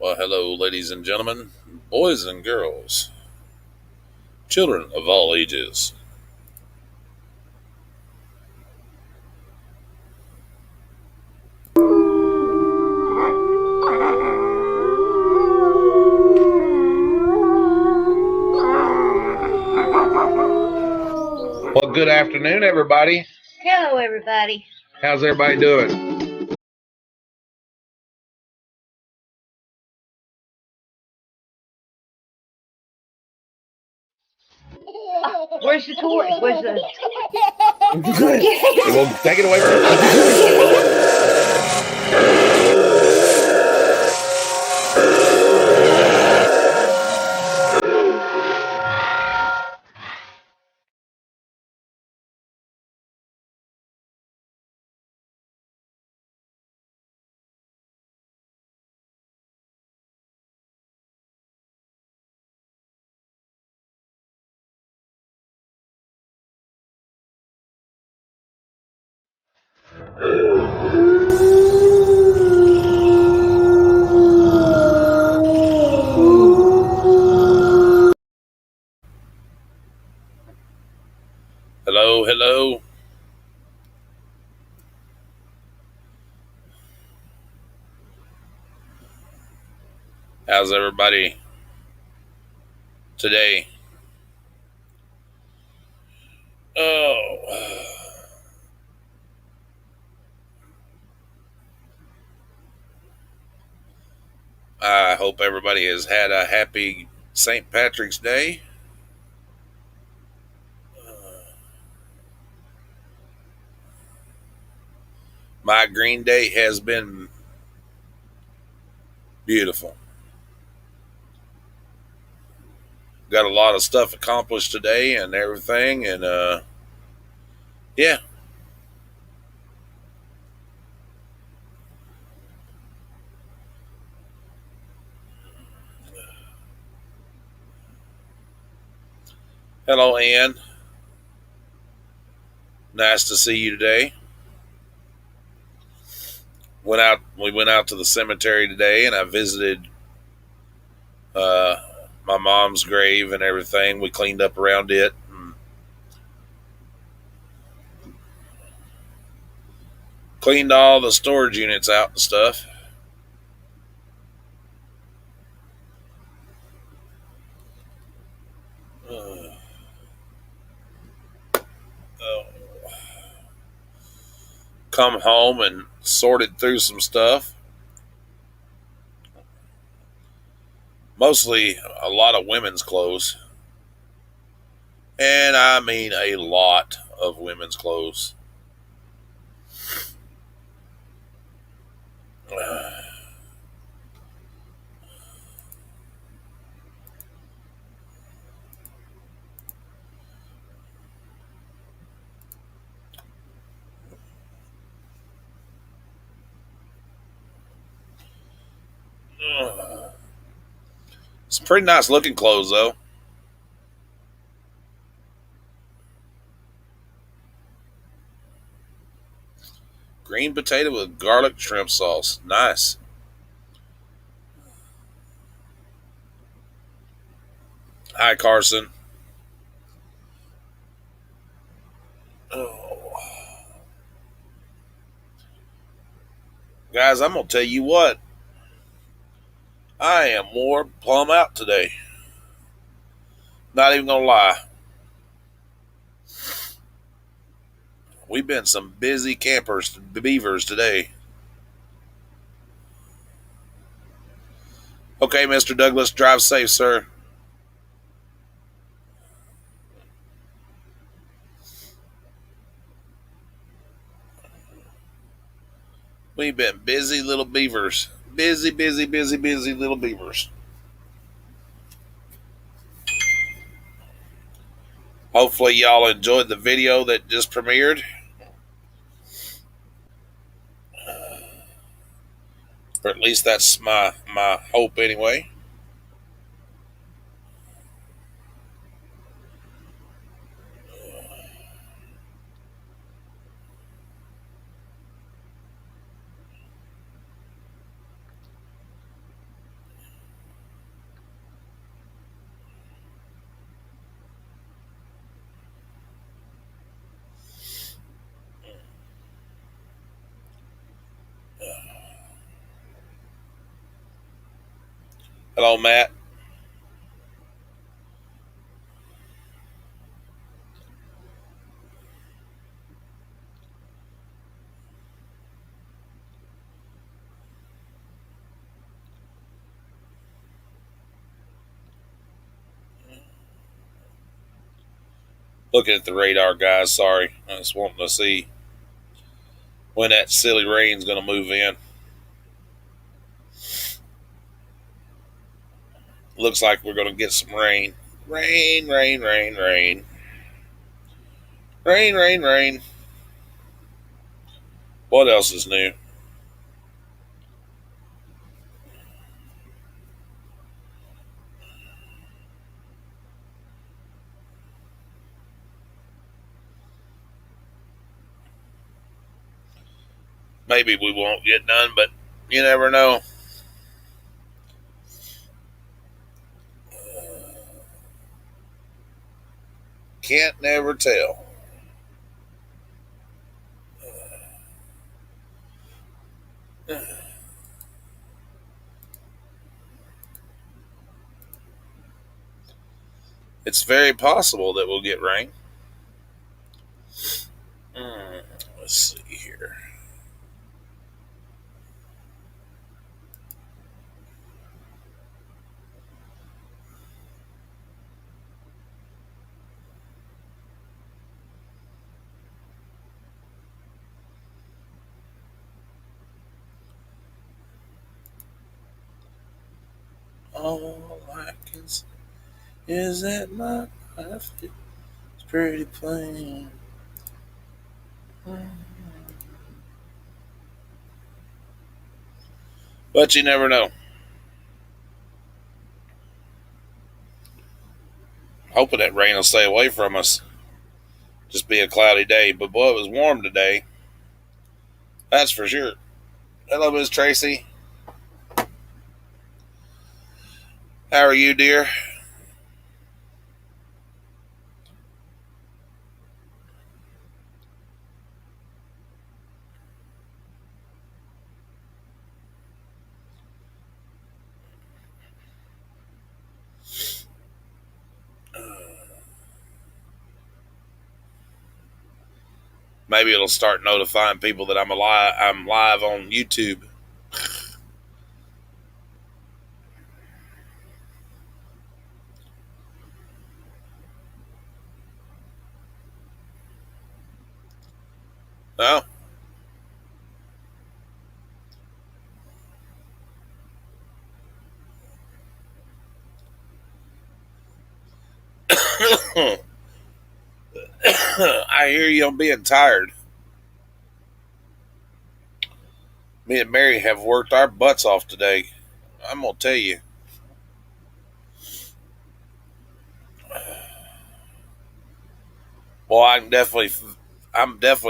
Well, hello, ladies and gentlemen, boys and girls, children of all ages. Well, good afternoon, everybody. Hello, everybody. How's everybody doing? Where's the toy? Where's the? Well, take it away from Hello, hello. How's everybody today? Oh, I hope everybody has had a happy St. Patrick's Day. My Green Day has been beautiful. Got a lot of stuff accomplished today and everything, and yeah. Hello, Ann. Nice to see you today. We went out to the cemetery today, and I visited uh, my mom's grave and everything. We cleaned up around it, and cleaned all the storage units out and stuff. Uh, Come home and sorted through some stuff. Mostly a lot of women's clothes, and I mean a lot of women's clothes. It's pretty nice looking clothes, though. Green potato with garlic shrimp sauce. Nice. Hi, Carson. Oh. Guys, I'm going to tell you what. I am more plumb out today. Not even going to lie. We've been some busy campers, beavers today. Okay, Mr. Douglas, drive safe, sir. We've been busy little beavers. Busy, busy, busy, busy little beavers. Hopefully, y'all enjoyed the video that just premiered. Or at least that's my hope anyway. Hello, Matt. Looking at the radar, guys. Sorry. I was wanting to see when that silly rain's going to move in. Looks like we're going to get some rain. Rain, rain, rain, rain. Rain, rain, rain. What else is new? Maybe we won't get done, but you never know. Can't never tell. It's very possible that we'll get rain. Let's see here. All I can say is that my life is pretty plain. But you never know. Hoping that rain will stay away from us. Just be a cloudy day. But boy, it was warm today. That's for sure. Hello, Miss Tracy. How are you, dear? Maybe it'll start notifying people that I'm alive. I'm live on YouTube. Oh. I hear you on being tired. Me and Mary have worked our butts off today. I'm gonna tell you. Well, I'm definitely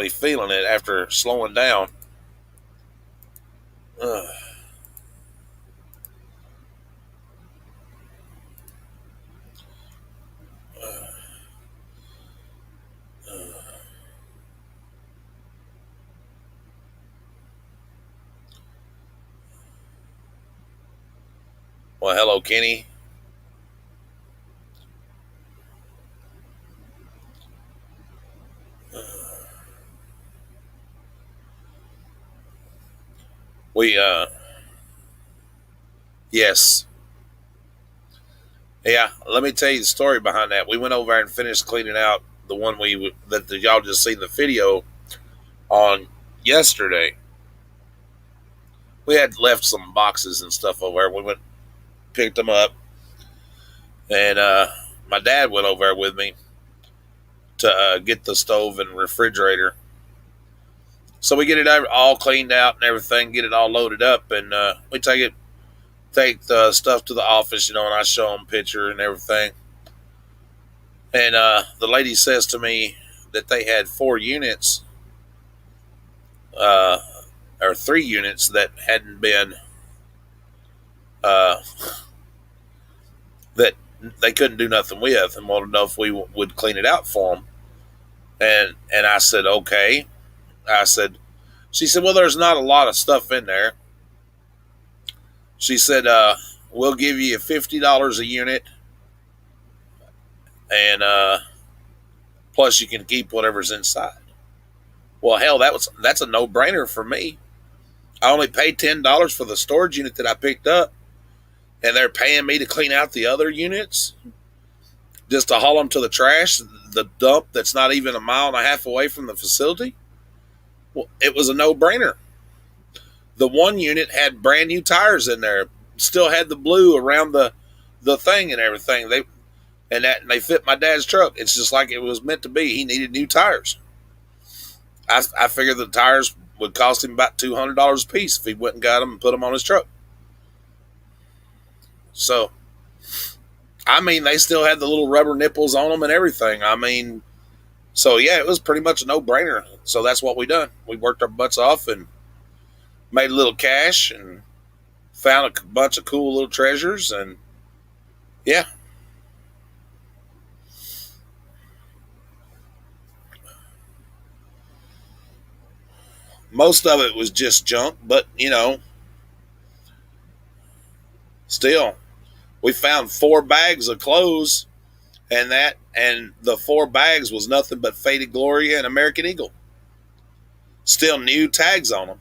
feeling it after slowing down. Ugh. Well, hello, Kenny. We yes. Yeah, let me tell you the story behind that. We went over and finished cleaning out the one that y'all just seen the video on yesterday. We had left some boxes and stuff over there. We went picked them up, and my dad went over there with me to get the stove and refrigerator. So we get it all cleaned out and everything, get it all loaded up, and we take the stuff to the office, and I show them picture and everything. And the lady says to me that they had 4 units, uh, or 3 units that hadn't been, uh, that they couldn't do nothing with, and wanted to know if we would clean it out for them. And I said, okay. I said, she said, well, there's not a lot of stuff in there. She said, we'll give you $50 a unit, and plus you can keep whatever's inside. Well, hell, that's a no brainer for me. I only paid $10 for the storage unit that I picked up, and they're paying me to clean out the other units, just to haul them to the trash, the dump that's not even a mile and a half away from the facility. Well, it was a no brainer. The one unit had brand new tires in there, still had the blue around the thing and everything. They fit my dad's truck. It's just like it was meant to be. He needed new tires. I figured the tires would cost him about $200 a piece if he went and got them and put them on his truck. So, I mean, they still had the little rubber nipples on them and everything. I mean, so yeah, it was pretty much a no-brainer. So that's what we done. We worked our butts off and made a little cash and found a bunch of cool little treasures, and yeah. Most of it was just junk, but still, we found 4 bags of clothes, and the 4 bags was nothing but Faded Gloria and American Eagle. Still new tags on them.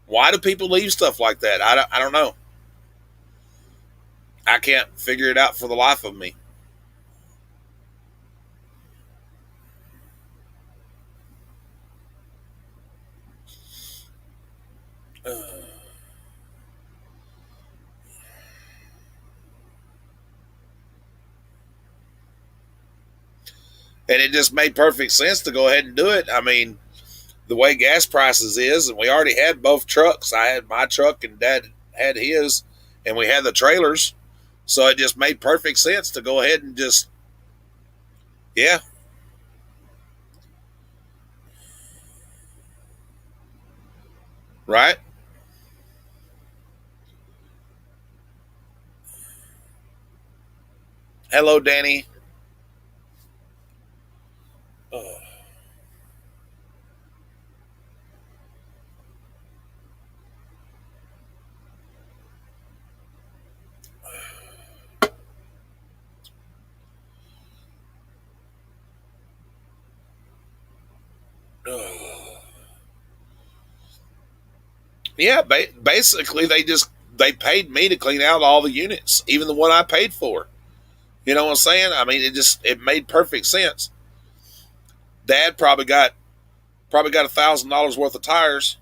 Why do people leave stuff like that? I don't know. I can't figure it out for the life of me. And it just made perfect sense to go ahead and do it. I mean, the way gas prices is, and we already had both trucks. I had my truck and Dad had his, and we had the trailers. So it just made perfect sense to go ahead and just, yeah. Right? Hello, Danny. Oh. Oh. Yeah, basically they paid me to clean out all the units, even the one I paid for. You know what I'm saying? I mean, it made perfect sense. Dad probably got $1,000 worth of tires,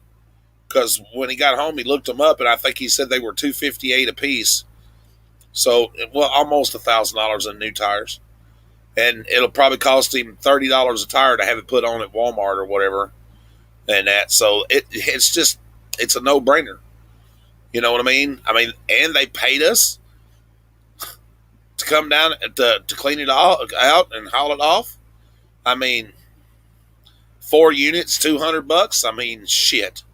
because when he got home he looked them up, and I think he said they were $258 a piece. So, well, almost $1,000 in new tires, and it'll probably cost him $30 a tire to have it put on at Walmart or whatever, and that. So it's a no brainer. You know what I mean? I mean, and they paid us to come down to clean it all out and haul it off. I mean, 4 units, $200. I mean, shit.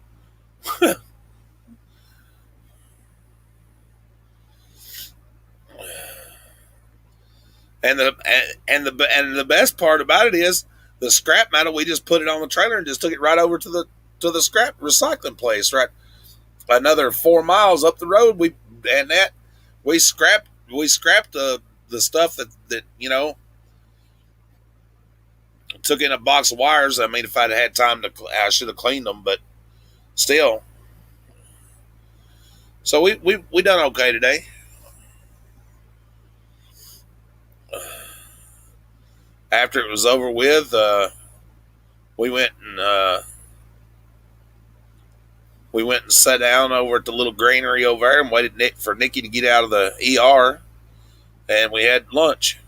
And the best part about it is the scrap metal. We just put it on the trailer and just took it right over to the scrap recycling place. Right, another 4 miles up the road. We scrapped the stuff that took in a box of wires. I mean, if I'd had time I should have cleaned them, but still. So we done okay today. After it was over with, we went and sat down over at the little granary over there and waited for Nikki to get out of the ER, and we had lunch.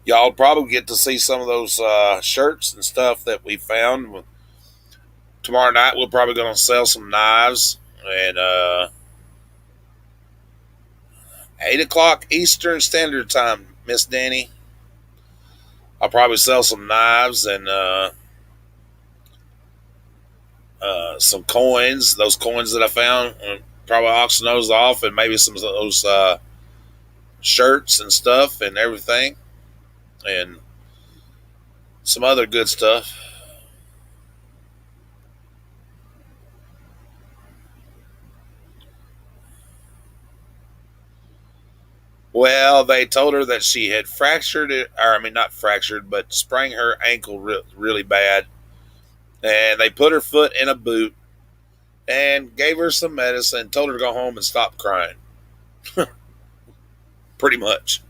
Y'all probably get to see some of those shirts and stuff that we found. Tomorrow night, we're probably going to sell some knives. And 8 o'clock Eastern Standard Time, Miss Danny. I'll probably sell some knives and some coins. Those coins that I found, probably auction those off, and maybe some of those shirts and stuff and everything, and some other good stuff. Well, they told her that she had fractured it, or I mean, not fractured, but sprained her ankle really bad. And they put her foot in a boot and gave her some medicine and told her to go home and stop crying. Pretty much.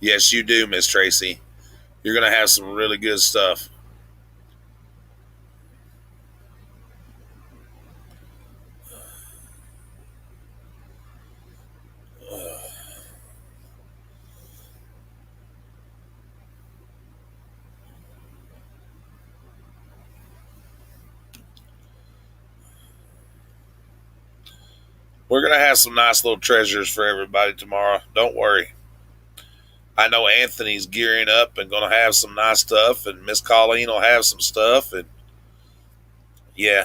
Yes, you do, Miss Tracy. You're going to have some really good stuff. We're going to have some nice little treasures for everybody tomorrow. Don't worry. I know Anthony's gearing up and going to have some nice stuff, and Miss Colleen will have some stuff, and yeah,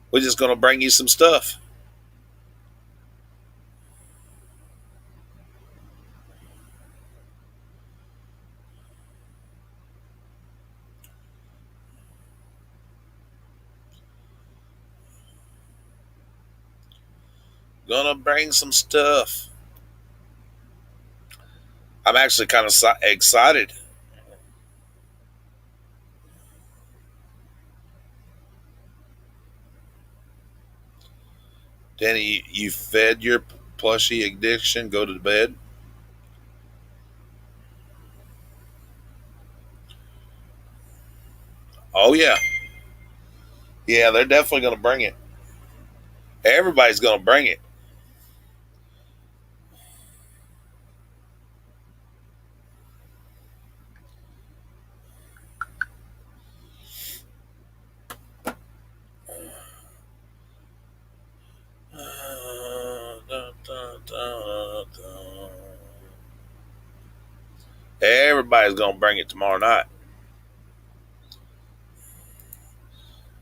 we're just going to bring you some stuff. Gonna bring some stuff. I'm actually kind of excited. Danny, you fed your plushy addiction. Go to bed. Oh yeah, yeah. They're definitely gonna bring it. Everybody's gonna bring it. Everybody's gonna bring it tomorrow night.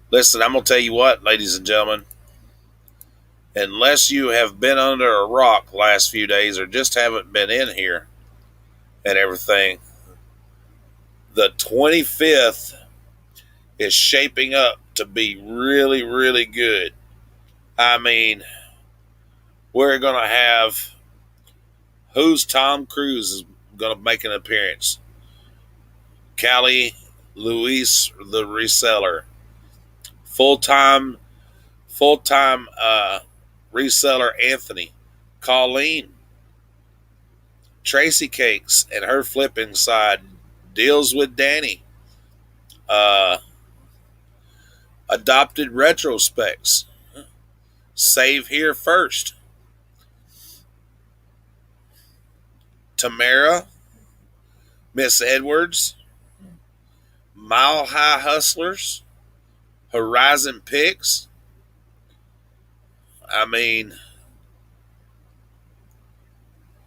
Listen, I'm gonna tell you what, ladies and gentlemen. Unless you have been under a rock the last few days or just haven't been in here and everything, the 25th is shaping up to be really, really good. I mean, we're going to have who's Tom Cruise is going to make an appearance. Callie Luis, the reseller, full time reseller Anthony, Colleen, Tracy Cakes, and her flipping side deals with Danny. Uh, Adopted retrospects. Save here first. Tamara, Miss Edwards, Mile High Hustlers, Horizon Picks. I mean,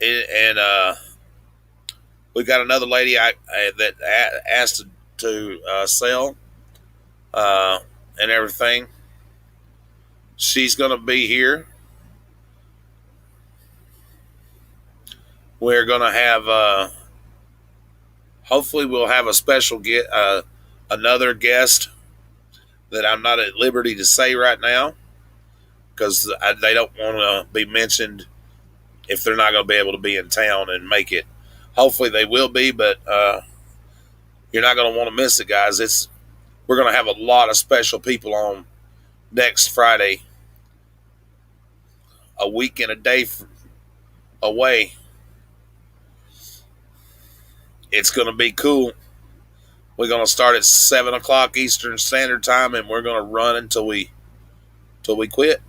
and we got another lady that asked to sell and everything. She's going to be here. We're going to have, hopefully, we'll have a special another guest that I'm not at liberty to say right now because they don't want to be mentioned if they're not going to be able to be in town and make it. Hopefully, they will be, but you're not going to want to miss it, guys. We're going to have a lot of special people on next Friday, a week and a day away. It's going to be cool. We're going to start at 7 o'clock Eastern Standard Time, and we're going to run until we quit.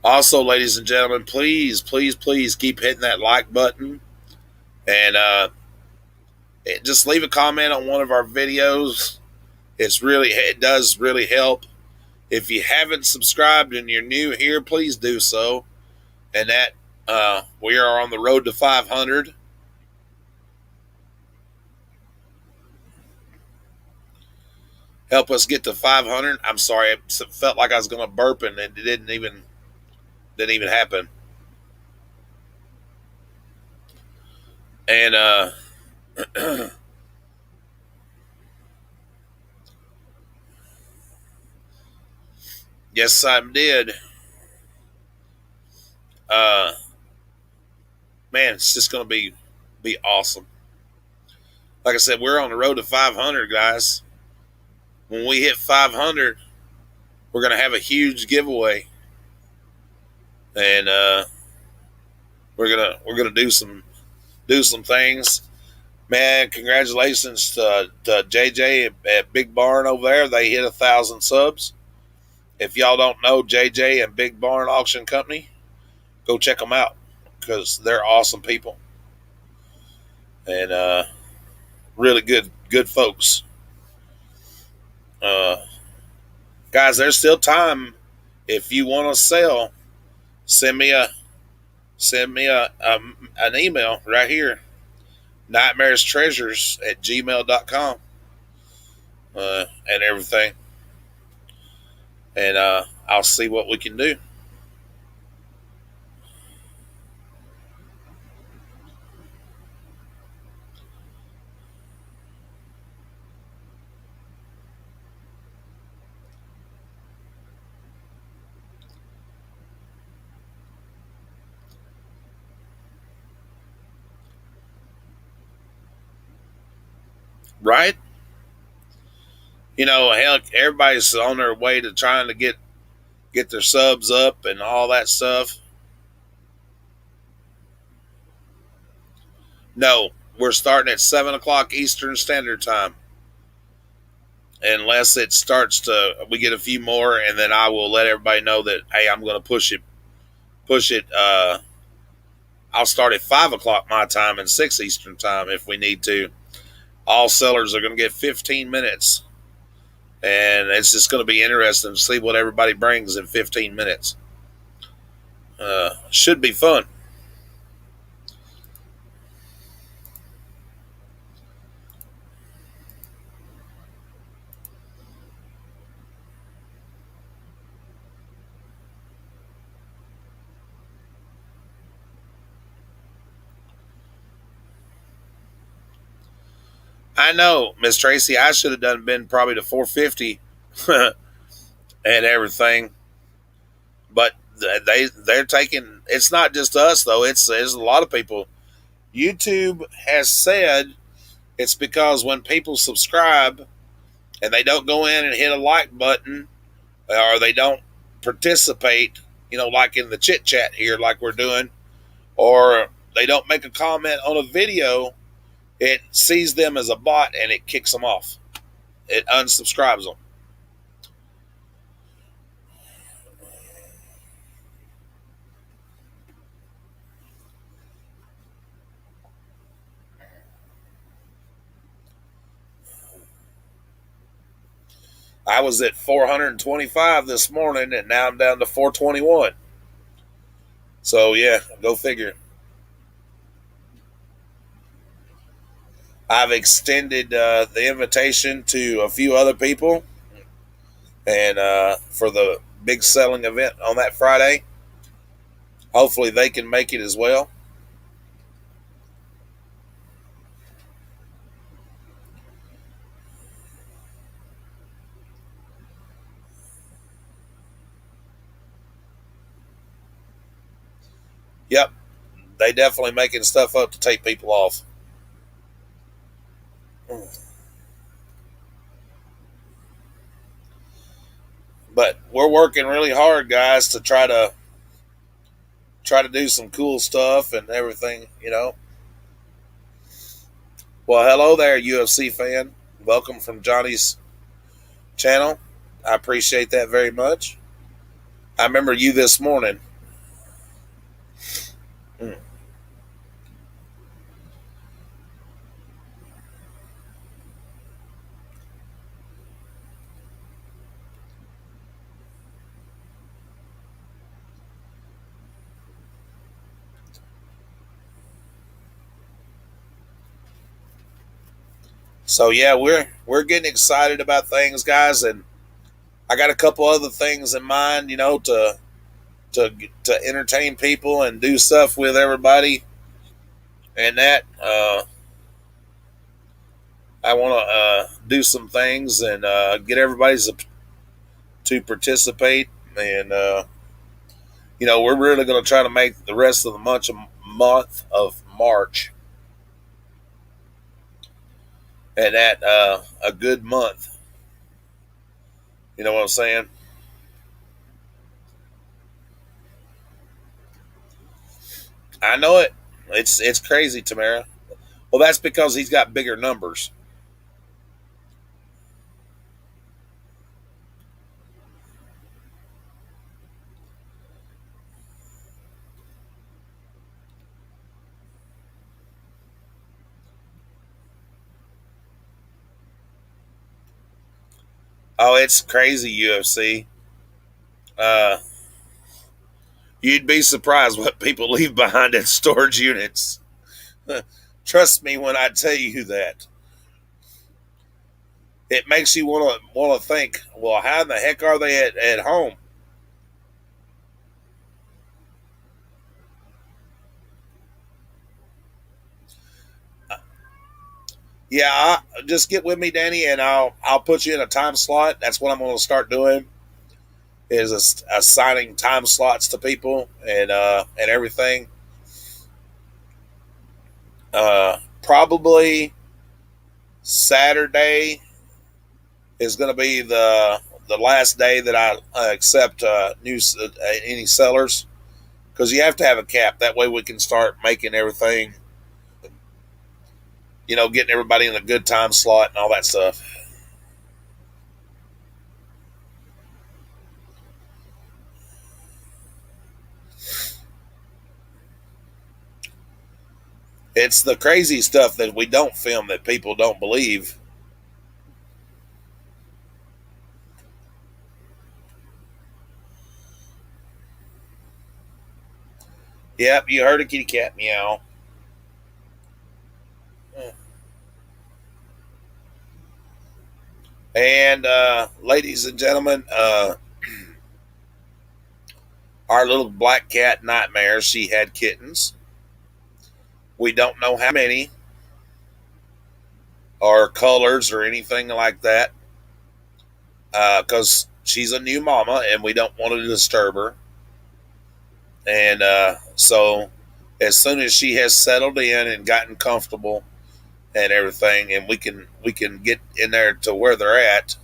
Also, ladies and gentlemen, please, please, please keep hitting that like button, and just leave a comment on one of our videos. It does really help. If you haven't subscribed and you're new here, please do so. And that we are on the road to 500. Help us get to 500. I'm sorry, it felt like I was going to burp and it didn't even happen. And yes, I did. Man, it's just going to be awesome. Like I said, we're on the road to 500, guys. When we hit 500, we're going to have a huge giveaway, and we're gonna do some things. Man, congratulations to JJ at Big Barn over there. They hit 1,000 subs. If y'all don't know JJ and Big Barn Auction Company, go check them out because they're awesome people and really good folks. Guys, there's still time. If you want to sell, send me an email right here, nightmarestreasures@gmail.com, and everything, and I'll see what we can do. Right? You know, hell, everybody's on their way to trying to get their subs up and all that stuff. No, we're starting at 7 o'clock Eastern Standard Time. Unless it starts to, we get a few more, and then I will let everybody know that, hey, I'm going to push it. I'll start at 5 o'clock my time and 6 Eastern Time if we need to. All sellers are going to get 15 minutes. And it's just going to be interesting to see what everybody brings in 15 minutes. Should be fun. I know, Miss Tracy, I should have been probably to 450 and everything. But they're taking, it's not just us though, it's a lot of people. YouTube has said it's because when people subscribe and they don't go in and hit a like button or they don't participate, like in the chit chat here, like we're doing, or they don't make a comment on a video, it sees them as a bot and it kicks them off. It unsubscribes them. I was at 425 this morning, and now I'm down to 421. So, yeah, go figure. I've extended the invitation to a few other people, and for the big selling event on that Friday. Hopefully, they can make it as well. Yep, they definitely making stuff up to take people off. But we're working really hard, guys, to try to do some cool stuff and everything. Well, hello there, UFC fan. Welcome from Johnny's channel. I appreciate that very much. I remember you this morning. Mm. So yeah, we're getting excited about things, guys, and I got a couple other things in mind, to to entertain people and do stuff with everybody, and that I want to do some things and get everybody to participate, and we're really going to try to make the rest of the month of March and that a good month. You know what I'm saying? I know it. It's crazy, Tamara. Well, that's because he's got bigger numbers. Oh, it's crazy, UFC. Uh, you'd be surprised what people leave behind in storage units. Trust me when I tell you that. It makes you want to think. Well, how in the heck are they at home? Yeah, just get with me, Danny, and I'll put you in a time slot. That's what I'm going to start doing. Is assigning time slots to people and everything. Probably Saturday is going to be the last day that I accept any sellers, because you have to have a cap. That way we can start making everything. Getting everybody in a good time slot and all that stuff. It's the crazy stuff that we don't film that people don't believe. Yep, you heard a kitty cat meow. And ladies and gentlemen, our little black cat Nightmare, she had kittens. We don't know how many or colors or anything like that, because she's a new mama and we don't want to disturb her. And so, as soon as she has settled in and gotten comfortable and everything, and we can get in there to where they're at,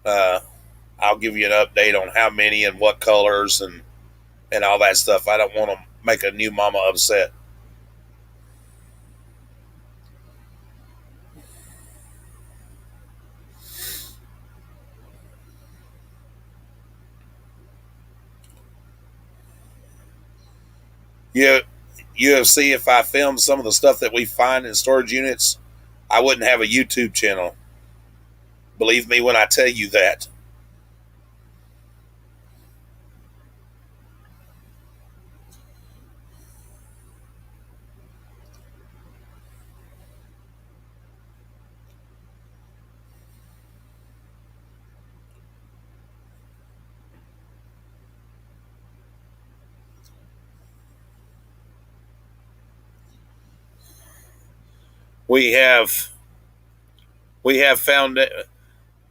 uh, I'll give you an update on how many and what colors and all that stuff. I don't want to make a new mama upset. You UFC, if I filmed some of the stuff that we find in storage units, I wouldn't have a YouTube channel. Believe me when I tell you that. We have we have found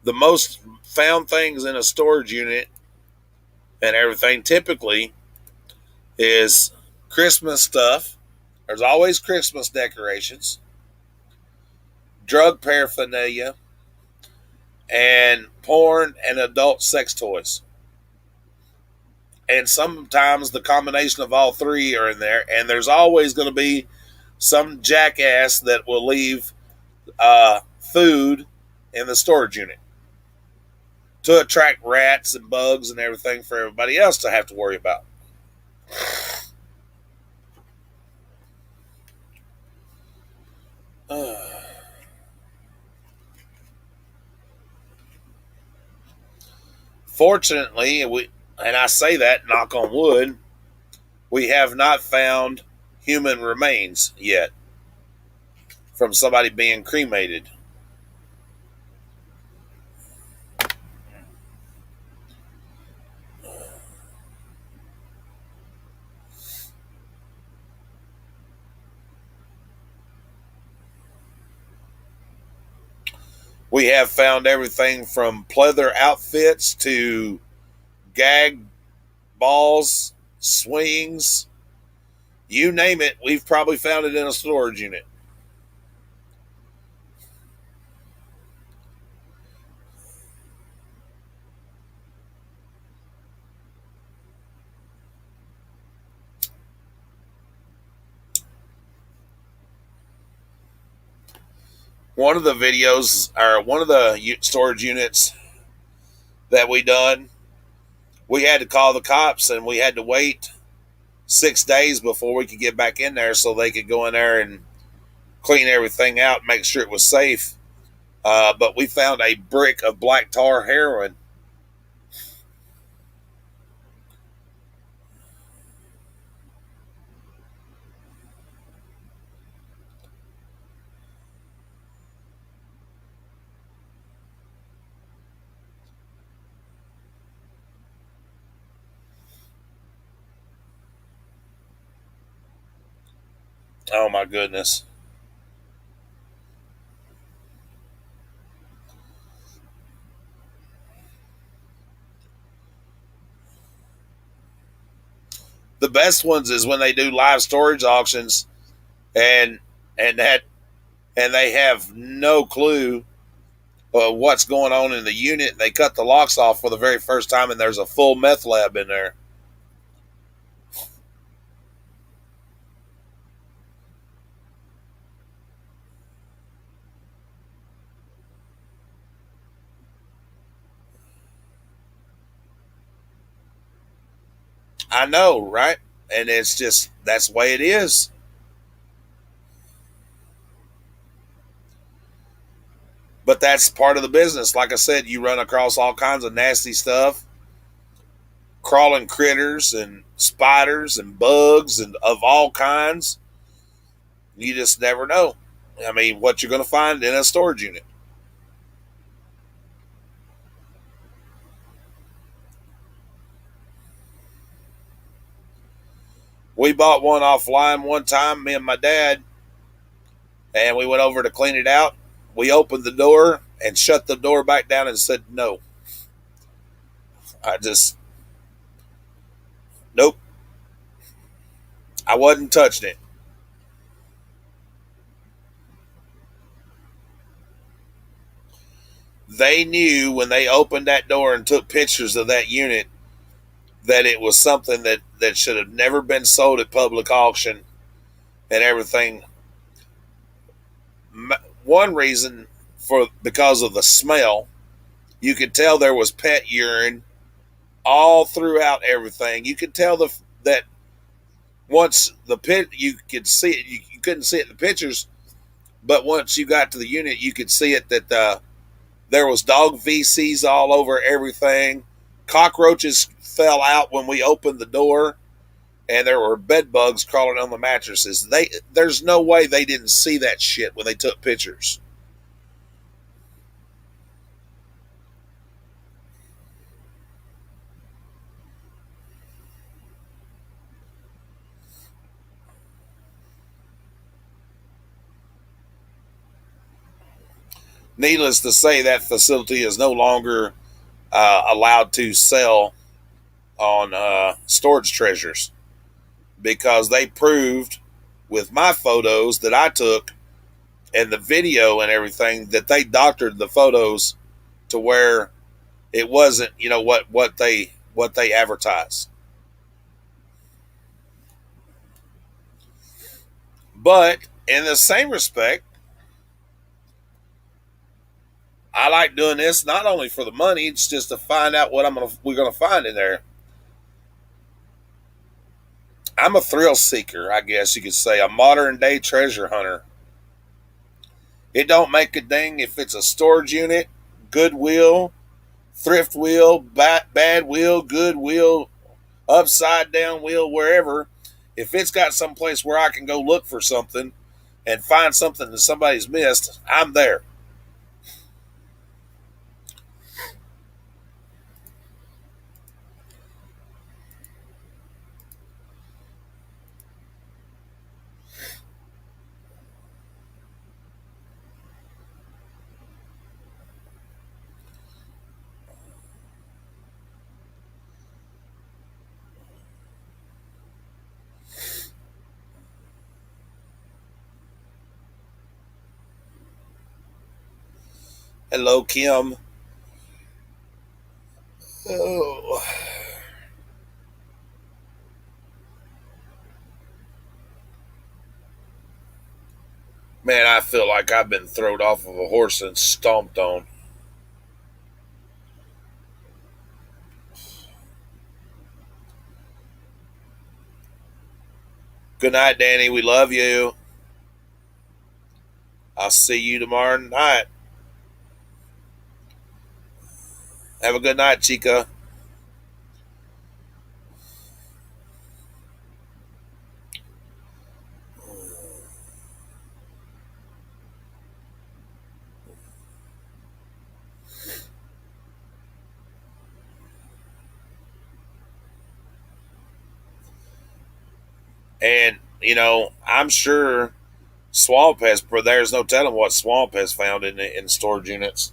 the most found things in a storage unit and everything typically is Christmas stuff. There's always Christmas decorations, drug paraphernalia, and porn and adult sex toys. And sometimes the combination of all three are in there, and there's always going to be some jackass that will leave food in the storage unit to attract rats and bugs and everything for everybody else to have to worry about. Fortunately, and I say that, knock on wood, we have not found human remains yet from somebody being cremated. We have found everything from pleather outfits to gag balls, swings, you name it, we've probably found it in a storage unit. One of the videos, or one of the storage units that we done, we had to call the cops and we had to wait 6 days before we could get back in there so they could go in there and clean everything out, make sure it was safe. But we found a brick of black tar heroin. Oh my goodness. The best ones is when they do live storage auctions and and that and they have no clue what's going on in the unit. They cut the locks off for the very first time and there's a full meth lab in there. I know, right? And it's just, that's the way it is. But that's part of the business. Like I said, you run across all kinds of nasty stuff, crawling critters and spiders and bugs and of all kinds. You just never know. I mean, what you're going to find in a storage unit. We bought one offline one time, me and my dad, and we went over to clean it out. We opened the door and shut the door back down and said no. I just, nope. I wasn't touching it. They knew when they opened that door and took pictures of that unit that it was something that should have never been sold at public auction and everything. One reason for because of the smell, you could tell there was pet urine all throughout everything. You could tell that once the pit, you could see it. You couldn't see it in the pictures, but once you got to the unit, you could see it that there was dog feces all over everything. Cockroaches fell out when we opened the door, and there were bed bugs crawling on the mattresses. There's no way they didn't see that shit when they took pictures. Needless to say, that facility is no longer allowed to sell on storage treasures because they proved with my photos that I took and the video and everything that they doctored the photos to where it wasn't, what they advertise. But in the same respect, I like doing this not only for the money, it's just to find out what we're gonna find in there. I'm a thrill seeker, I guess you could say, a modern day treasure hunter. It don't make a ding if it's a storage unit, Goodwill, thrift wheel, bad wheel, good wheel, upside down wheel, wherever. If it's got some place where I can go look for something and find something that somebody's missed, I'm there. Hello, Kim. Oh. Man, I feel like I've been thrown off of a horse and stomped on. Good night, Danny. We love you. I'll see you tomorrow night. Have a good night, Chica. And, I'm sure Swamp has, there's no telling what Swamp has found in storage units.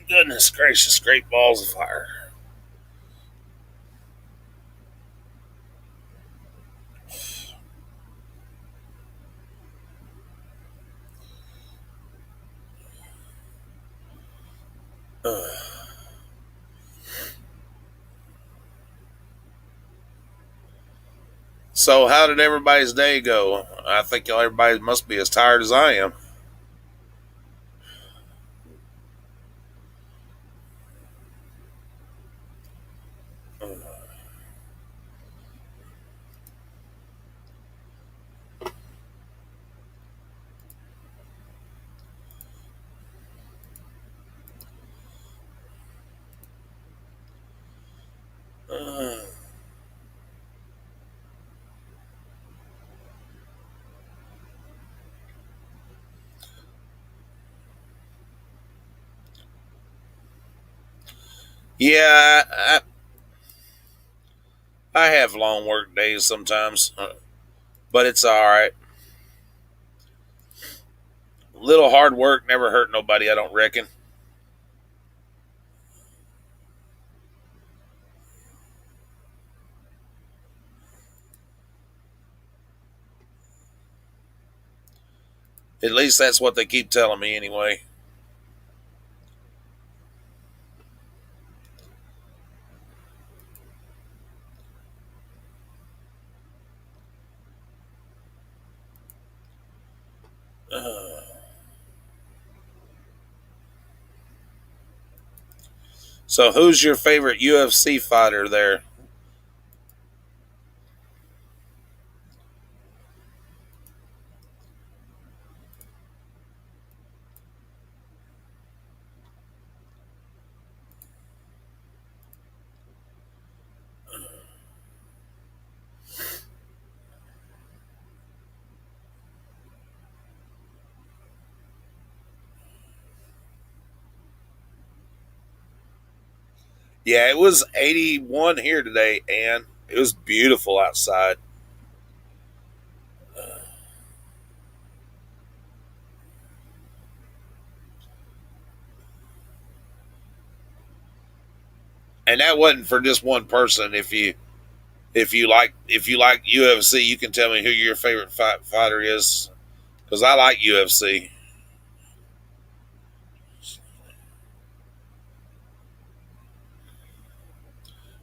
Goodness gracious, great balls of fire. So, how did everybody's day go? I think everybody must be as tired as I am. Yeah, I have long work days sometimes, but it's all right. Little hard work never hurt nobody, I don't reckon. At least that's what they keep telling me anyway. So, who's your favorite UFC fighter there? Yeah, it was 81 here today, and it was beautiful outside. And that wasn't for just one person. If you like UFC, you can tell me who your favorite fighter is, because I like UFC.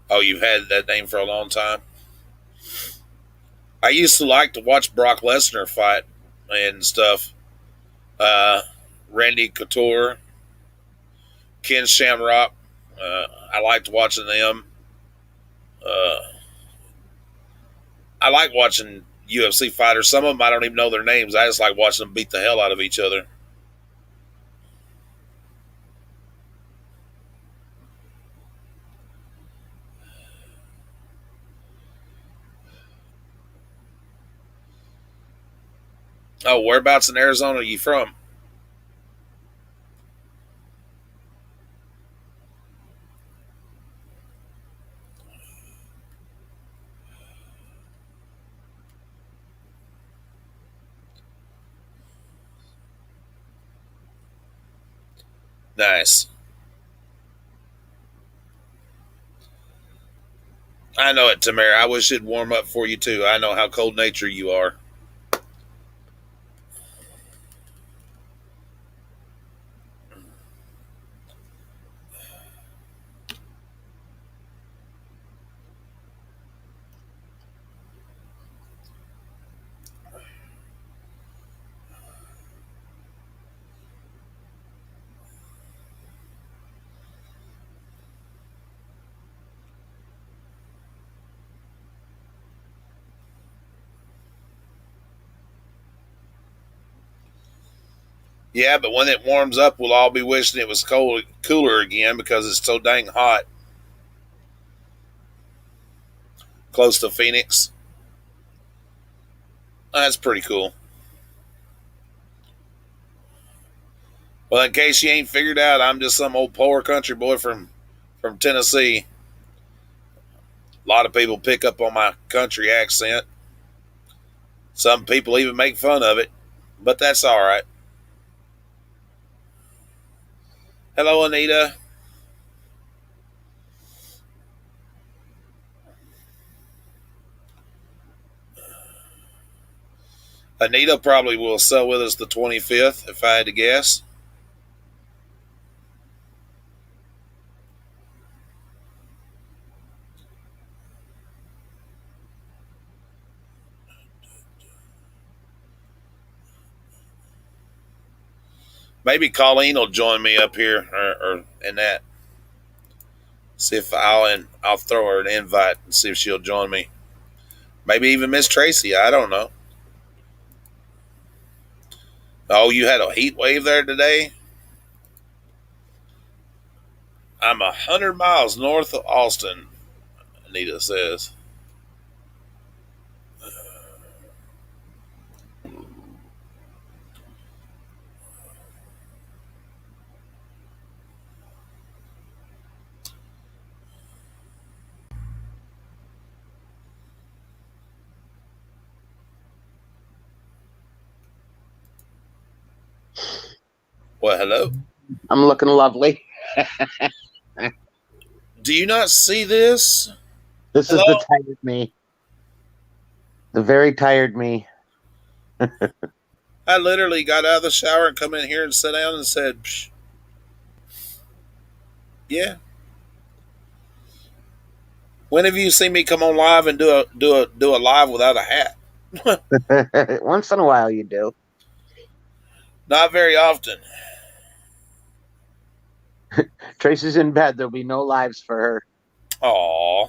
Oh, you've had that name for a long time. I used to like to watch Brock Lesnar fight and stuff. Uh, Randy Couture, Ken Shamrock. I liked watching them. Uh, I like watching UFC fighters. Some of them I don't even know their names. I just like watching them beat the hell out of each other. Oh, whereabouts in Arizona are you from? Nice. I know it, Tamara. I wish it'd warm up for you too. I know how cold nature you are. Yeah, but when it warms up, we'll all be wishing it was cooler again because it's so dang hot. Close to Phoenix. That's pretty cool. Well, in case you ain't figured out, I'm just some old poor country boy from Tennessee. A lot of people pick up on my country accent. Some people even make fun of it, but that's all right. Hello, Anita. Anita probably will sell with us the 25th, if I had to guess. Maybe Colleen will join me up here or in that. See if I'll throw her an invite and see if she'll join me. Maybe even Miss Tracy. I don't know. Oh, you had a heat wave there today? I'm 100 miles north of Austin, Anita says. Well, hello. I'm looking lovely. Do you not see this? This Hello? is the tired me. The very tired me. I literally got out of the shower and come in here and sat down and said, Psh, "Yeah." When have you seen me come on live and do a live without a hat? Once in a while you do. Not very often. Tracy's in bed. There'll be no lives for Aw.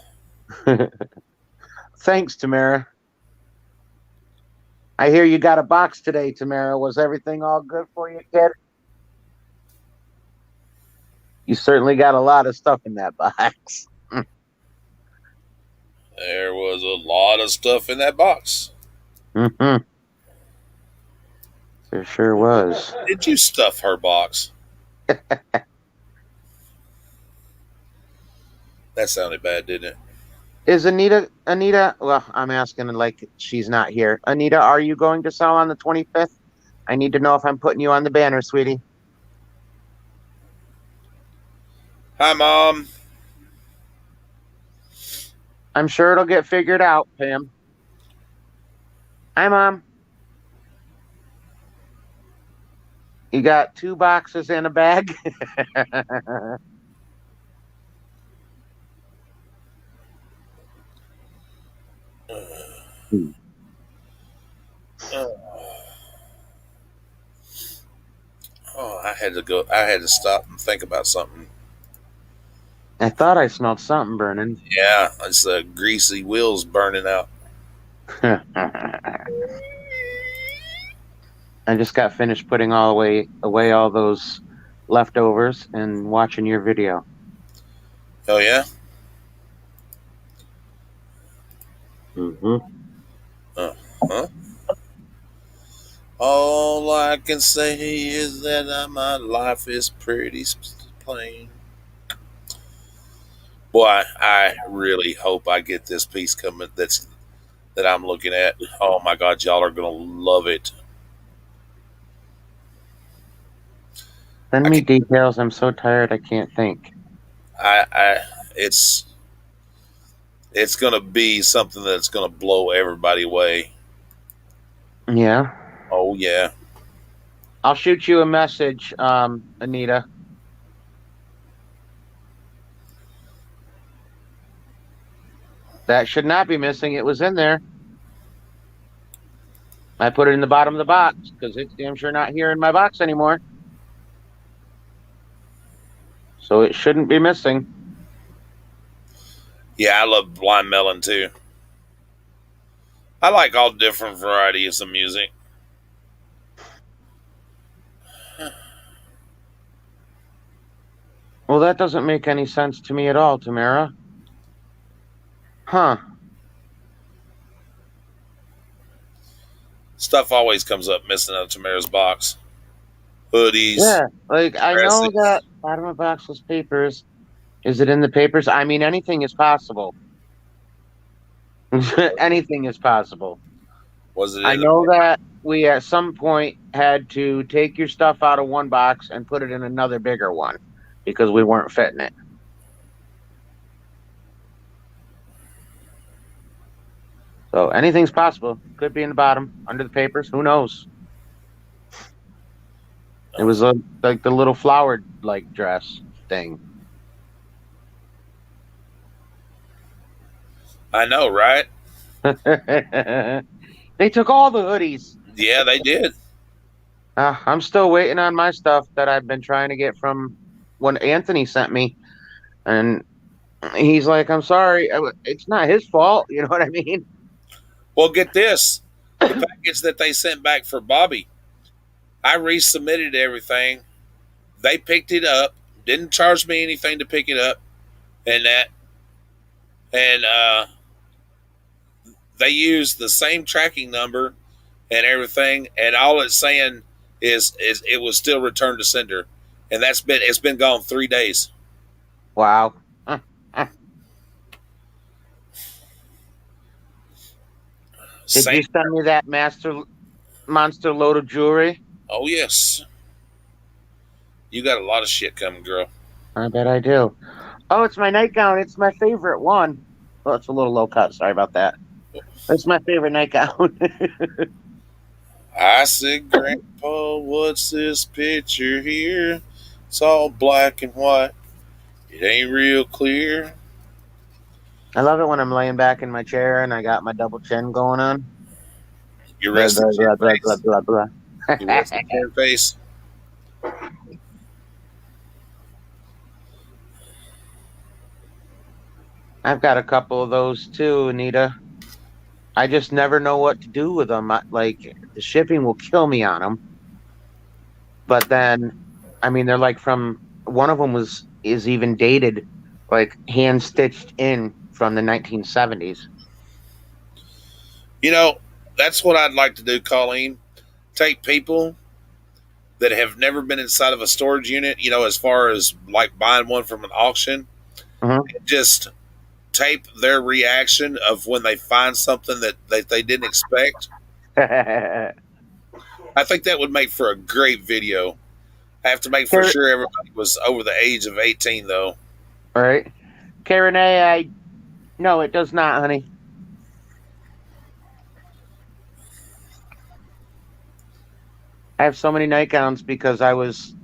her. Thanks, Tamara. I hear you got a box today, Tamara. Was everything all good for you, kid? You certainly got a lot of stuff in that box. There was a lot of stuff in that box. Mm-hmm. There sure was. Did you stuff her box? That sounded bad, didn't it? Is Anita? Well, I'm asking like she's not here. Anita, are you going to sell on the 25th? I need to know if I'm putting you on the banner, sweetie. Hi, Mom. I'm sure it'll get figured out, Pam. Hi, Mom. You got 2 boxes and a bag? Oh, I had to go. I had to stop and think about something. I thought I smelled something burning. Yeah, it's the greasy wheels burning out. I just got finished putting away all those leftovers and watching your video. Oh yeah. Mm-hmm. Huh? All I can say is that my life is pretty plain. Boy, I really hope I get this piece coming. That I'm looking at. Oh my God, y'all are gonna love it. Send me details. I'm so tired I can't think. It's gonna be something that's gonna blow everybody away. Yeah. Oh yeah. I'll shoot you a message, Anita. That should not be missing. It was in there. I put it in the bottom of the box because it's damn sure not here in my box anymore. So it shouldn't be missing. Yeah, I love Blind Melon too. I like all different varieties of music. Well, that doesn't make any sense to me at all, Tamara. Huh. Stuff always comes up missing out of Tamara's box. Hoodies. Yeah, like I know dresses. that bottom of box was papers. Is it in the papers? I mean, anything is possible. Anything is possible. Was it? I know that we at some point had to take your stuff out of one box and put it in another bigger one because we weren't fitting it. So anything's possible. Could be in the bottom, under the papers. Who knows? It was like the little flowered like dress thing. I know, right? They took all the hoodies. Yeah, they did. I'm still waiting on my stuff that I've been trying to get from what Anthony sent me. And he's like, I'm sorry. It's not his fault. You know what I mean? Well, get this. The package that they sent back for Bobby, I resubmitted everything. They picked it up, didn't charge me anything to pick it up, and they used the same tracking number and everything, and all it's saying is it was still returned to sender, and it's been gone 3 days. Wow. Did you send me that monster load of jewelry? Oh yes. You got a lot of shit coming, girl. I bet I do. Oh, it's my nightgown. It's my favorite one. Well, it's a little low cut. Sorry about that. It's my favorite nightgown. I said, Grandpa, what's this picture here? It's all black and white. It ain't real clear. I love it when I'm laying back in my chair and I got my double chin going on. You resting blah, blah, blah, blah, blah, blah. You resting your face. I've got a couple of those too, Anita. I just never know what to do with them. Like the shipping will kill me on them. But then, I mean, they're like from one of them is even dated, like hand stitched in from the 1970s. You know, that's what I'd like to do, Colleen. Take people that have never been inside of a storage unit, you know, as far as like buying one from an auction, Mhm. just tape their reaction of when they find something that they didn't expect. I think that would make for a great video. I have to make for Car- sure everybody was over the age of 18, though. All right. Karen A, no, it does not, honey. I have so many nightgowns because I was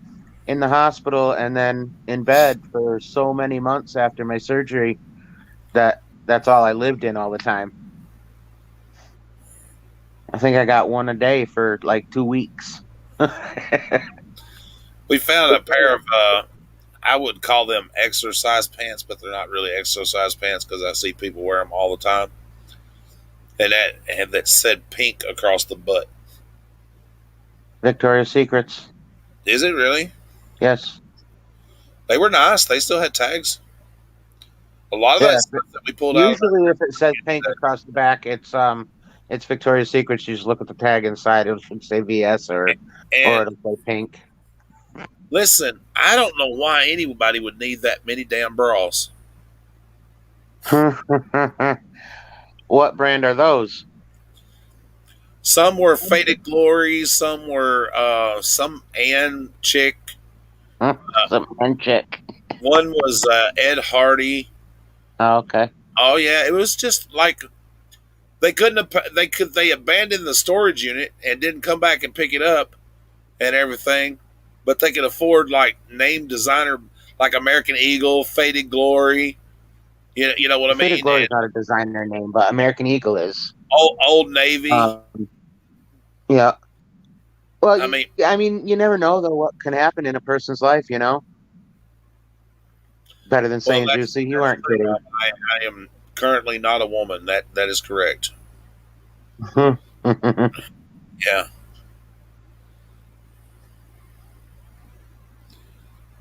in the hospital and then in bed for so many months after my surgery that that's all I lived in all the time. I think I got one a day for like 2 weeks. We found a pair of, I would call them exercise pants, but they're not really exercise pants because I see people wear them all the time. And that said pink across the butt. Victoria's Secrets. Is it really? Yes. They were nice. They still had tags. A lot of Yeah. that stuff that we pulled out of Usually if it says pink across the back, it's Victoria's Secrets. You just look at the tag inside, it should say VS or and it'll say pink. listen, I don't know why anybody would need that many damn bras. What brand are those? Some were Faded Glory, some were some Ann chick. Some chick. One was Ed Hardy. Oh, okay. Oh yeah, it was just like they couldn't have, they abandoned the storage unit and didn't come back and pick it up and everything, but they could afford like name designer like American Eagle, Faded Glory. You know what I mean? Faded Glory is not a designer name, but American Eagle is. Old Navy. Yeah. Well, I I mean, you never know though what can happen in a person's life. You know. Better than saying, Juicy, you aren't kidding. I am currently not a woman. That is correct. Yeah.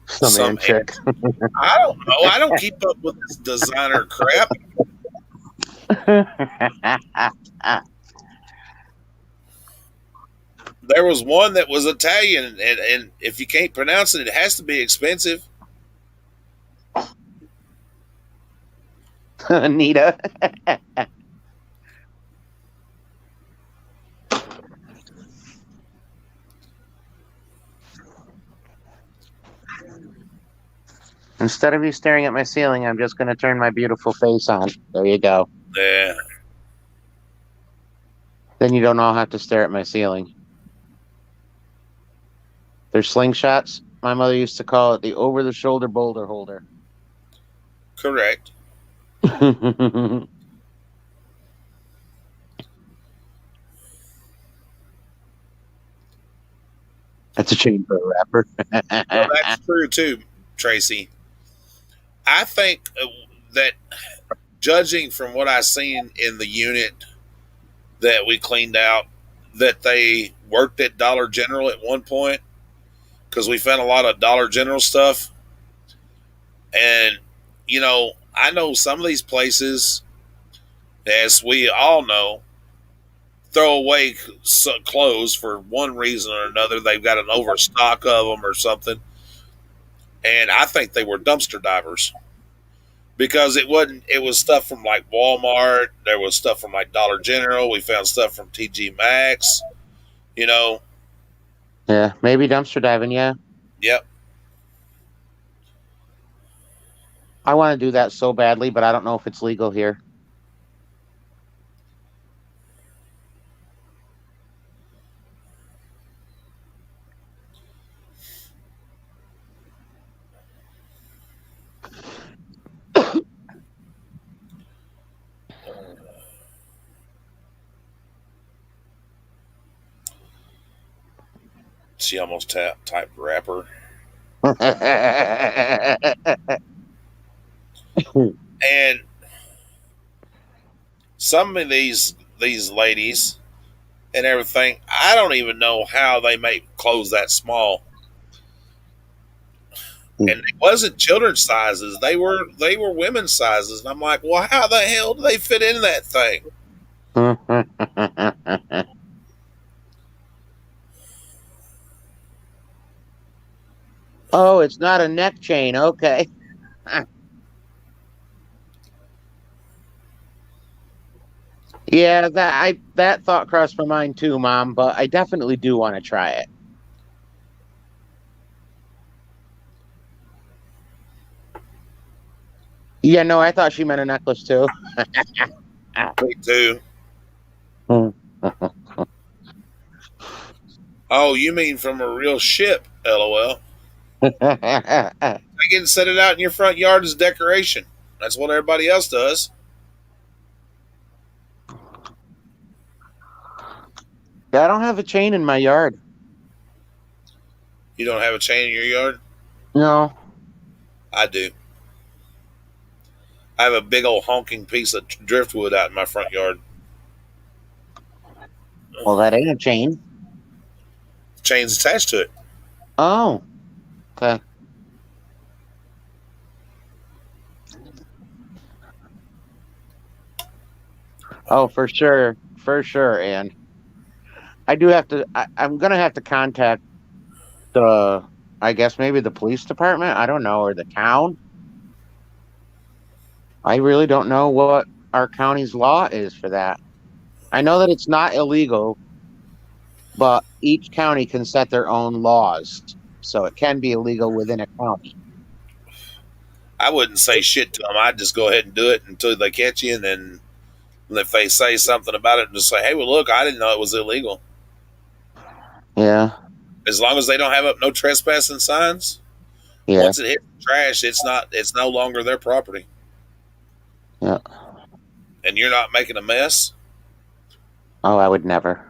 Some chick. I don't know. I don't keep up with this designer crap. There was one that was Italian, and if you can't pronounce it, it has to be expensive. Anita. Instead of you staring at my ceiling, I'm just going to turn my beautiful face on. There you go. Yeah. Then you don't all have to stare at my ceiling. They're slingshots. My mother used to call it the over-the-shoulder boulder holder. Correct. That's a chain for a rapper. Well, that's true too, Tracy. I think that judging from what I seen in the unit that we cleaned out, that they worked at Dollar General at one point because we found a lot of Dollar General stuff. And, I know some of these places, as we all know, throw away clothes for one reason or another. They've got an overstock of them or something. And I think they were dumpster divers because it was stuff from like Walmart. There was stuff from like Dollar General. We found stuff from TG Maxx, Yeah, maybe dumpster diving, yeah. Yep. I want to do that so badly, but I don't know if it's legal here. She almost typed rapper. And some of these ladies and everything, I don't even know how they make clothes that small. And it wasn't children's sizes; they were women's sizes. And I'm like, well, how the hell do they fit in that thing? Oh, it's not a neck chain. Okay. Yeah, that thought crossed my mind too, Mom, but I definitely do want to try it. Yeah, no, I thought she meant a necklace too. Me too. Hmm. Oh, you mean from a real ship? LOL. Take it and set it out in your front yard as decoration. That's what everybody else does. I don't have a chain in my yard. You don't have a chain in your yard? No. I do. I have a big old honking piece of driftwood out in my front yard. Well, that ain't a chain. Chain's attached to it. Oh, okay. Oh, for sure. And I do have to. I'm gonna have to contact the. I guess maybe the police department. I don't know, or the town. I really don't know what our county's law is for that. I know that it's not illegal, but each county can set their own laws, so it can be illegal within a county. I wouldn't say shit to them. I'd just go ahead and do it until they catch you, and then if they say something about it, just say, "Hey, well, look, I didn't know it was illegal." Yeah, As long as they don't have up no trespassing signs, yeah, once it hits the trash, it's not. It's no longer their property, yeah. and you're not making a mess. Oh, I would never.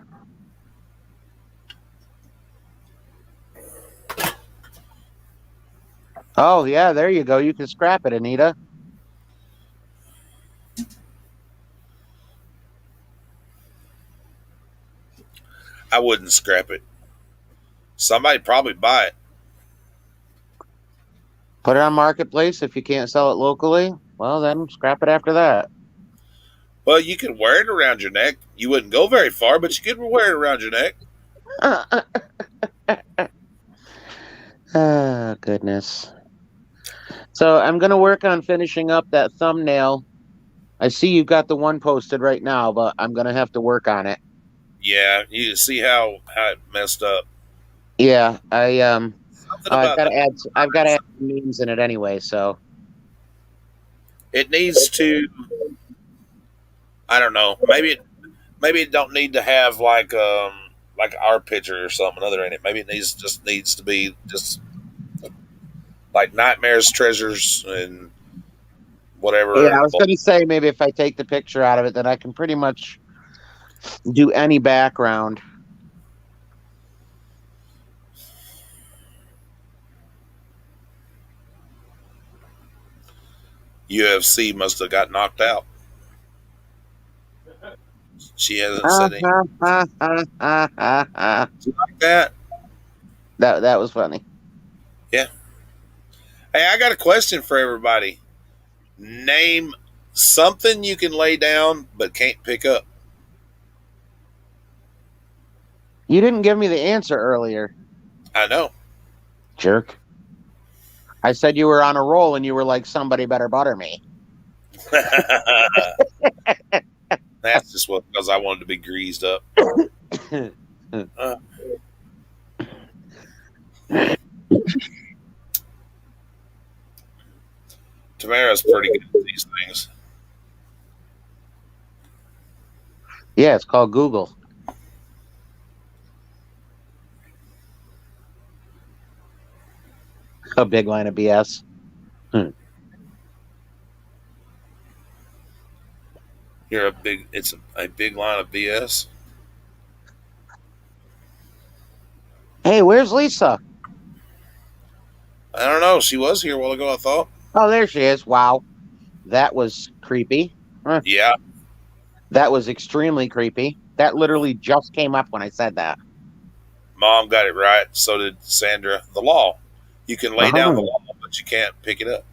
Oh, yeah, there you go. You can scrap it, Anita. I wouldn't scrap it. Somebody probably buy it. Put it on Marketplace. If you can't sell it locally, well, then scrap it after that. Well, you could wear it around your neck. You wouldn't go very far, but you could wear it around your neck. Oh, goodness. So I'm going to work on finishing up that thumbnail. I see you've got the one posted right now, but I'm going to have to work on it. Yeah, you see how it messed up. Yeah, Something about I've got to add memes in it anyway, so. it needs to. I don't know. Maybe it don't need to have like our picture or something other in it. Maybe it needs to be just like nightmares, treasures, and Yeah, whatever. I was going to say maybe if I take the picture out of it, then I can pretty much do any background. UFC must have got knocked out. She hasn't said anything That like that. that was funny. Yeah. Hey, I got a question for everybody. Name something you can lay down but can't pick up. You didn't give me the answer earlier, I know. jerk. I said you were on a roll and you were like, somebody better butter me. That's just because I wanted to be greased up. Tamara's pretty good at these things. Yeah, it's called Google. A big line of BS. It's a big line of BS. Hey, where's Lisa? I don't know. She was here a while ago, I thought. Oh, there she is. Wow. That was creepy. Yeah. That was extremely creepy. That literally just came up when I said that. Mom got it right. So did Sandra. The law. You can lay down the law, but you can't pick it up.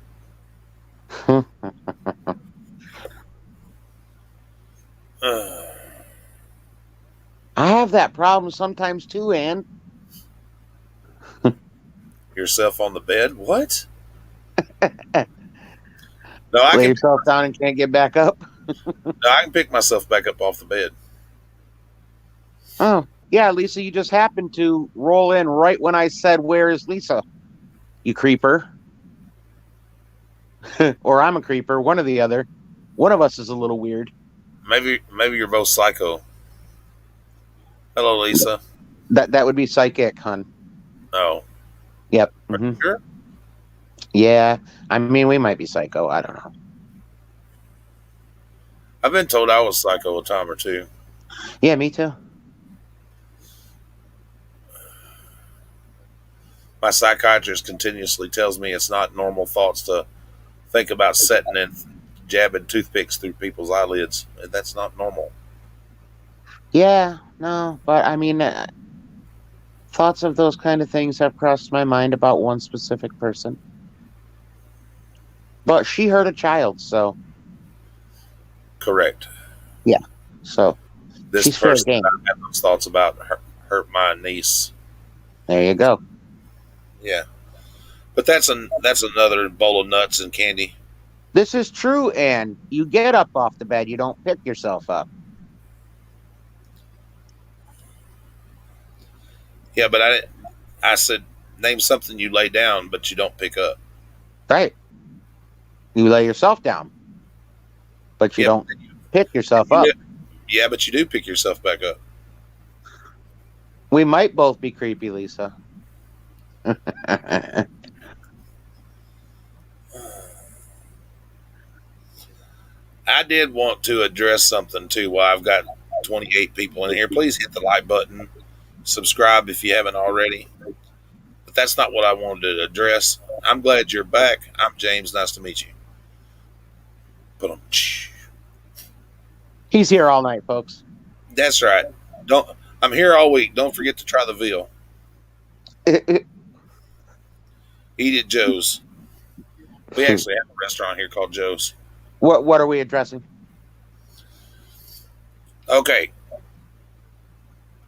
I have that problem sometimes too, Ann. Yourself on the bed? What? No, Lay yourself down and can't get back up. No, I can pick myself back up off the bed. Oh, yeah, Lisa, you just happened to roll in right when I said, "Where is Lisa?" You creeper. Or I'm a creeper, one or the other. One of us is a little weird. Maybe you're both psycho. Hello, Lisa. That would be psychic, hun. Oh, Yep. are you sure? Yeah. I mean, we might be psycho. I don't know. I've been told I was psycho a time or two. Yeah, me too. My psychiatrist continuously tells me it's not normal thoughts to think about setting and jabbing toothpicks through people's eyelids. That's not normal. Yeah, no, but I mean, thoughts of those kind of things have crossed my mind about one specific person. But she hurt a child, so Correct. so This she's fair person game. that I have those thoughts about hurt my niece. There you go. Yeah, but that's another bowl of nuts and candy. This is true, and you get up off the bed. You don't pick yourself up. Yeah, but I said name something you lay down, but you don't pick up. Right. You lay yourself down, but you Yeah, don't pick yourself you up. do- yeah, but you do pick yourself back up. We might both be creepy, Lisa. I did want to address something too. While I've got 28 people in here, please hit the like button, subscribe if you haven't already. But that's not what I wanted to address. I'm glad you're back. I'm James. Nice to meet you. Put on. He's here all night, folks. That's right. Don't. I'm here all week. Don't forget to try the veal. Eat at Joe's. We actually have a restaurant here called Joe's. What are we addressing? Okay.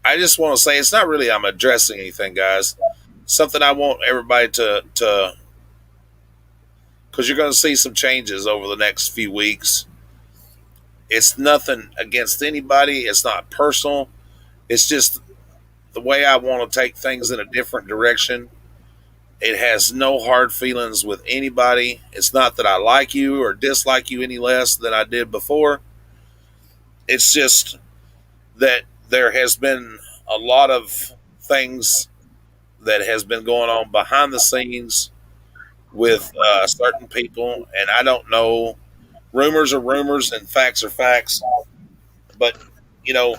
I just want to say it's not really I'm addressing anything, guys. Something I want everybody to because you're going to see some changes over the next few weeks. It's nothing against anybody. It's not personal. It's just the way I want to take things in a different direction. It has no hard feelings with anybody. It's not that I like you or dislike you any less than I did before. It's just that there has been a lot of things that has been going on behind the scenes with certain people, and I don't know. Rumors are rumors, and facts are facts. But you know,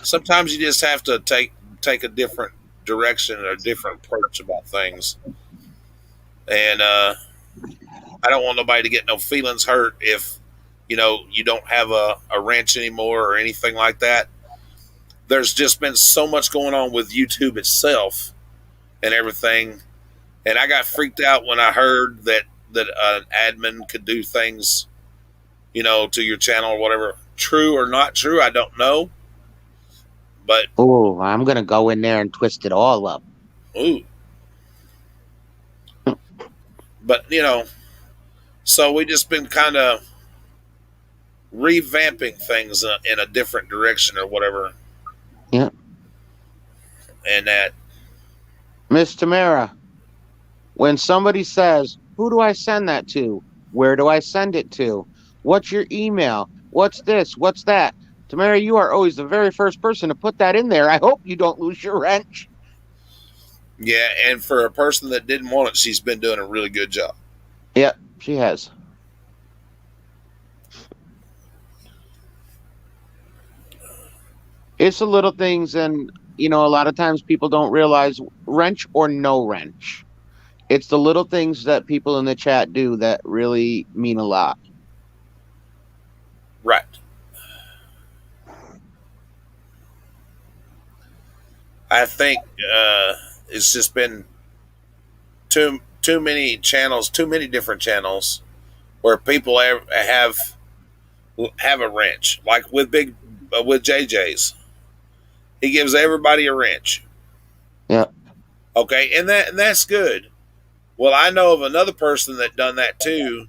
sometimes you just have to take a different direction or a different approach about things. And I don't want nobody to get no feelings hurt if you don't have a ranch anymore or anything like that. There's just been so much going on with YouTube itself and everything, and I got freaked out when I heard that an admin could do things, to your channel or whatever. True or not true, I don't know. But Oh, I'm gonna go in there and twist it all up. ooh, but so we just been kind of revamping things in a different direction or whatever. Yeah. And that Miss Tamara, when somebody says, "Who do I send that to? Where do I send it to? What's your email? What's this? What's that?" Tamara, you are always the very first person to put that in there. I hope you don't lose your wrench. yeah, and for a person that didn't want it, she's been doing a really good job. Yeah, she has. It's the little things, and a lot of times people don't realize wrench or no wrench. It's the little things that people in the chat do that really mean a lot. Right. I think it's just been too many channels, too many different channels where people have a wrench, like with JJ's. He gives everybody a wrench. Yeah. Okay, and that's good. Well, I know of another person that done that too,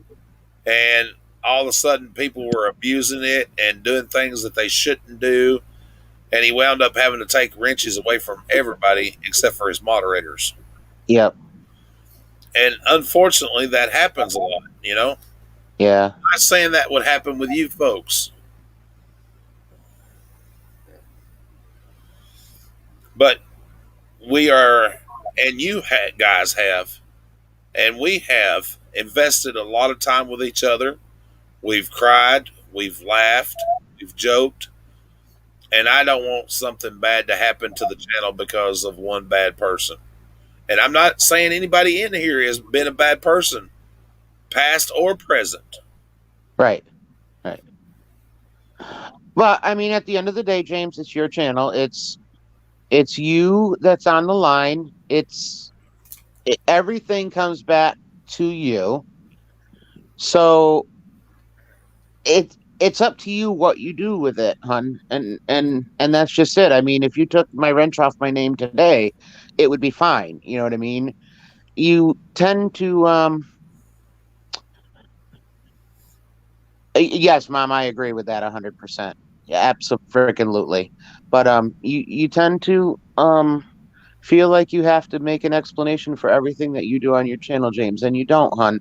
and all of a sudden people were abusing it and doing things that they shouldn't do, and he wound up having to take wrenches away from everybody except for his moderators. Yep. And unfortunately, that happens a lot. Yeah. I'm not saying that would happen with you folks, but we are, and guys have, and we have invested a lot of time with each other. We've cried, we've laughed, we've joked, and I don't want something bad to happen to the channel because of one bad person. And I'm not saying anybody in here has been a bad person, past or present. Right. Right. Well, I mean, at the end of the day, James, it's your channel. It's you that's on the line. Everything comes back to you. So it's up to you what you do with it, hun. And that's just it. I mean, if you took my wrench off my name today, it would be fine. You know what I mean? You tend to yes, Mom, I agree with that 100%. Yeah, absolutely. But you tend to feel like you have to make an explanation for everything that you do on your channel, James, and you don't, hun.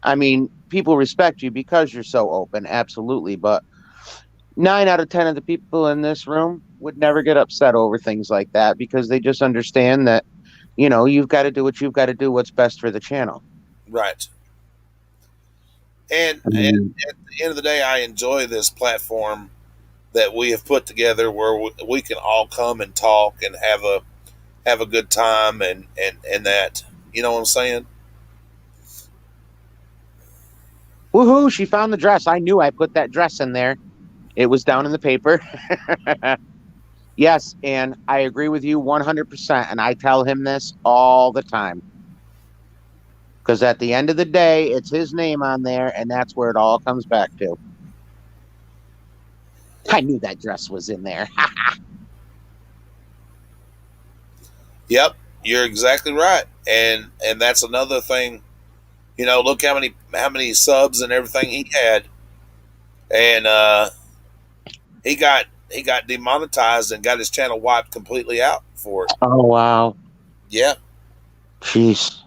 I mean, people respect you because you're so open, absolutely. But 9 out of 10 of the people in this room would never get upset over things like that because they just understand that, you've got to do what you've got to do, what's best for the channel. Right. And at the end of the day, I enjoy this platform that we have put together where we can all come and talk and have a good time and that. You know what I'm saying? Woohoo, she found the dress. I knew I put that dress in there. It was down in the paper. Yes, and I agree with you 100%. And I tell him this all the time. Because at the end of the day, it's his name on there, and that's where it all comes back to. I knew that dress was in there. Yep, you're exactly right. And that's another thing. Look how many subs and everything he had. And he got demonetized and got his channel wiped completely out for it. Oh, wow. Yeah. Jeez.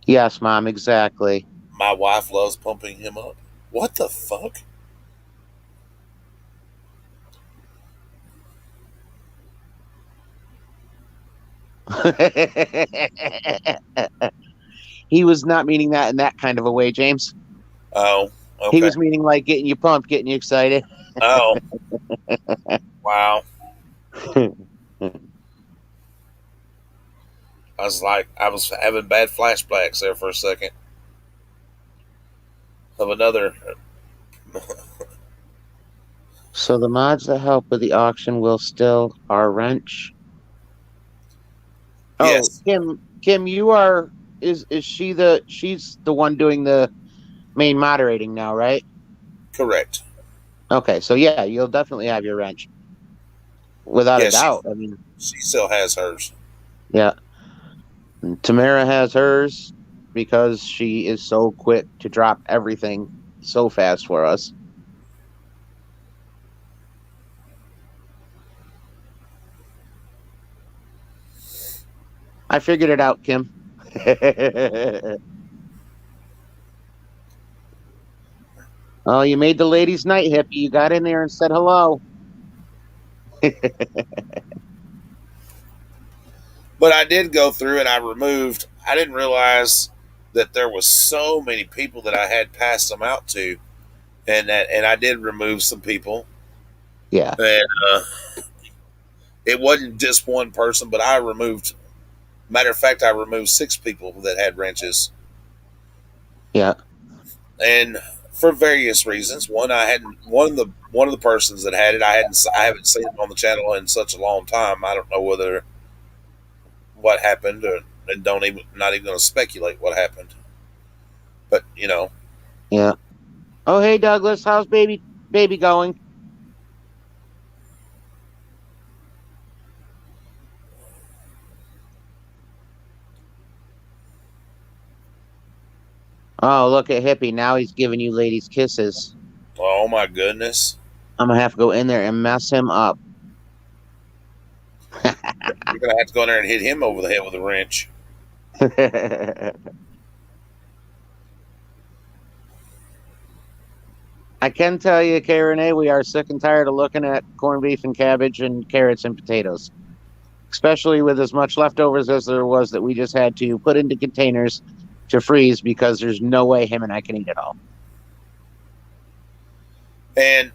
Yes, Mom, exactly. My wife loves pumping him up. What the fuck? He was not meaning that in that kind of a way, James. Oh, okay. He was meaning like getting you pumped, getting you excited. Oh, wow. I was having bad flashbacks there for a second of another. So the mods that help with the auction will still our wrench. Yes. Oh, Kim, is she's the one doing the main moderating now, right? Correct. Okay, so yeah, you'll definitely have your wrench. Without a doubt. I mean, she still has hers. Yeah. And Tamara has hers because she is so quick to drop everything so fast for us. I figured it out, Kim. Oh, you made the ladies' night, hippie. You got in there and said hello. But I did go through and I didn't realize that there was so many people that I had passed them out to, and I did remove some people. Yeah. And it wasn't just one person, but I removed. Matter of fact, I removed 6 people that had wrenches. Yeah. And for various reasons. One of the persons that had it, I haven't seen him on the channel in such a long time. I don't know what happened, and not even going to speculate what happened. But Yeah. Oh, hey Douglas, how's baby going? Oh, look at Hippie. Now he's giving you ladies kisses. Oh my goodness. I'm gonna have to go in there and mess him up. You're gonna have to go in there and hit him over the head with a wrench. I can tell you, K. Renee, we are sick and tired of looking at corned beef and cabbage and carrots and potatoes, especially with as much leftovers as there was that we just had to put into containers to freeze because there's no way him and I can eat it all. And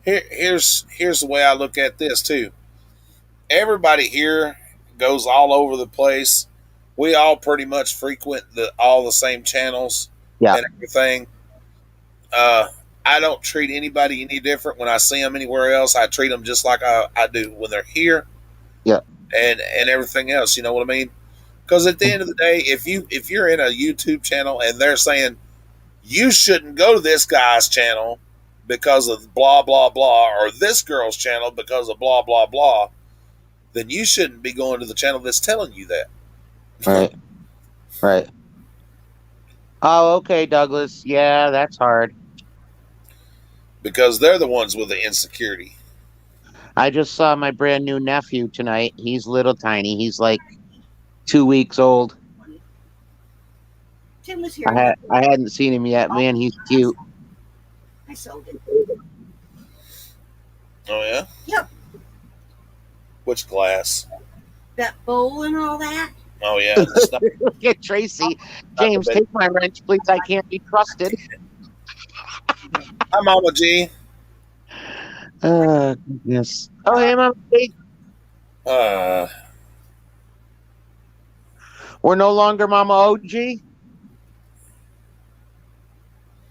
here's the way I look at this too. Everybody here goes all over the place. We all pretty much frequent all the same channels Yeah. and everything. Uh, I don't treat anybody any different when I see them anywhere else. I treat them just like I do when they're here. Yeah. And everything else. You know what I mean? Because at the end of the day, if you're in a YouTube channel and they're saying you shouldn't go to this guy's channel because of blah blah blah, or this girl's channel because of blah blah blah, then you shouldn't be going to the channel that's telling you that. Right. Right. Oh, okay, Douglas. Yeah, that's hard. Because they're the ones with the insecurity. I just saw my brand new nephew tonight. He's little tiny. He's like 2 weeks old. Tim was here. I hadn't seen him yet. Man, he's cute. I sold it. Oh yeah? Yep. Which glass? That bowl and all that. Oh yeah. It's not- Look at Tracy. James, take my wrench, please. I can't be trusted. Hi, Mama G. Goodness. Oh, hey, Mama G. We're no longer Mama OG.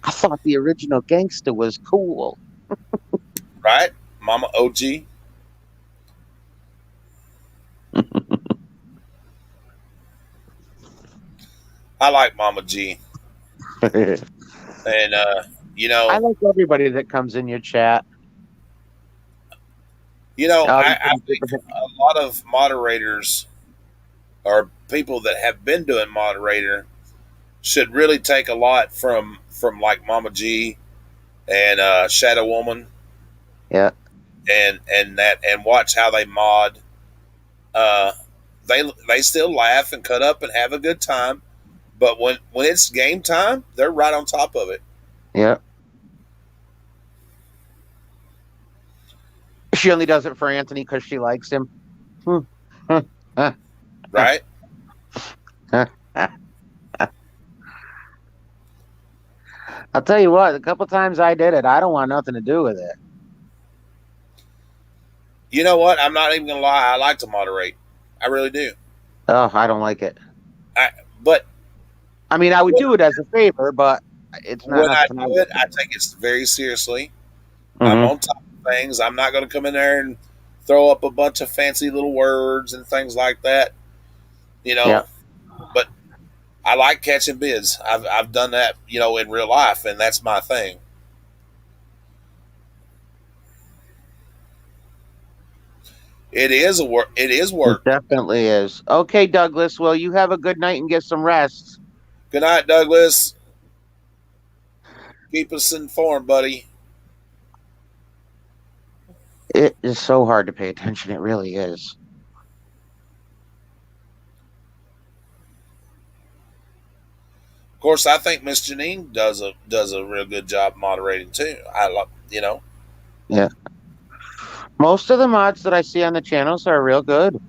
I thought the original gangster was cool. Right? Mama OG. I like Mama G. And I like everybody that comes in your chat. I think a lot of moderators or people that have been doing moderator should really take a lot from like Mama G and Shadow Woman. Yeah. And watch how they mod. They still laugh and cut up and have a good time, but when it's game time, they're right on top of it. Yeah. She only does it for Anthony because she likes him. Right? I'll tell you what, a couple times I did it. I don't want nothing to do with it. You know what? I'm not even gonna lie. I like to moderate. I really do. Oh, I don't like it. But I mean, I would do it as a favor, but it's not. when I do it, I take it very seriously. I'm on top of things. I'm not going to come in there and throw up a bunch of fancy little words and things like that. Yeah. But I like catching bids. I've done that, in real life, and that's my thing. It is work. It is work. It definitely is. Okay, Douglas. Well, you have a good night and get some rest. Good night, Douglas. Keep us informed, buddy. It is so hard to pay attention. It really is. Of course, I think Miss Janine does a real good job moderating too. I love, Yeah. Most of the mods that I see on the channels are real good.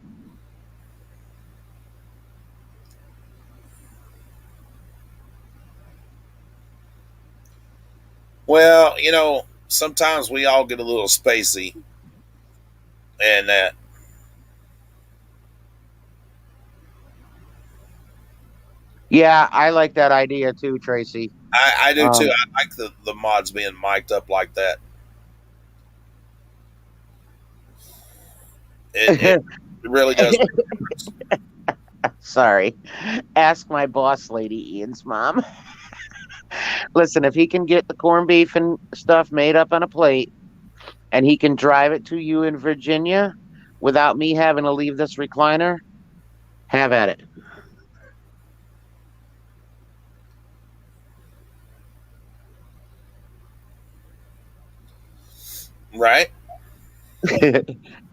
Well, sometimes we all get a little spacey, and that. Yeah, I like that idea too, Tracy. I do too. I like the mods being mic'd up like that. It really does. Sorry. Ask my boss lady, Ian's mom. Listen, if he can get the corned beef and stuff made up on a plate and he can drive it to you in Virginia without me having to leave this recliner, have at it. Right?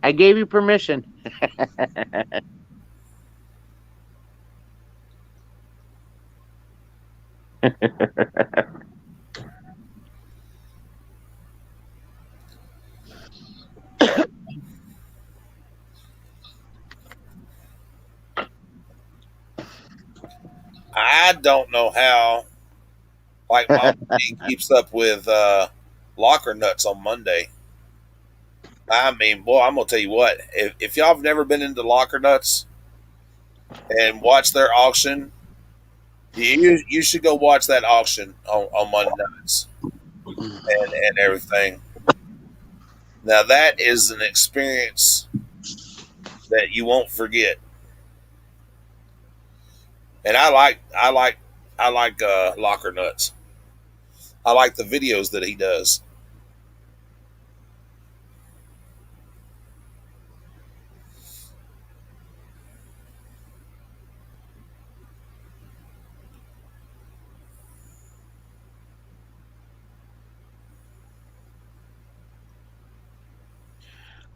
I gave you permission. I don't know how, like, Mama G keeps up with locker nuts on Monday. I mean, boy, I'm gonna tell you what. If y'all have never been into locker nuts and watched their auction, you should go watch that auction on Monday nights and everything. Now that is an experience that you won't forget. And I like locker nuts. I like the videos that he does.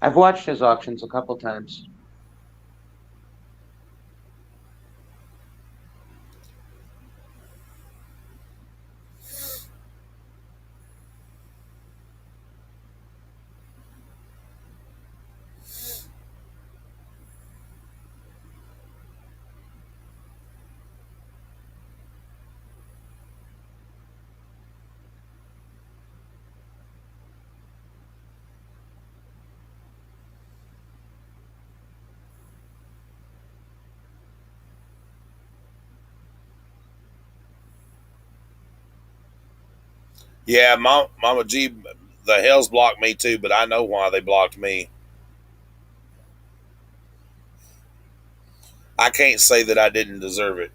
I've watched his auctions a couple times. Yeah, Mama G, the Hells blocked me too, but I know why they blocked me. I can't say that I didn't deserve it.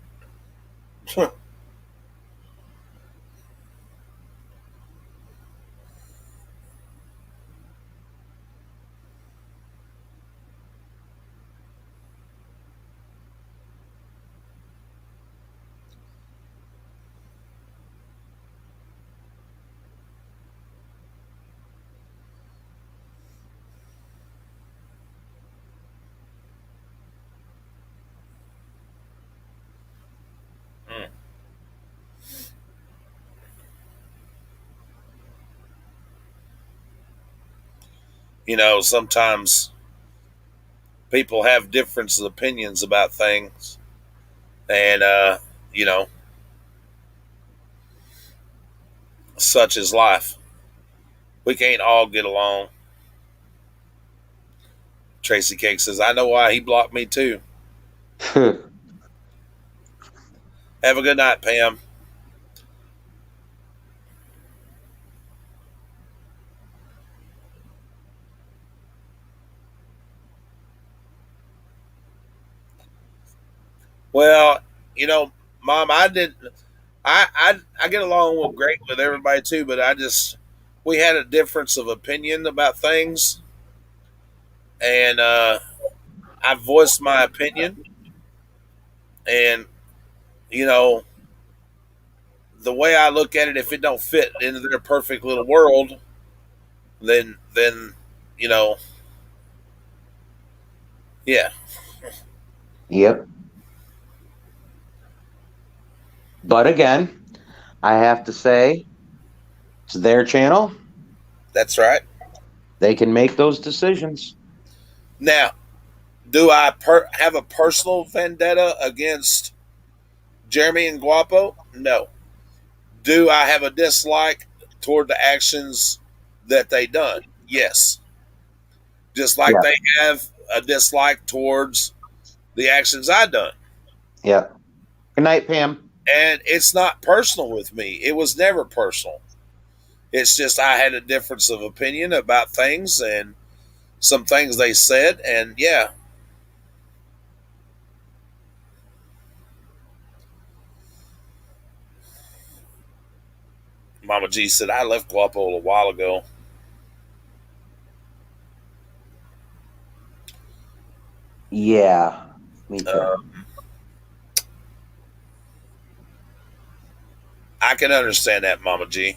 Mm. Sometimes people have different opinions about things, and you know, such is life. We can't all get along. Tracy Cake says, "I know why he blocked me too." Have a good night, Pam. Well, you know, Mom, I did. I get along with great with everybody too, but we had a difference of opinion about things, and I voiced my opinion, and you know the way I look at it, if it don't fit into their perfect little world, then you know, yeah, Yep. But again, I have to say, it's their channel. that's right. They can make those decisions. Now, do I have a personal vendetta against Jeremy and Guapo? No. Do I have a dislike toward the actions that they done? Yes. Just like Yeah. they have a dislike towards the actions I done. Yeah. Good night, Pam. And it's not personal with me. It was never personal. It's just I had a difference of opinion about things and some things they said, and yeah. Mama G said I left Guapo a while ago. Yeah. Me too. I can understand that, Mama G.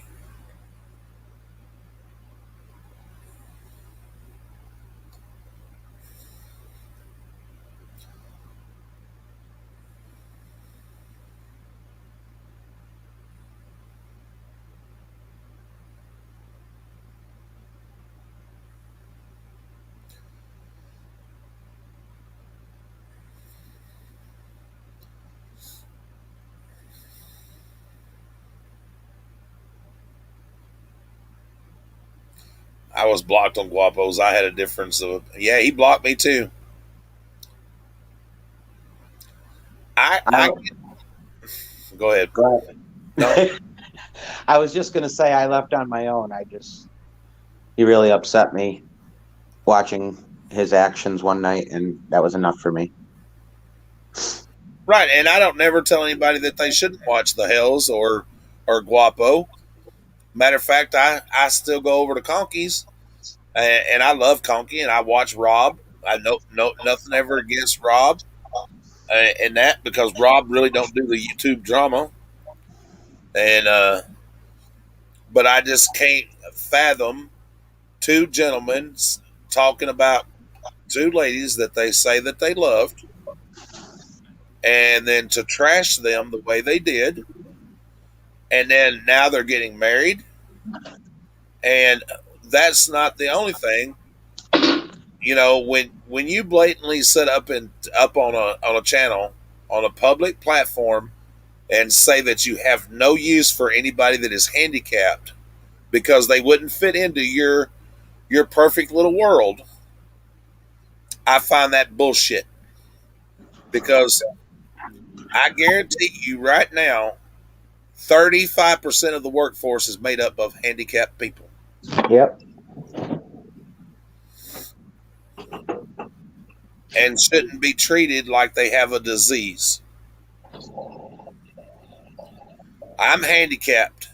I was blocked on Guapos. I had a difference of yeah. He blocked me too. I I, go ahead. go No, ahead. I was just gonna say I left on my own. He really upset me watching his actions one night, and that was enough for me. right. And I don't never tell anybody that they shouldn't watch the Hells or Guapo. Matter of fact, I still go over to Conky's and I love Conky and I watch Rob. I know no nothing ever against Rob and that because Rob really don't do the YouTube drama and but I just can't fathom two gentlemen talking about two ladies that they say that they loved and then to trash them the way they did and then now they're getting married and that's not the only thing. You know, when you blatantly set up and up on a channel on a public platform and say that you have no use for anybody that is handicapped because they wouldn't fit into your perfect little world, I find that bullshit. Because I guarantee you right now, 35% of the workforce is made up of handicapped people Yep. and shouldn't be treated like they have a disease. I'm handicapped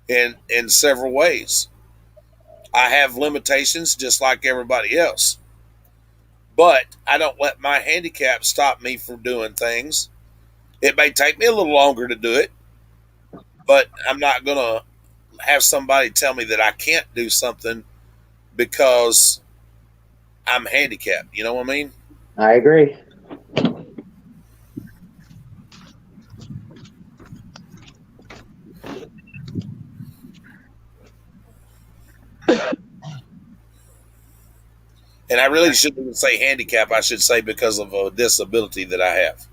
in several ways. I have limitations just like everybody else. But I don't let my handicap stop me from doing things. It may take me a little longer to do it, but I'm not going to have somebody tell me that I can't do something because I'm handicapped. You know what I mean? I agree. And I really shouldn't even say handicap. I should say because of a disability that I have.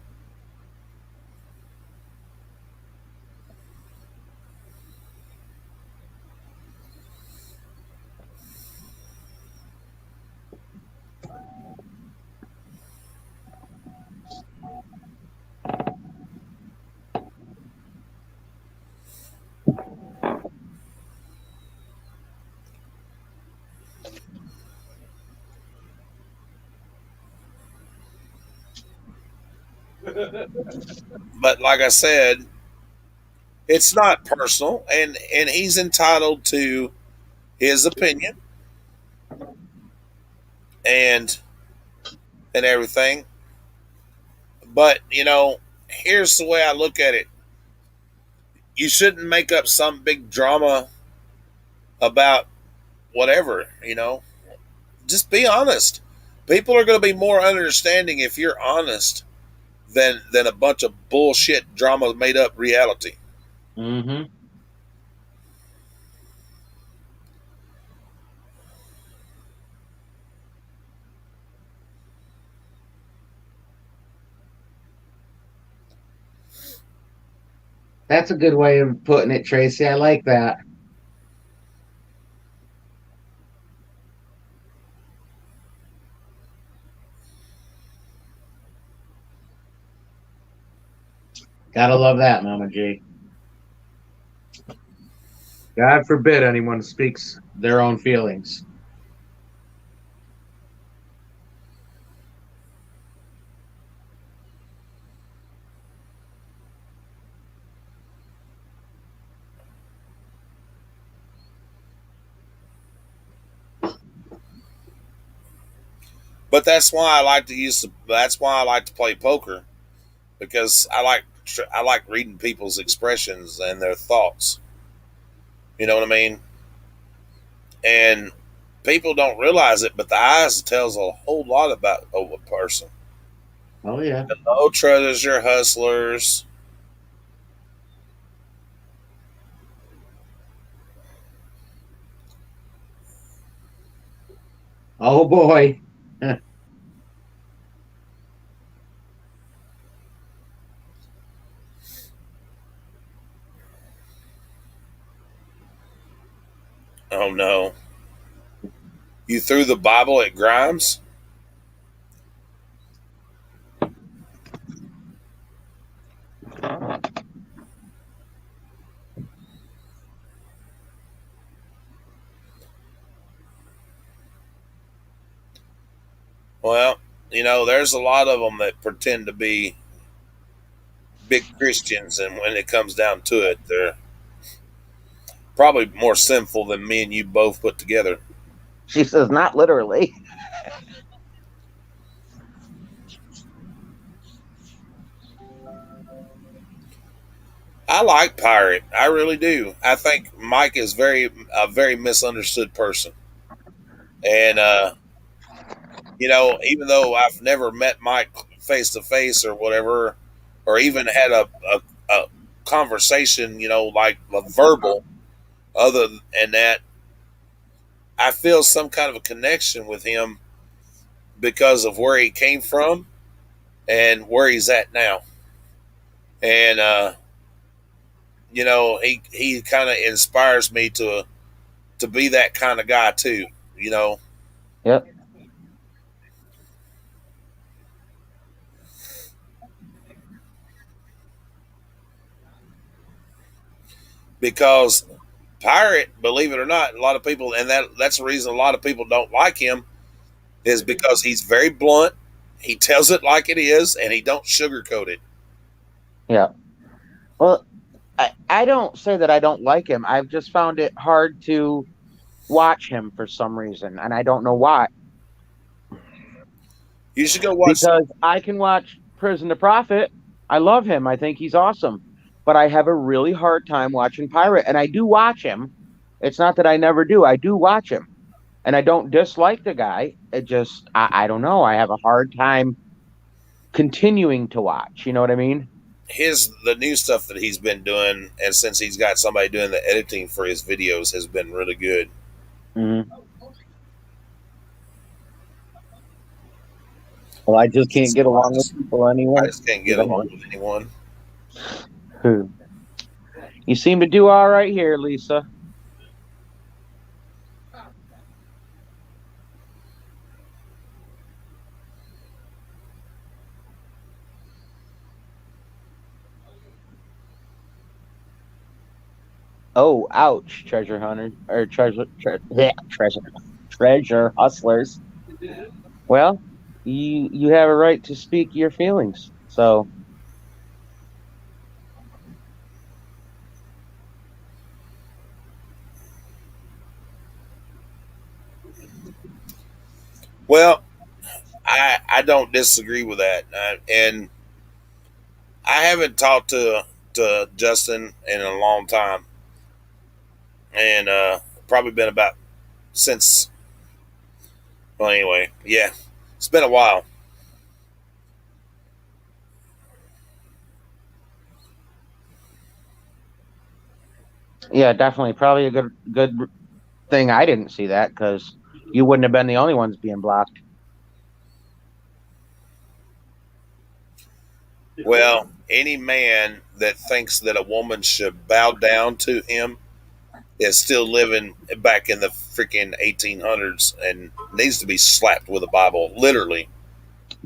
But like I said, it's not personal, and he's entitled to his opinion and and everything. But you know, here's the way I look at it: you shouldn't make up some big drama about whatever. You know, just be honest. People are going to be more understanding if you're honest than a bunch of bullshit drama made up reality. Mm-hmm. That's a good way of putting it, Tracy. I like that. Gotta love that, Mama G. God forbid anyone speaks their own feelings. But that's why I like to use. That's why I like to play poker because I like reading people's expressions and their thoughts. You know what I mean? And people don't realize it, but the eyes tells a whole lot about a person. Oh yeah. Hello, treasure hustlers. Oh boy. Oh no. You threw the Bible at Grimes? Well, there's a lot of them that pretend to be big Christians, and when it comes down to it, they're probably more sinful than me and you both put together. She says, not literally. I like Pirate. I really do. I think Mike is a very misunderstood person. And even though I've never met Mike face to face or whatever, or even had a conversation, like a verbal, other than that, I feel some kind of a connection with him because of where he came from and where he's at now. And he kind of inspires me to be that kind of guy too. You know, Yep. because Pirate, believe it or not, a lot of people, and that's the reason a lot of people don't like him, is because he's very blunt. He tells it like it is, and he don't sugarcoat it. Yeah. Well, I don't say that I don't like him. I've just found it hard to watch him for some reason, and I don't know why. You should go watch. Because I can watch Prison to Profit. I love him. I think he's awesome. But I have a really hard time watching Pirate, and I do watch him. It's not that I never do. I do watch him, and I don't dislike the guy. It just I don't know. I have a hard time continuing to watch. You know what I mean? The new stuff that he's been doing, and since he's got somebody doing the editing for his videos, has been really good. Mm-hmm. Well, I just can't get along with people anymore. I just can't get along with anyone. You seem to do all right here, Lisa. Oh, ouch, treasure hunter or treasure hustlers. Well, you have a right to speak your feelings. So, Well, I don't disagree with that, and I haven't talked to Justin in a long time, and probably been about since. Well, anyway, yeah, it's been a while. yeah, definitely, probably a good thing I didn't see that because you wouldn't have been the only ones being blocked. Well, any man that thinks that a woman should bow down to him is still living back in the freaking 1800s and needs to be slapped with a Bible, literally.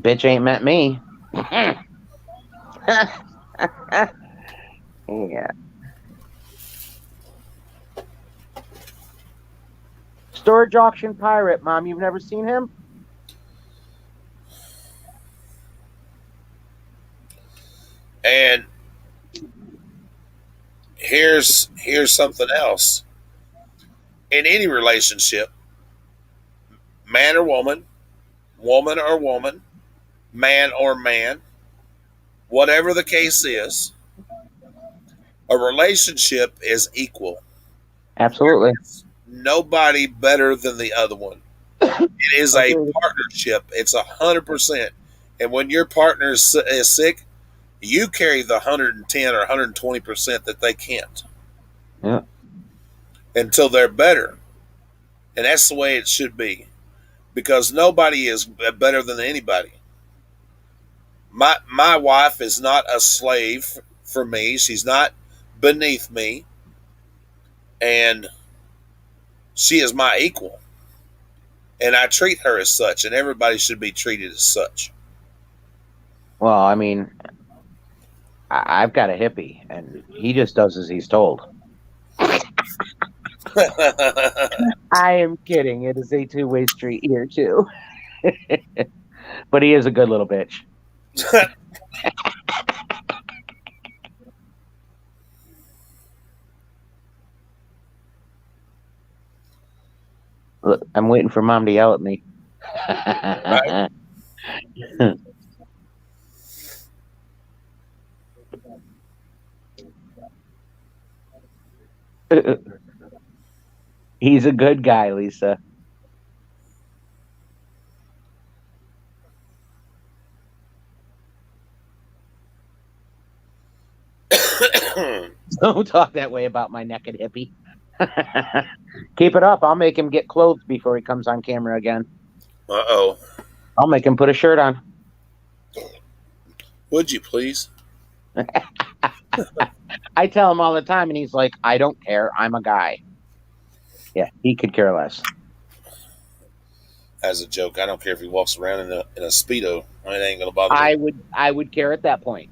Bitch ain't met me. Yeah. Storage auction pirate, Mom. You've never seen him? And here's something else. In any relationship, man or woman, woman or woman, man or man, whatever the case is, a relationship is equal. Absolutely. Nobody better than the other one. It is a partnership. It's 100%. And when your partner is sick, you carry the 110 or 120% that they can't. Yeah. Until they're better. And that's the way it should be. Because nobody is better than anybody. My wife is not a slave for me. She's not beneath me. And she is my equal. And I treat her as such, and everybody should be treated as such. Well, I mean, I've got a hippie, and he just does as he's told. I am kidding. It is a two-way street here too. But he is a good little bitch. Look, I'm waiting for Mom to yell at me. Right? He's a good guy, Lisa. Don't talk that way about my naked hippie. Keep it up. I'll make him get clothes before he comes on camera again. Uh-oh. I'll make him put a shirt on. Would you please? I tell him all the time, and he's like, I don't care. I'm a guy. Yeah, he could care less. As a joke, I don't care if he walks around in a Speedo. It ain't going to bother me. I would care at that point.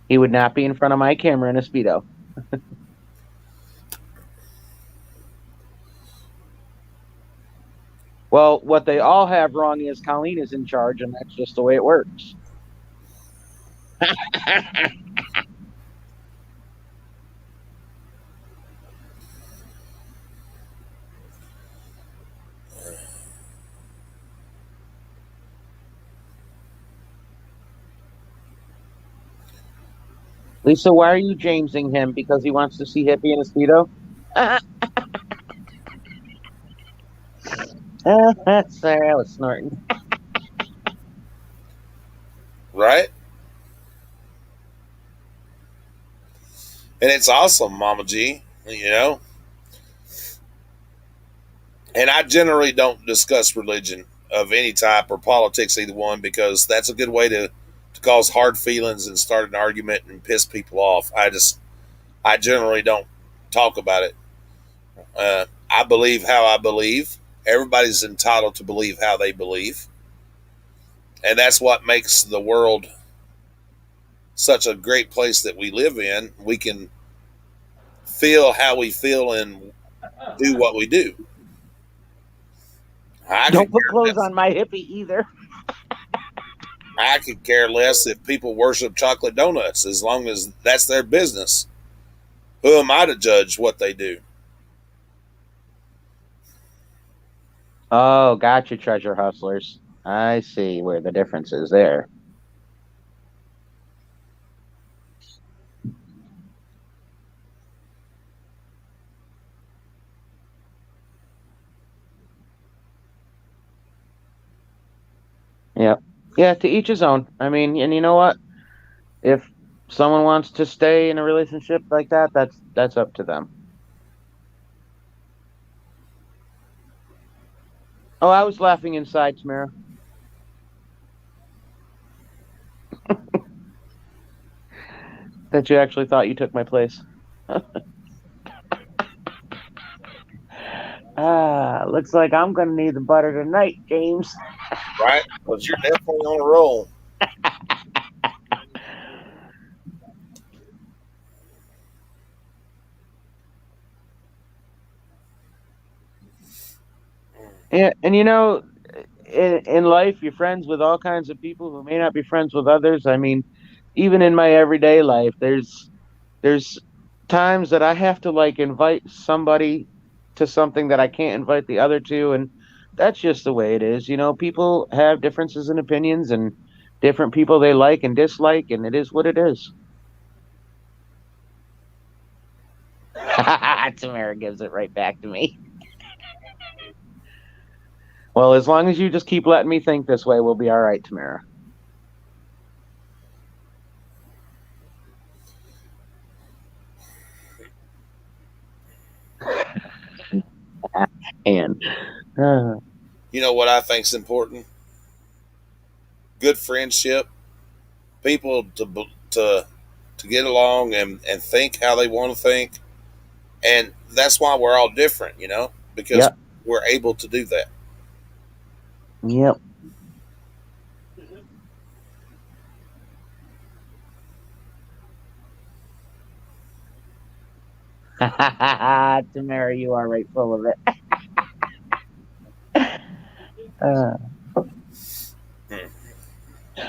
He would not be in front of my camera in a Speedo. Well, what they all have wrong is Colleen is in charge, and that's just the way it works. Lisa, why are you Jamesing him? Because he wants to see Hippie in a Speedo? Sorry, I was snorting. Right? And it's awesome, Mama G, you know? And I generally don't discuss religion of any type or politics, either one, because that's a good way to cause hard feelings and start an argument and piss people off. I generally don't talk about it. I believe how I believe. Everybody's entitled to believe how they believe. And that's what makes the world such a great place that we live in. We can feel how we feel and do what we do. Don't put clothes on my hippie either. I could care less if people worship chocolate donuts as long as that's their business. Who am I to judge what they do? Oh, gotcha, treasure hustlers. I see where the difference is there. Yeah. Yeah, to each his own. I mean, and you know what? If someone wants to stay in a relationship like that, that's up to them. Oh, I was laughing inside, Tamara. That you actually thought you took my place. Looks like I'm gonna need the butter tonight, James. Right? Because you're definitely on a roll. Yeah, and you know, in life, you're friends with all kinds of people who may not be friends with others. I mean, even in my everyday life, there's times that I have to like invite somebody to something that I can't invite the other to, and that's just the way it is. You know, people have differences in opinions and different people they like and dislike, and it is what it is. Tamara gives it right back to me. Well, as long as you just keep letting me think this way, we'll be all right, Tamara. And You know what I think's important? Good friendship, people to get along and think how they want to think, and that's why we're all different, you know, because yeah. we're able to do that. Yep. Tamara, you are right full of it.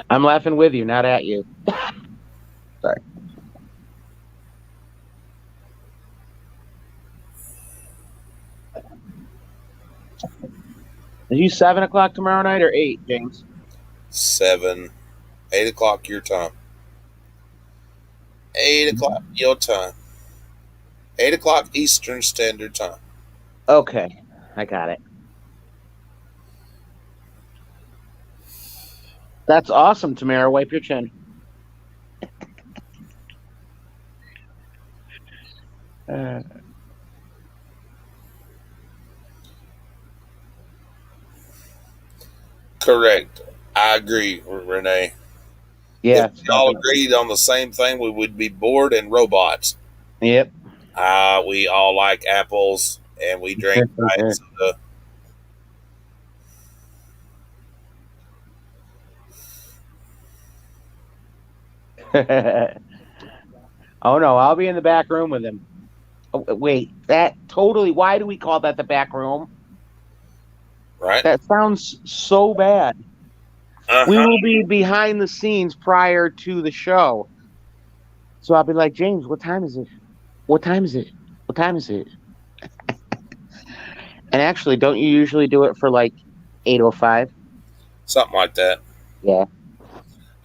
I'm laughing with you, not at you. Sorry. Is you 7 o'clock tomorrow night or 8, James? 7, 8 o'clock your time. 8 o'clock your time. 8 o'clock Eastern Standard Time. Okay, I got it. That's awesome, Tamara. Wipe your chin. Correct. I agree, Renee. Yeah. If we all agreed on the same thing, we would be bored and robots. Yep. We all like apples, and we drink diet soda. Oh no, I'll be in the back room with him. Oh, wait, that totally. Why do we call that the back room? Right? That sounds so bad. We will be behind the scenes prior to the show. So I'll be like, James, what time is it? What time is it? What time is it? And actually, don't you usually do it for like 8:05? Something like that. Yeah.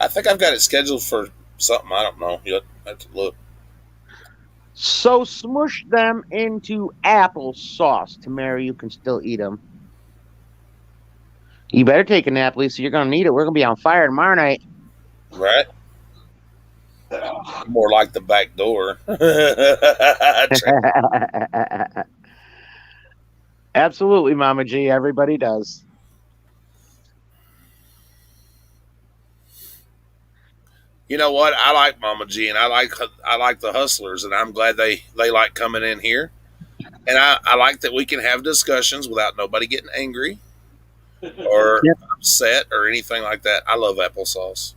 I think I've got it scheduled for something. I don't know. You'll have to look. So smush them into applesauce. Tamara, you can still eat them. You better take a nap, Lisa. You're going to need it. We're going to be on fire tomorrow night. Right? More like the back door. Absolutely, Mama G. Everybody does. You know what? I like Mama G, and I like the hustlers, and I'm glad they like coming in here. And I like that we can have discussions without nobody getting angry or upset or anything like that. I love applesauce.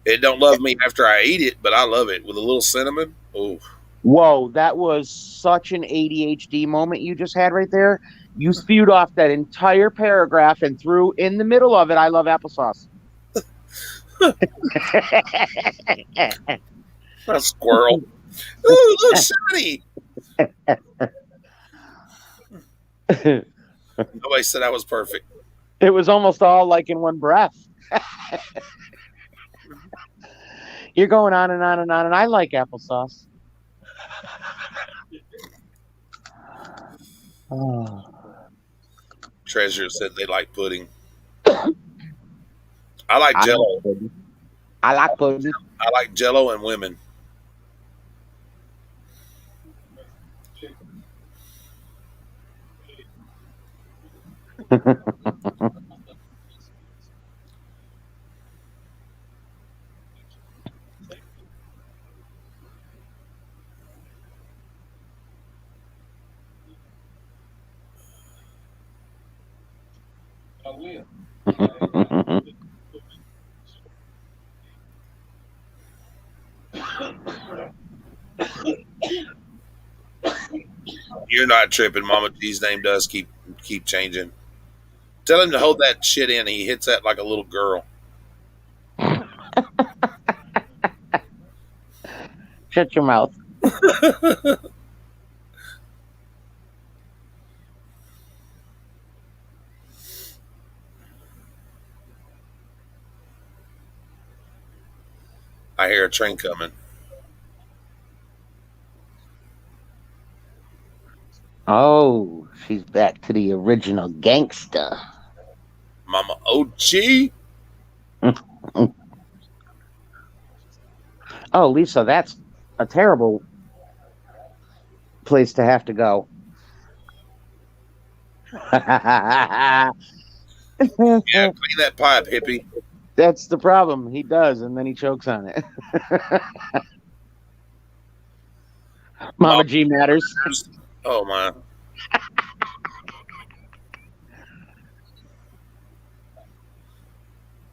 It don't love me after I eat it, but I love it with a little cinnamon. Ooh. Whoa, that was such an ADHD moment you just had right there. You spewed off that entire paragraph and threw in the middle of it, I love applesauce. A squirrel. Ooh, look, shiny. Nobody said I was perfect. It was almost all like in one breath. You're going on and on and on, and I like applesauce. Oh. Treasure said they like pudding. I like Jello. I like pudding. I like Jello and women. You're not tripping. Mama G's name does keep changing. Tell him to hold that shit in. He hits that like a little girl. Shut your mouth. I hear a train coming. Oh, she's back to the original gangster. Mama OG. Oh, Lisa, that's a terrible place to have to go. Yeah, clean that pipe, hippie. That's the problem. He does, and then he chokes on it. Mama G matters. Oh, my.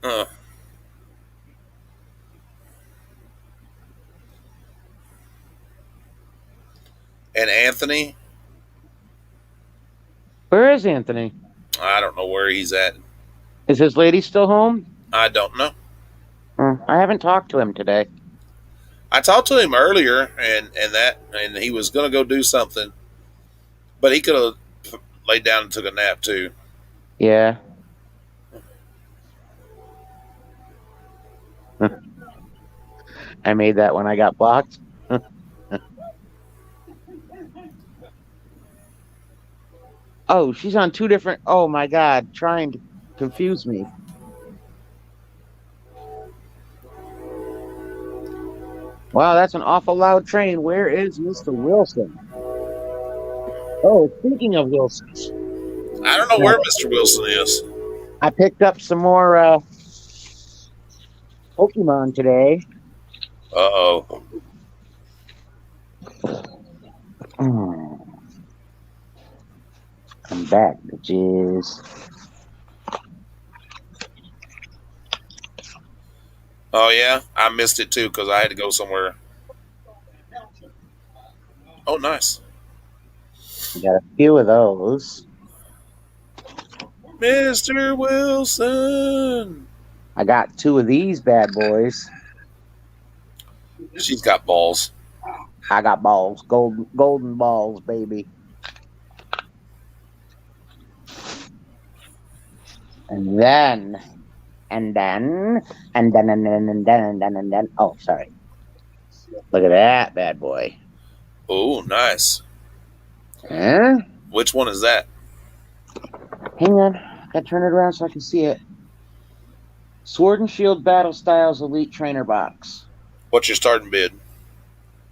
Uh, and Anthony, Where is Anthony? I don't know where he's at. Is his lady still home? I don't know. I haven't talked to him today. I talked to him earlier, and he was going to go do something, but he could have laid down and took a nap too. Yeah. I made that when I got blocked. Oh, she's on two different. Oh my God, trying to confuse me. Wow, that's an awful loud train. Where is Mr. Wilson? Oh, speaking of Wilsons, I don't know where Mr. Wilson is. I picked up some more Pokemon today. Uh-oh. I'm back, bitches. Oh, yeah? I missed it too because I had to go somewhere. Oh, nice. Got a few of those. Mr. Wilson. I got two of these bad boys. She's got balls. I got balls, golden balls, baby. And then. Oh, sorry. Look at that bad boy. Oh, nice. Huh? Which one is that? Hang on. Gotta turn it around so I can see it. Sword and Shield Battle Styles Elite Trainer Box. What's your starting bid?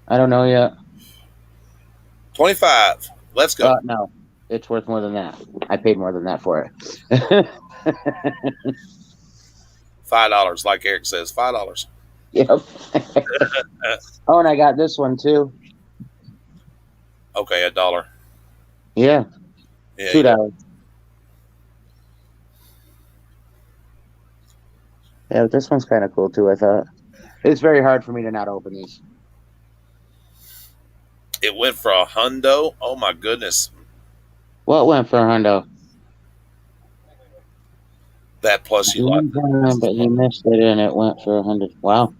I don't know yet. 25. Let's go. No, it's worth more than that. I paid more than that for it. $5, like Eric says. $5. Yep. Oh, and I got this one too. Okay, $1. Yeah. Yeah, $2. Yeah, this one's kind of cool too, I thought. It's very hard for me to not open these. It went for a hundo. Oh my goodness. What went for a hundo? That plus you like. But he missed it and it went for 100. Wow.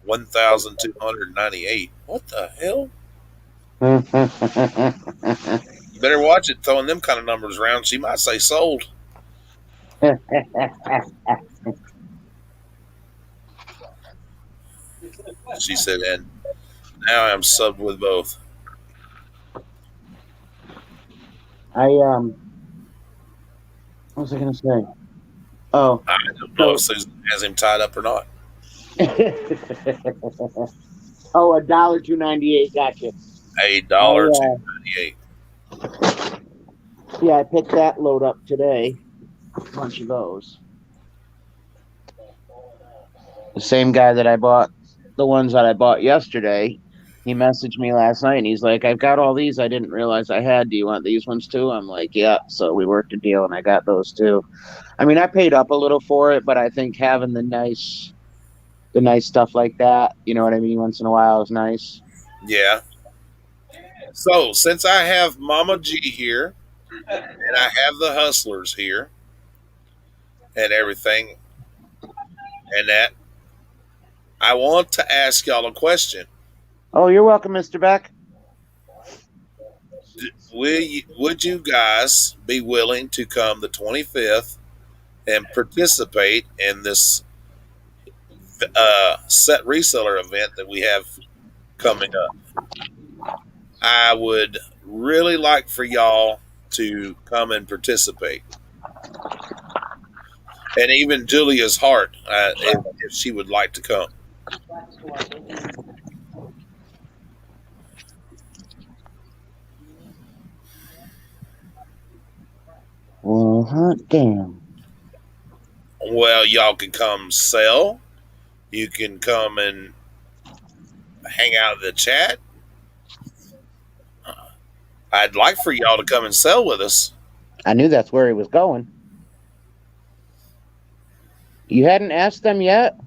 1,298. What the hell? You better watch it throwing them kind of numbers around. She might say sold. She said, and now I'm subbed with both. What was I gonna say? Oh. I don't know if Susan has him tied up or not. Oh, $1.298. Gotcha. $1.298. Yeah, I picked that load up today. A bunch of those. The same guy that I bought the ones that I bought yesterday, he messaged me last night and he's like, I've got all these I didn't realize I had. Do you want these ones too? I'm like, yeah. So we worked a deal and I got those too. I mean, I paid up a little for it, but I think having the nice stuff like that, you know what I mean, once in a while is nice. Yeah. So since I have Mama G here and I have the Hustlers here and everything and that, I want to ask y'all a question. Oh, you're welcome, Mr. Beck. Would you guys be willing to come the 25th and participate in this set reseller event that we have coming up? I would really like for y'all to come and participate. And even Julia's Heart, if she would like to come. Well, hot damn. Well, y'all can come sell. You can come and hang out in the chat. I'd like for y'all to come and sell with us. I knew that's where he was going. You hadn't asked them yet?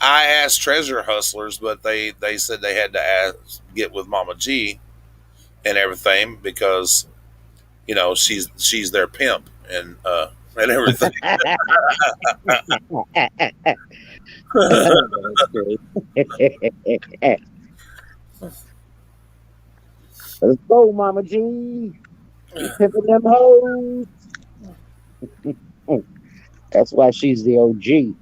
I asked Treasure Hustlers, but they said they had to get with Mama G and everything because she's their pimp and everything. Let's go, Mama G. You pimping them hoes. That's why she's the OG.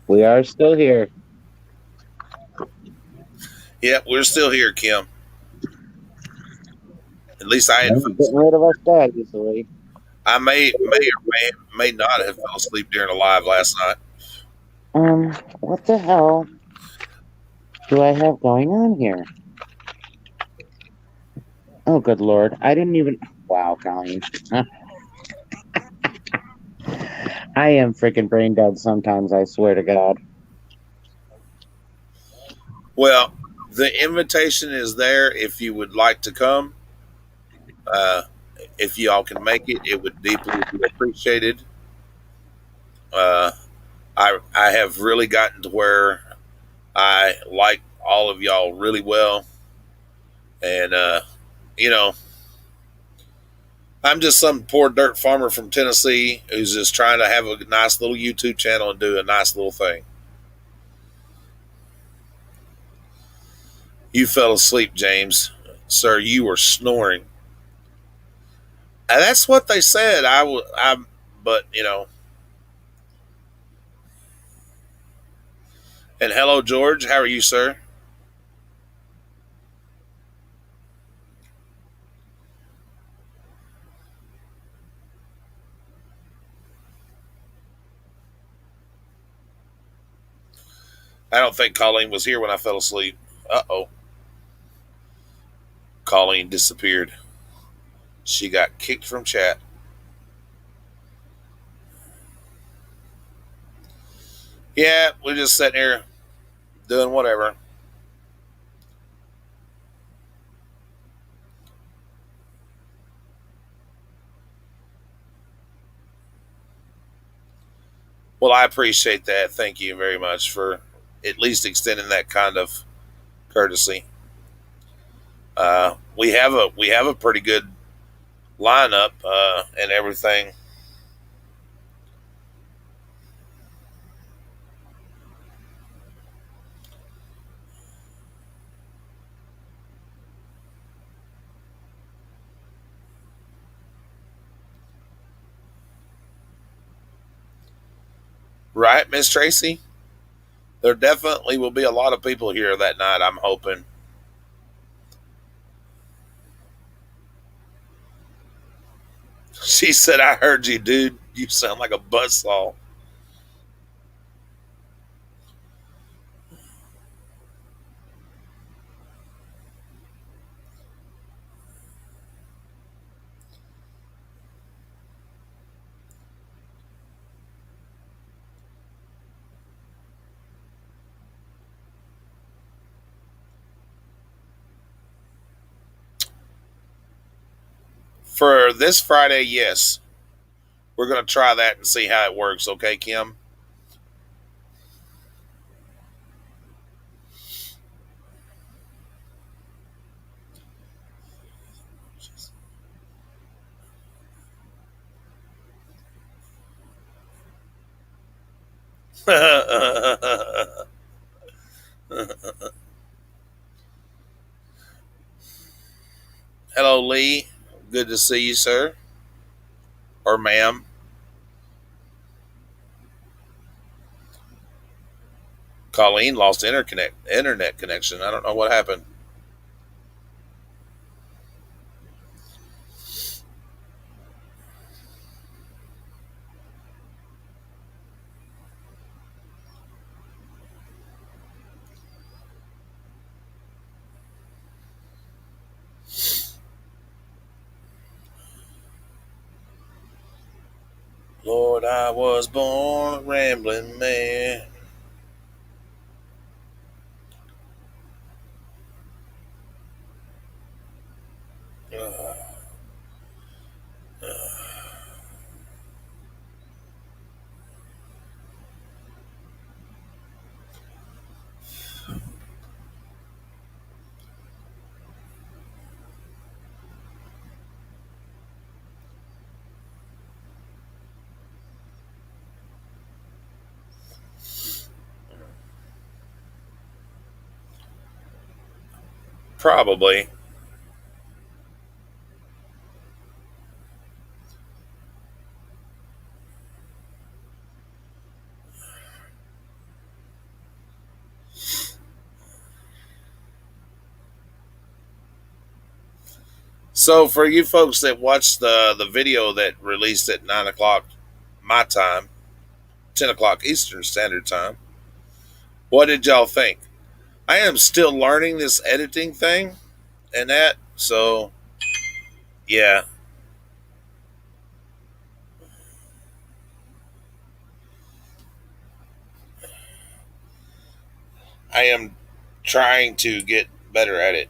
We are still here. Yep, we're still here, Kim. At least I had. Getting rid of us that easily. I may not have fell asleep during a live last night. What the hell do I have going on here? Oh, good lord. I didn't even. Wow, Colleen. I am freaking brain dead sometimes, I swear to God. Well, the invitation is there if you would like to come. Uh, if y'all can make it, it would deeply be appreciated. Uh, I have really gotten to where I like all of y'all really well, and you know, I'm just some poor dirt farmer from Tennessee who's just trying to have a nice little YouTube channel and do a nice little thing. You fell asleep, James. Sir, you were snoring. And that's what they said. But And hello, George. How are you, sir? I don't think Colleen was here when I fell asleep. Uh-oh. Colleen disappeared. She got kicked from chat. Yeah, we're just sitting here doing whatever. Well, I appreciate that. Thank you very much for at least extending that kind of courtesy. We have a pretty good lineup and everything. Right, Miss Tracy? There definitely will be a lot of people here that night, I'm hoping. She said, I heard you, dude. You sound like a buzzsaw. For this Friday, yes. We're going to try that and see how it works, okay, Kim? Hello, Lee. Good to see you, sir. Or ma'am. Colleen lost internet connection. I don't know what happened. Lord, I was born a rambling man. Probably. So for you folks that watched the video that released at 9 o'clock my time, 10 o'clock Eastern Standard Time, what did y'all think? I am still learning this editing thing and that, so yeah, I am trying to get better at it.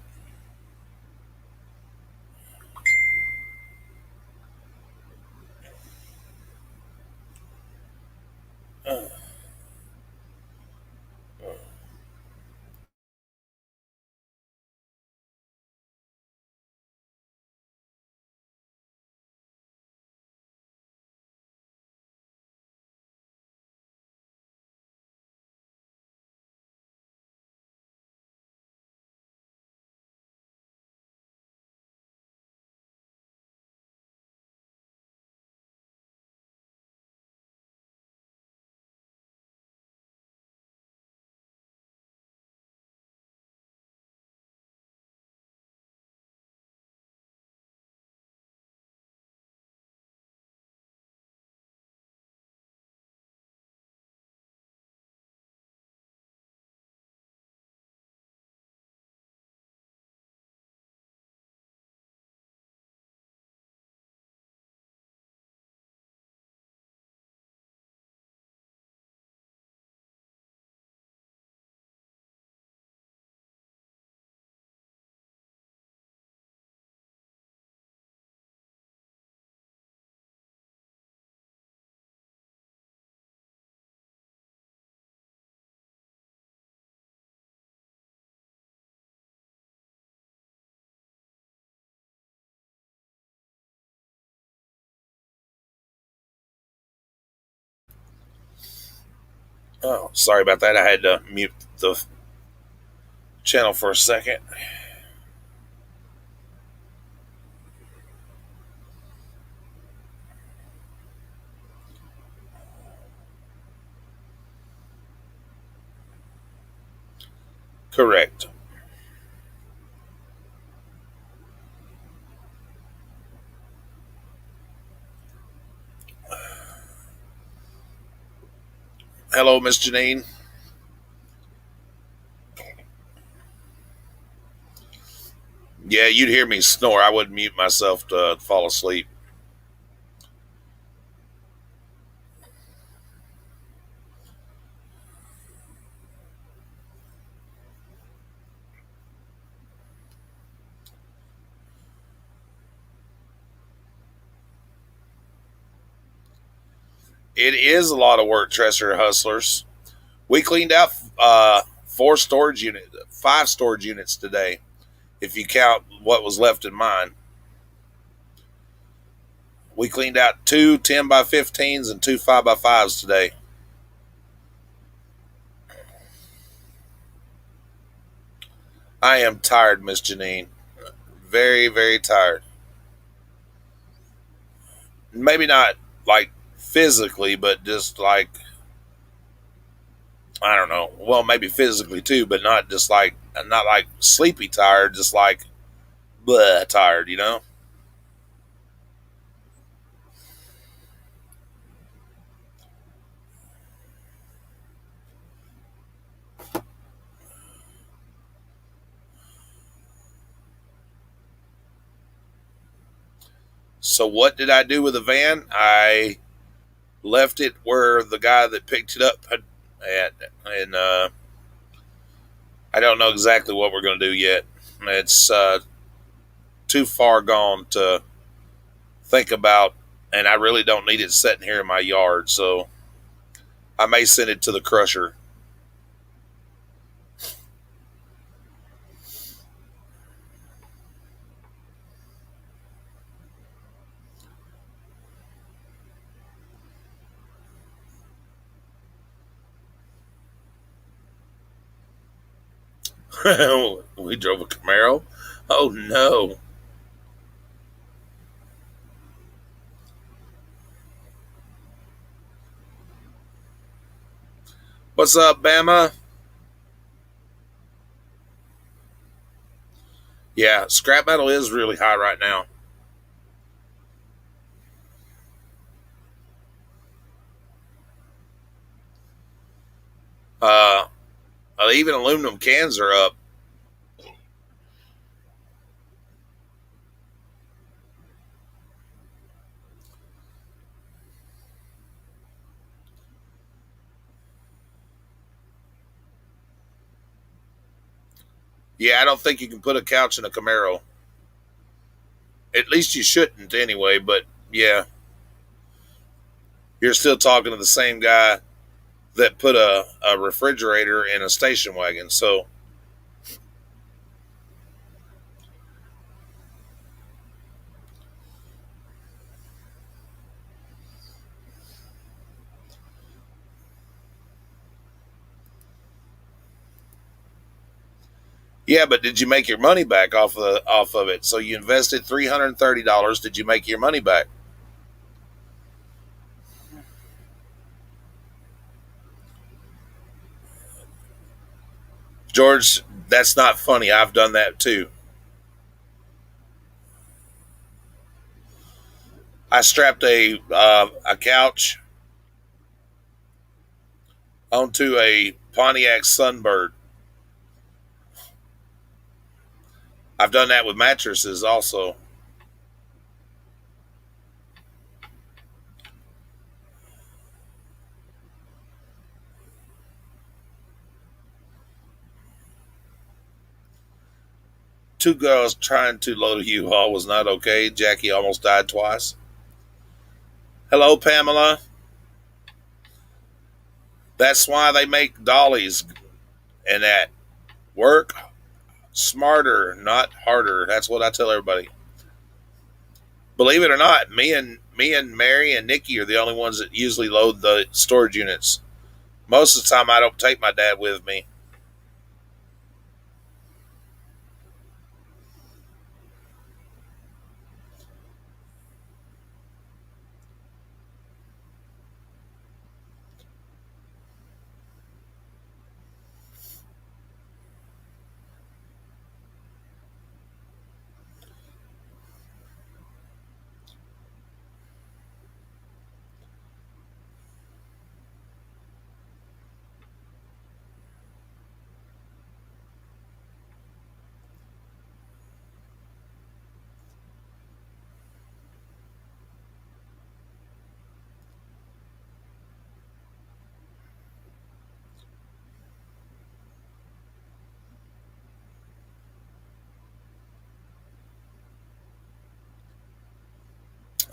Oh, sorry about that. I had to mute the channel for a second. Correct. Hello, Miss Janine. Yeah, you'd hear me snore. I would mute myself to fall asleep. It is a lot of work, Tresser Hustlers. We cleaned out 5 storage units today, if you count what was left in mine. We cleaned out two 10 by 15s and two 5 by 5s today. I am tired, Miss Janine. Very, very tired. Maybe not like physically, but just like, I don't know. Well, maybe physically too, but not like sleepy tired, just like bleh tired, you know? So what did I do with the van? I left it where the guy that picked it up had at, and I don't know exactly what we're going to do yet. It's too far gone to think about, and I really don't need it sitting here in my yard, so I may send it to the crusher. We drove a Camaro. Oh no. What's up, Bama? Yeah, scrap metal is really high right now. Uh, Even aluminum cans are up. Yeah, I don't think you can put a couch in a Camaro. At least you shouldn't anyway, but yeah, you're still talking to the same guy that put a refrigerator in a station wagon. So, yeah, but did you make your money back off of it? So you invested $330. Did you make your money back? George, that's not funny. I've done that too. I strapped a couch onto a Pontiac Sunbird. I've done that with mattresses also. Two girls trying to load a U-Haul was not okay. Jackie almost died twice. Hello, Pamela. That's why they make dollies and that. Work smarter, not harder. That's what I tell everybody. Believe it or not, me and Mary and Nikki are the only ones that usually load the storage units. Most of the time, I don't take my dad with me.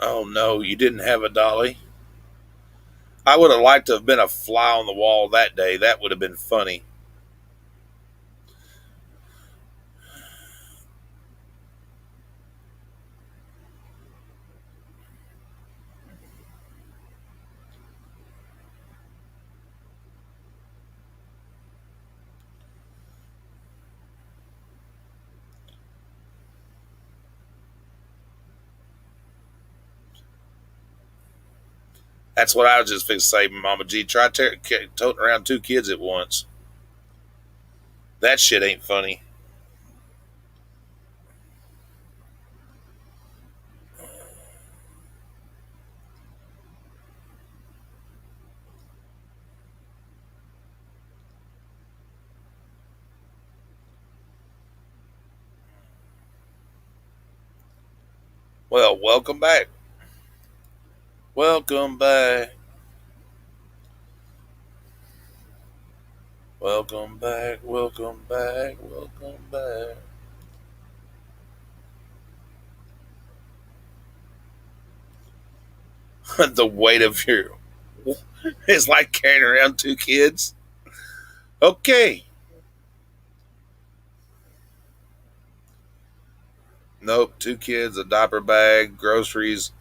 Oh no, you didn't have a dolly. I would have liked to have been a fly on the wall that day. That would have been funny. That's what I was just fixing to say, Mama G. Try toting around two kids at once. That shit ain't funny. Well, welcome back. Welcome back. Welcome back. Welcome back. Welcome back. the weight of your it's like carrying around two kids. Okay. Nope, two kids, a diaper bag, groceries,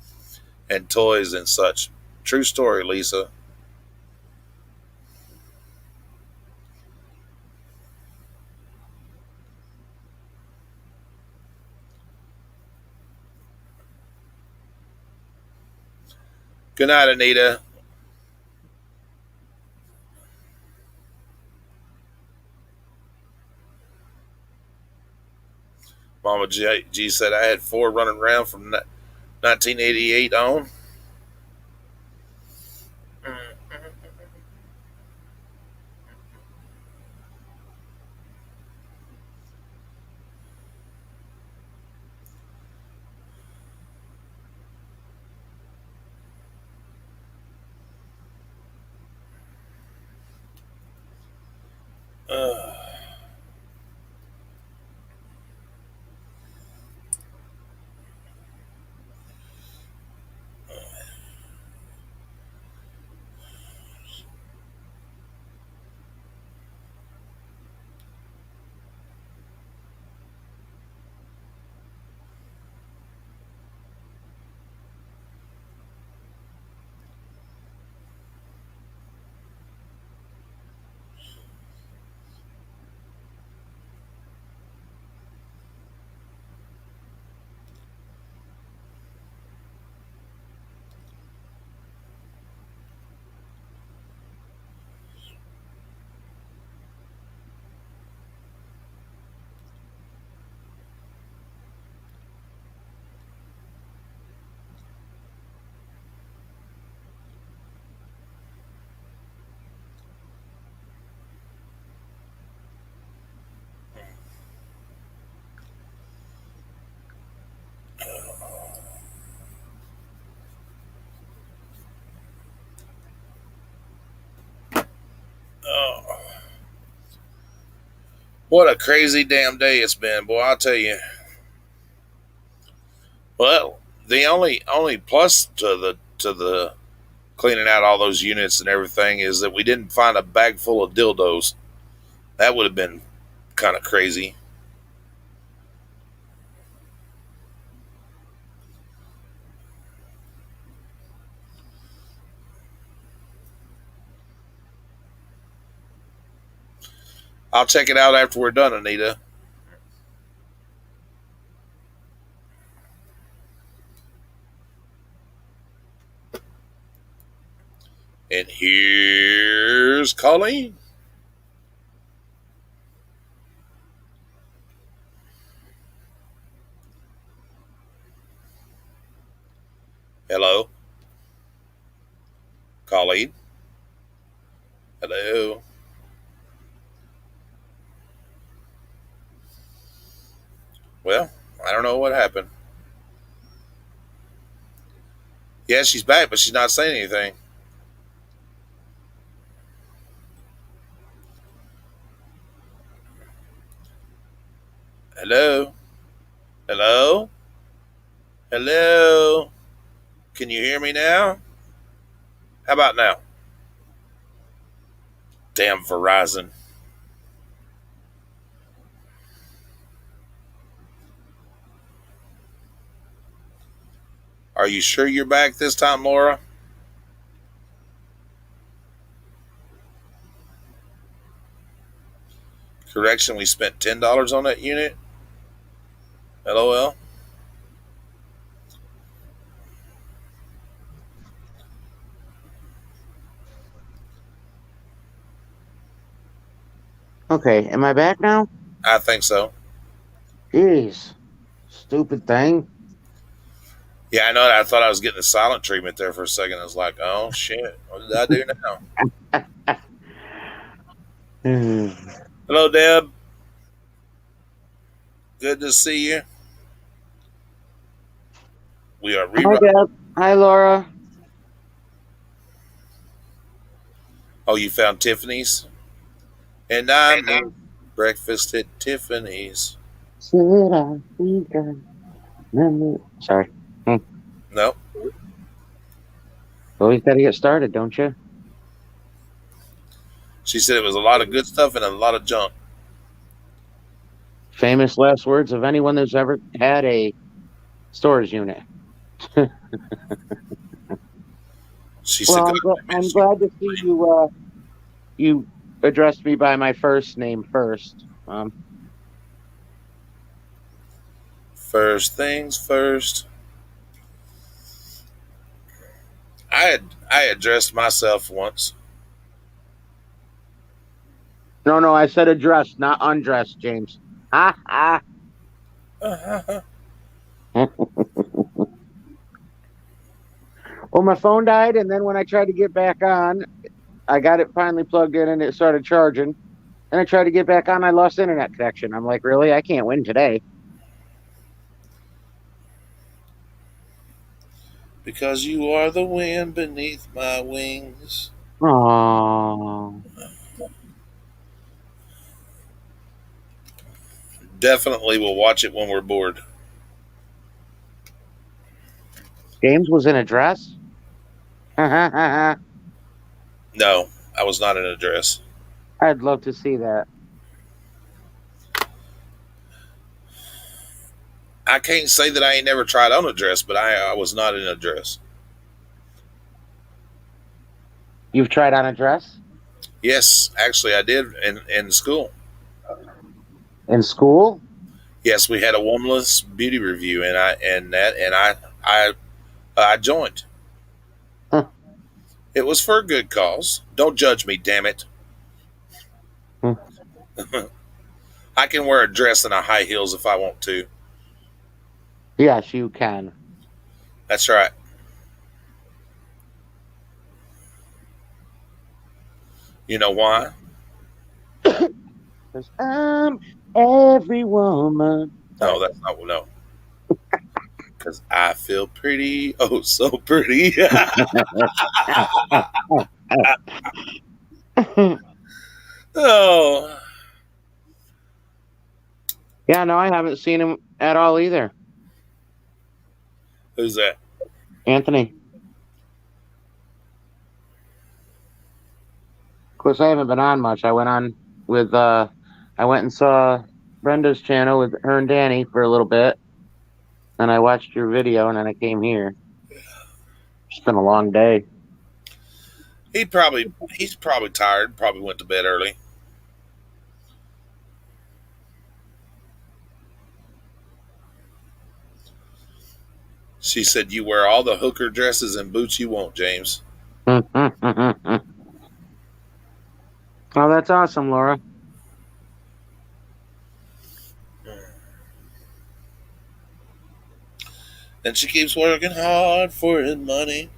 and toys and such. True story, Lisa. Good night, Anita. Mama G said I had four running around from 1988 on. Uh, oh, what a crazy damn day it's been, boy! I'll tell you. Well, the only plus to the cleaning out all those units and everything is that we didn't find a bag full of dildos. That would have been kind of crazy. I'll check it out after we're done, Anita. And here's Colleen. Hello. Colleen. Hello. Well, I don't know what happened. Yeah, she's back, but she's not saying anything. Hello? Hello? Hello? Can you hear me now? How about now? Damn Verizon. Are you sure you're back this time, Laura? Correction, we spent $10 on that unit. LOL. Okay, am I back now? I think so. Jeez. Stupid thing. Yeah, I know that. I thought I was getting the silent treatment there for a second. I was like, oh shit, what did I do now? Hello, Deb. Good to see you. We are Hi, rerunning. Deb. Hi, Laura. Oh, you found Tiffany's? And I'm eating breakfast at Tiffany's. Should I be good? Sorry. No. Always got to get started, don't you? She said it was a lot of good stuff and a lot of junk. Famous last words of anyone that's ever had a storage unit. She said, Well, "God, I'm glad to see you. You addressed me by my first name first. first things first." I addressed myself once. No, I said addressed, not undressed, James. Ha ha. Well, my phone died, and then when I tried to get back on, I got it finally plugged in, and it started charging. And I tried to get back on, I lost internet connection. I'm like, really? I can't win today. Because you are the wind beneath my wings. Oh, Definitely will watch it when we're bored. James was in a dress. I'd No, I was not in a dress. love to see that. I can't say that I ain't never tried on a dress, but I was not in a dress. You've tried on a dress Yes, actually, I did in school. in school? Yes, we had a womanless beauty review, and I joined. Huh. It was for a good cause. Don't judge me, damn it. Hmm. I can wear a dress and a high heels if I want to. Yes, you can. That's right. You know why? 'Cause I'm every woman. No, that's not no. Because I feel pretty, oh so pretty. Oh, Yeah, no, I haven't seen him at all either. who's that? Anthony. Of course, I haven't been on much. I went on with, I went and saw Brenda's channel with her and Danny for a little bit. And I watched your video and then I came here. It's been a long day. He's probably tired. Probably went to bed early. She said, "You wear all the hooker dresses and boots you want, James." Oh, that's awesome, Laura. And she keeps working hard for his money.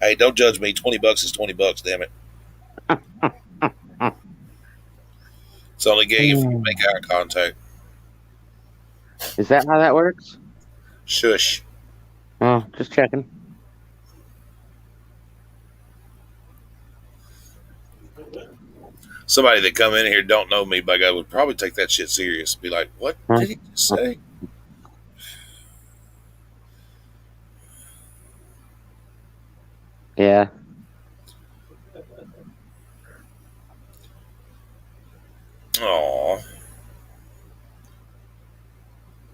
Hey, don't judge me. $20 is $20. Damn it. It's only gay if you make eye contact. Is that how that works? Shush. Oh, just checking. Somebody that come in here don't know me, by God, would probably take that shit serious. Be like, "What did he just say?" Yeah. Aw.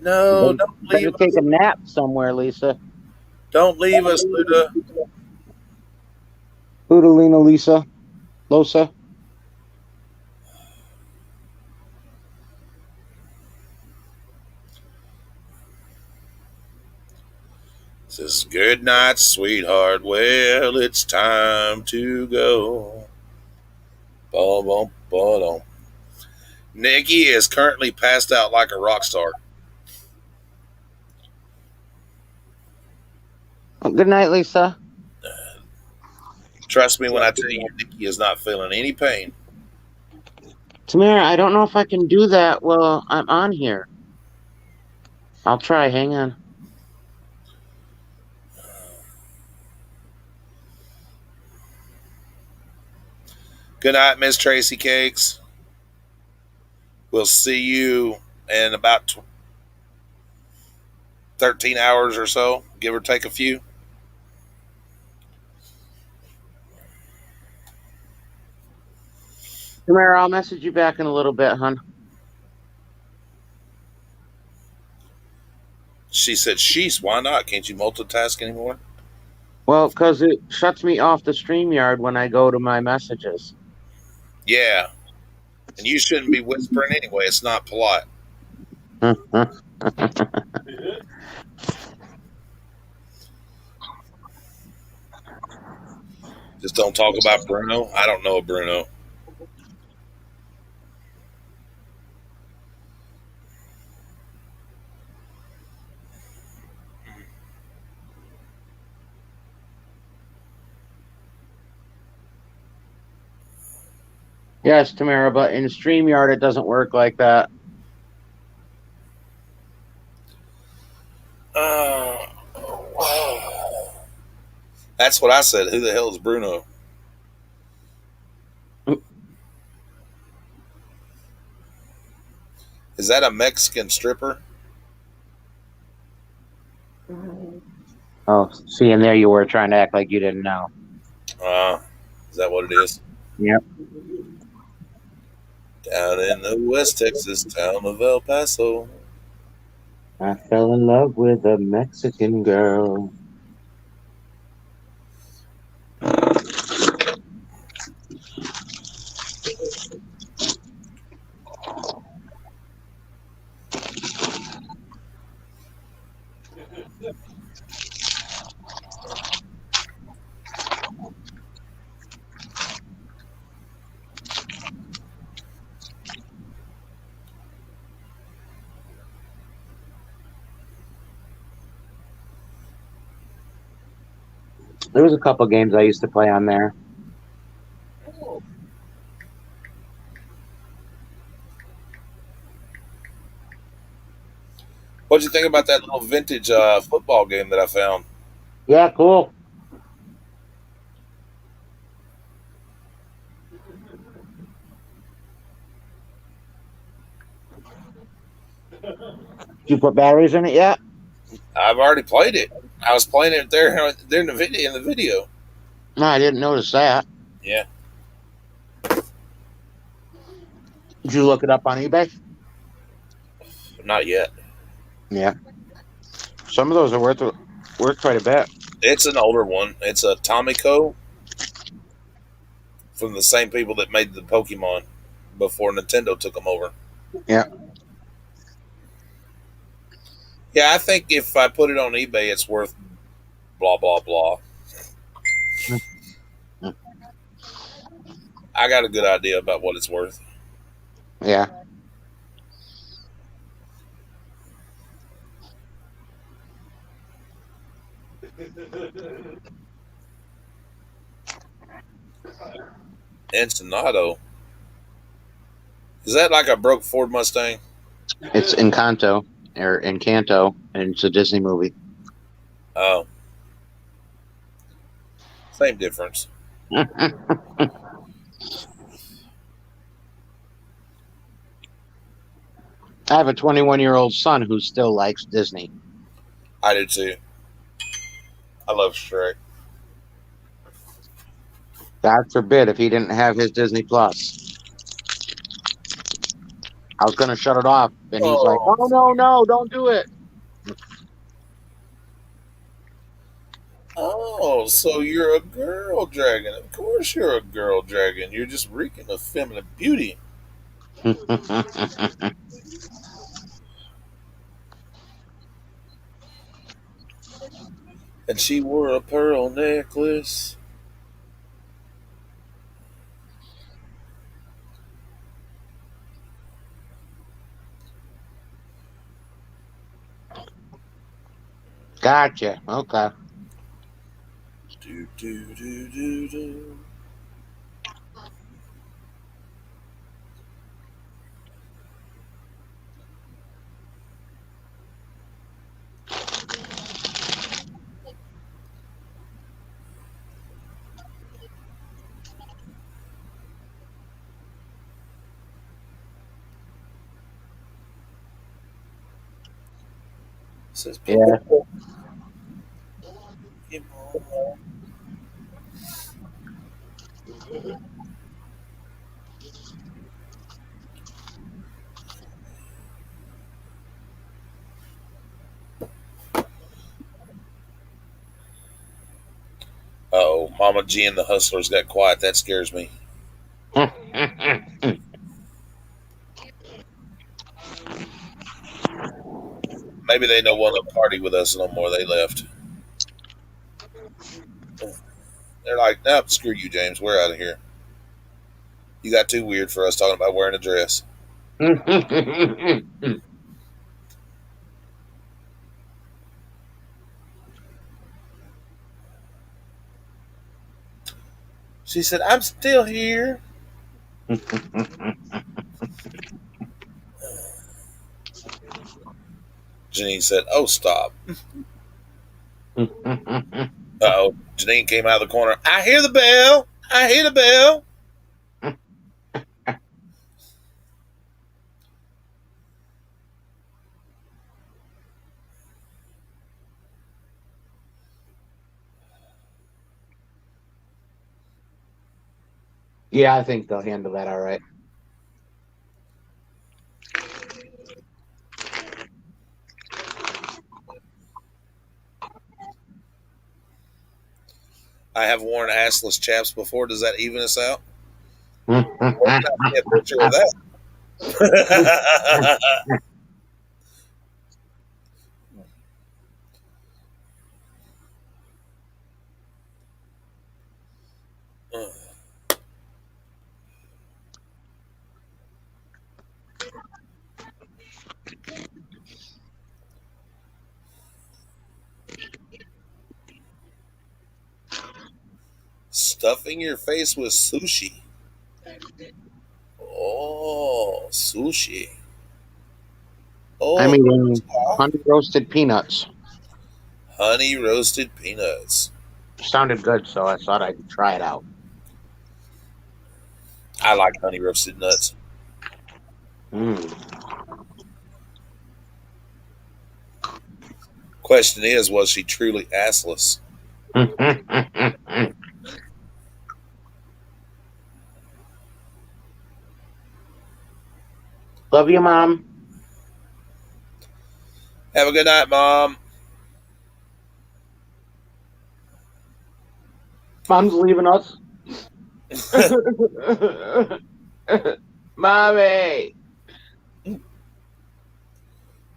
No, don't Better leave take us. a nap somewhere, Lisa. Don't leave us, Luda. Udalina, Lisa. Losa. Says, "Good night, sweetheart. Well, it's time to go." Bum, bum, bum. Nikki is currently passed out like a rock star. Good night, Lisa. Trust me when I tell you, Nikki is not feeling any pain. Tamara, I don't know if I can do that while I'm on here. I'll try. Hang on. Good night, Miss Tracy Cakes. We'll see you in about 13 hours or so, give or take a few. Tamara, I'll message you back in a little bit, hon. She said, "Sheesh, why not? Can't you multitask anymore?" Well, because it shuts me off the StreamYard when I go to my messages. Yeah, and you shouldn't be whispering anyway. It's not polite. Just don't talk about Bruno. I don't know a Bruno. Yes, Tamara, but in StreamYard it doesn't work like that. Uh, that's what I said. Who the hell is Bruno? Is that a Mexican stripper? Oh, see, and there you were trying to act like you didn't know. Uh, is that what it is? Yep. Down in the West Texas town of El Paso. I fell in love with a Mexican girl. There was a couple games I used to play on there. What'd you think about that little vintage football game that I found? Yeah, cool. Did you put batteries in it yet? I've already played it. I was playing it there in the video. No, I didn't notice that. Yeah, Did you look it up on eBay? not yet. Yeah. Some of those are worth quite a bit. It's an older one. It's a Tomico from the same people that made the Pokemon before Nintendo took them over. Yeah. Yeah, I think if I put it on eBay, it's worth blah blah blah. I got a good idea about what it's worth. Yeah. Ensenado. Is that like a broke Ford Mustang? It's Encanto or Encanto, and it's a Disney movie. Oh, same difference. I have a 21-year-old son who still likes Disney. I do too. I love Shrek. God forbid if he didn't have his Disney Plus. I was going to shut it off, and he's like, "Oh no, don't do it." Oh, so you're a girl dragon. Of course you're a girl dragon. You're just reeking of feminine beauty. And she wore a pearl necklace. Gotcha. Okay. Do, do, do, do, do. Says Yeah. Mama G and the Hustlers got quiet. That scares me. Maybe they don't want to party with us no more. They left. They're like, nope, screw you, James. We're out of here. You got too weird for us talking about wearing a dress. She said, I'm still here. Janine said, oh, stop. Uh-oh. Janine came out of the corner. I hear the bell. I hear the bell. Yeah, I think they'll handle that all right. I have worn assless chaps before. Does that even us out? Hmm. Where's not a picture of that? Stuffing your face with sushi. Oh, sushi. I'm Oh, eating honey roasted peanuts. honey roasted peanuts. Sounded good, so I thought I'd try it out. I like honey roasted nuts. Mm. Question is, was she truly assless? Love you, Mom. Have a good night, Mom. Mom's leaving us. Mommy.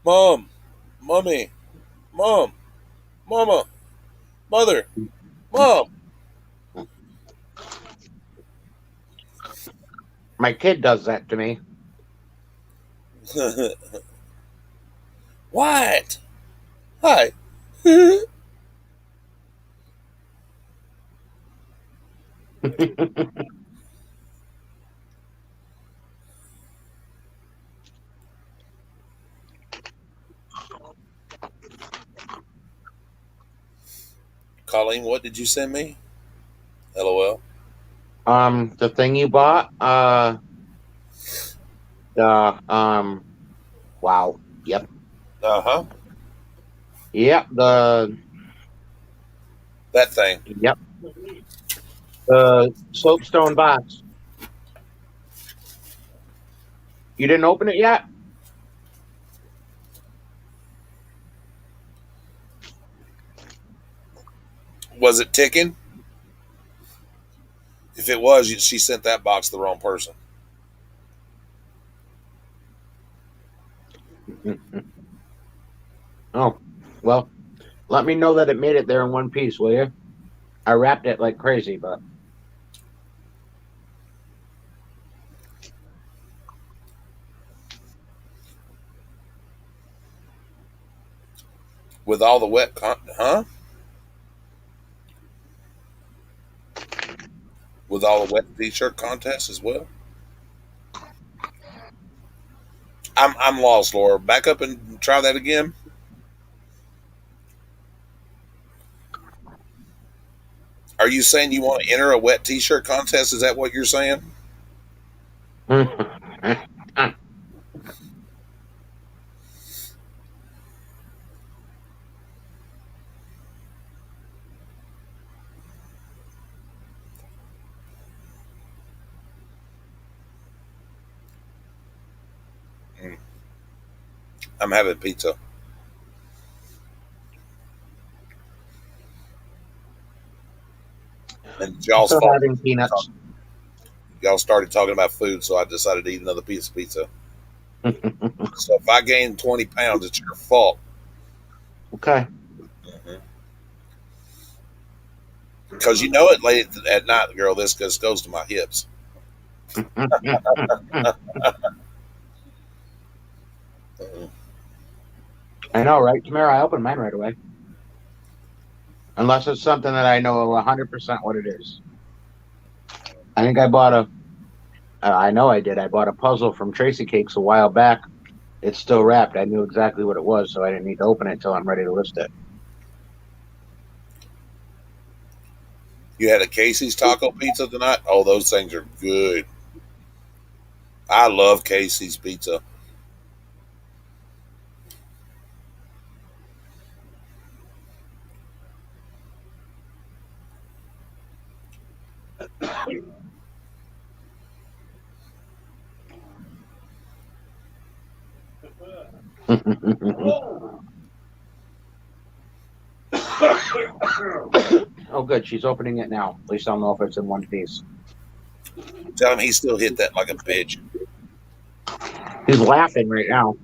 Mom, Mommy, Mom, Mama, Mother, Mom. My kid does that to me. What? Hi. Colleen, what did you send me? LOL. The thing you bought, wow. Yep. Uh-huh. Yep, That thing. yep. The soapstone box. You didn't open it yet? Was it ticking? If it was, she sent that box to the wrong person. Oh, well, let me know that it made it there in one piece, will you? I wrapped it like crazy, but With all the wet huh? With all the wet t-shirt contests as well? I'm lost, Laura. Back up and try that again. Are you saying you want to enter a wet t-shirt contest? Is that what you're saying? I'm having pizza. And y'all's Still fault. having peanuts. Y'all started talking about food, so I decided to eat another piece of pizza. So if I gain 20 pounds, it's your fault. Okay. Because you know it late at night, girl, this just goes to my hips. Mhm. I know, right? Tamara, I opened mine right away. Unless it's something that I know 100% what it is. I think I bought I know I did. I bought a puzzle from Tracy Cakes a while back. It's still wrapped. I knew exactly what it was, so I didn't need to open it until I'm ready to list it. You had a Casey's taco pizza tonight? Oh, those things are good. I love Casey's pizza. Oh, good. She's opening it now. At least I'll know if it's in one piece. Tell him he still hit that like a bitch. He's laughing right now.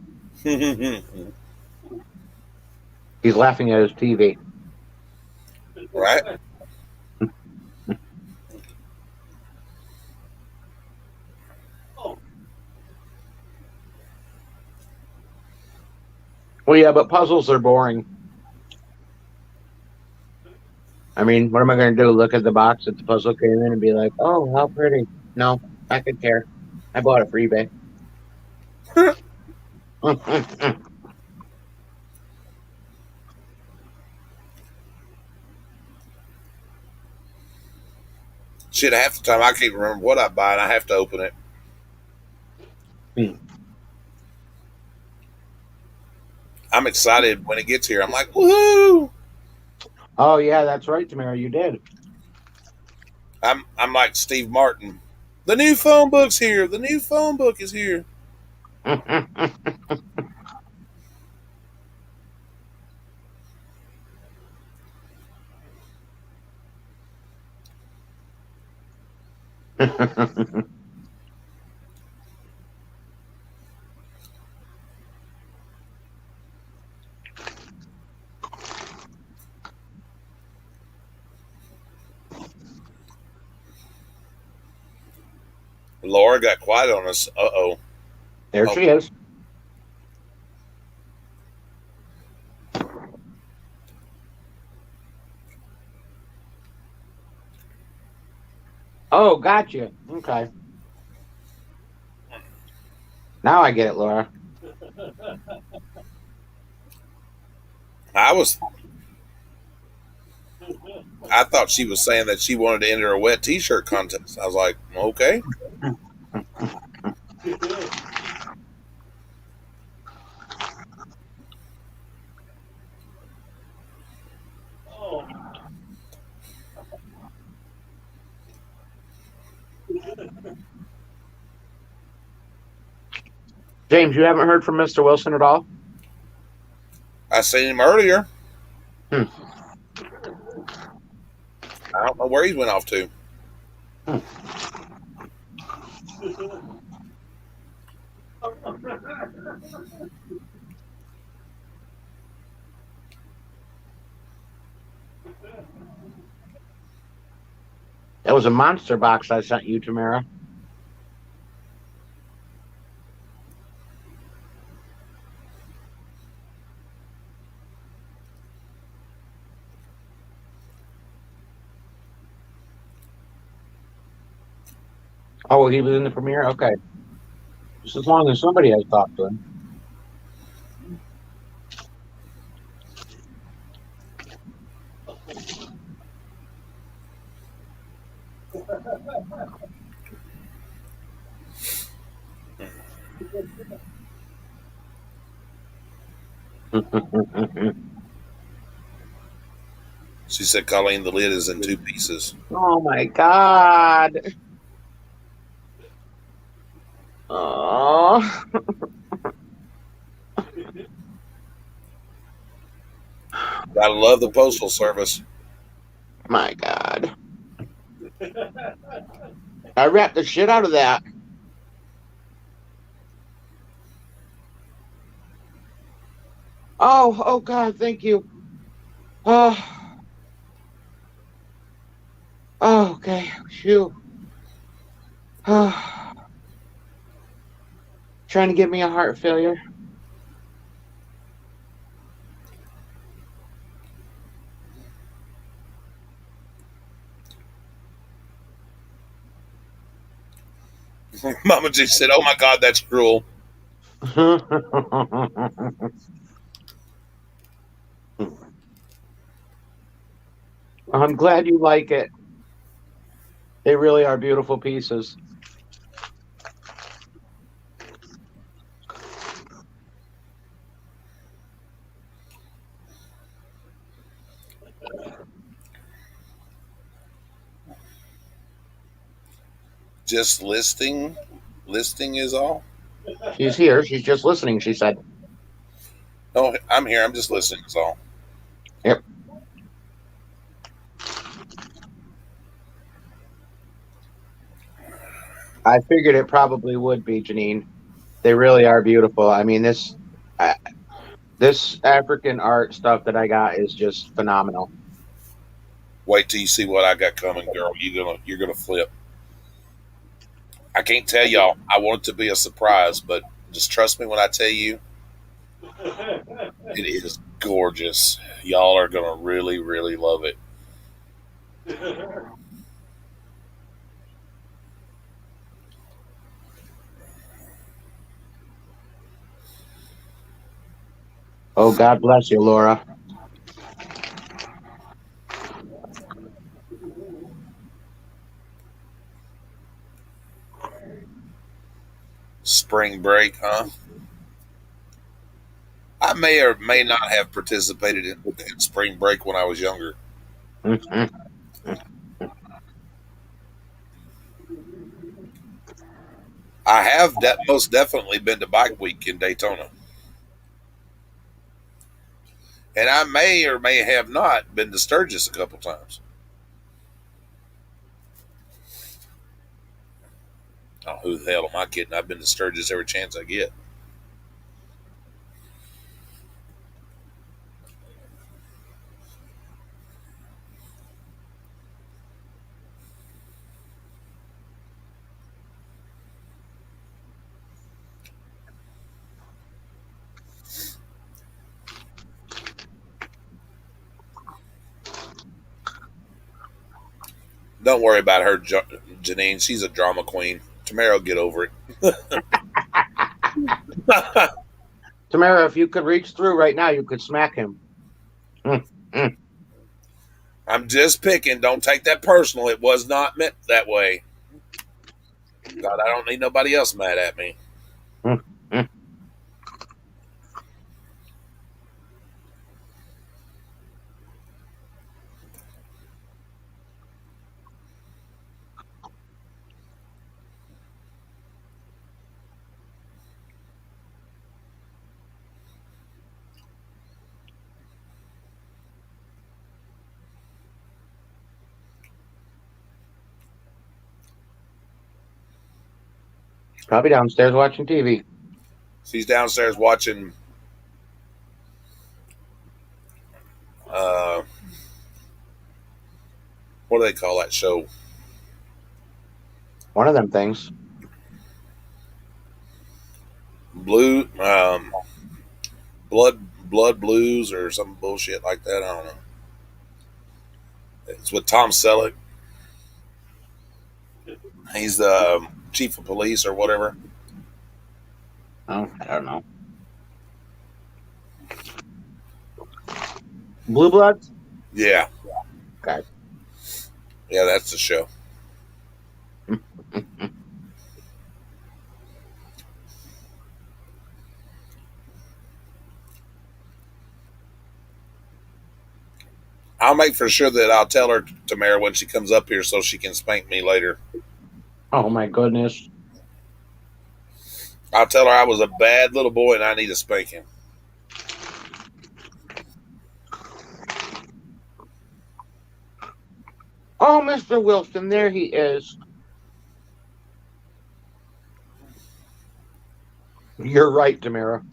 He's laughing at his TV. Right? Well, yeah, but puzzles are boring. I mean, what am I going to do? Look at the box that the puzzle came in and be like, oh, how pretty. No, I could care. I bought it for eBay. Shit, half the time I can't remember what I buy and I have to open it. I'm excited when it gets here. I'm like, woohoo! Oh, yeah, that's right, Tamara. You did. I'm like Steve Martin. The new phone book's here. The new phone book is here. Laura got quiet on us. Uh-oh. There she is. Oh, gotcha. Okay. Now I get it, Laura. I thought she was saying that she wanted to enter a wet t-shirt contest. I was like, okay. James, you haven't heard from Mr. Wilson at all? I seen him earlier. Hmm. I don't know where he went off to. That was a monster box I sent you, Tamara. Oh, he was in the premiere? Okay. Just as long as somebody has talked to him. She said, Colleen, the lid is in two pieces. Oh my God. Oh. Gotta love the postal service. My God. I wrapped the shit out of that. Oh God, thank you. Oh, okay. Phew. Oh, trying to give me a heart failure. Mama G said, "Oh my God, that's cruel." I'm glad you like it. They really are beautiful pieces. Just listing is all. She's here. She's just listening, she said. No, I'm here. I'm just listening. Is all. Yep. I figured it probably would be, Janine. They really are beautiful. I mean, this African art stuff that I got is just phenomenal. Wait till you see what I got coming, girl. You're gonna flip. I can't tell y'all. I want it to be a surprise, but just trust me when I tell you, it is gorgeous. Y'all are gonna really, really love it. Oh, God bless you, Laura. Spring break, huh? I may or may not have participated in spring break when I was younger. Mhm. I have most definitely been to Bike Week in Daytona, and I may or may have not been to Sturgis a couple times. Oh, who the hell am I kidding? I've been to Sturgis every chance I get. Don't worry about her, Janine. She's a drama queen. Tamara will get over it. Tamara, if you could reach through right now, you could smack him. I'm just picking. Don't take that personal. It was not meant that way. God, I don't need nobody else mad at me. Probably downstairs watching TV. She's downstairs watching. Uh, what do they call that show? One of them things. Blue, blood blues or some bullshit like that. I don't know. It's with Tom Selleck. He's the chief of police or whatever. Oh, I don't know. Blue Bloods? Yeah, Okay. yeah, that's the show. I'll make for sure that I'll tell her, Tamara, when she comes up here so she can spank me later. Oh my goodness. I'll tell her I was a bad little boy and I need a spanking. Oh, Mr. Wilson, there he is. You're right, Tamara.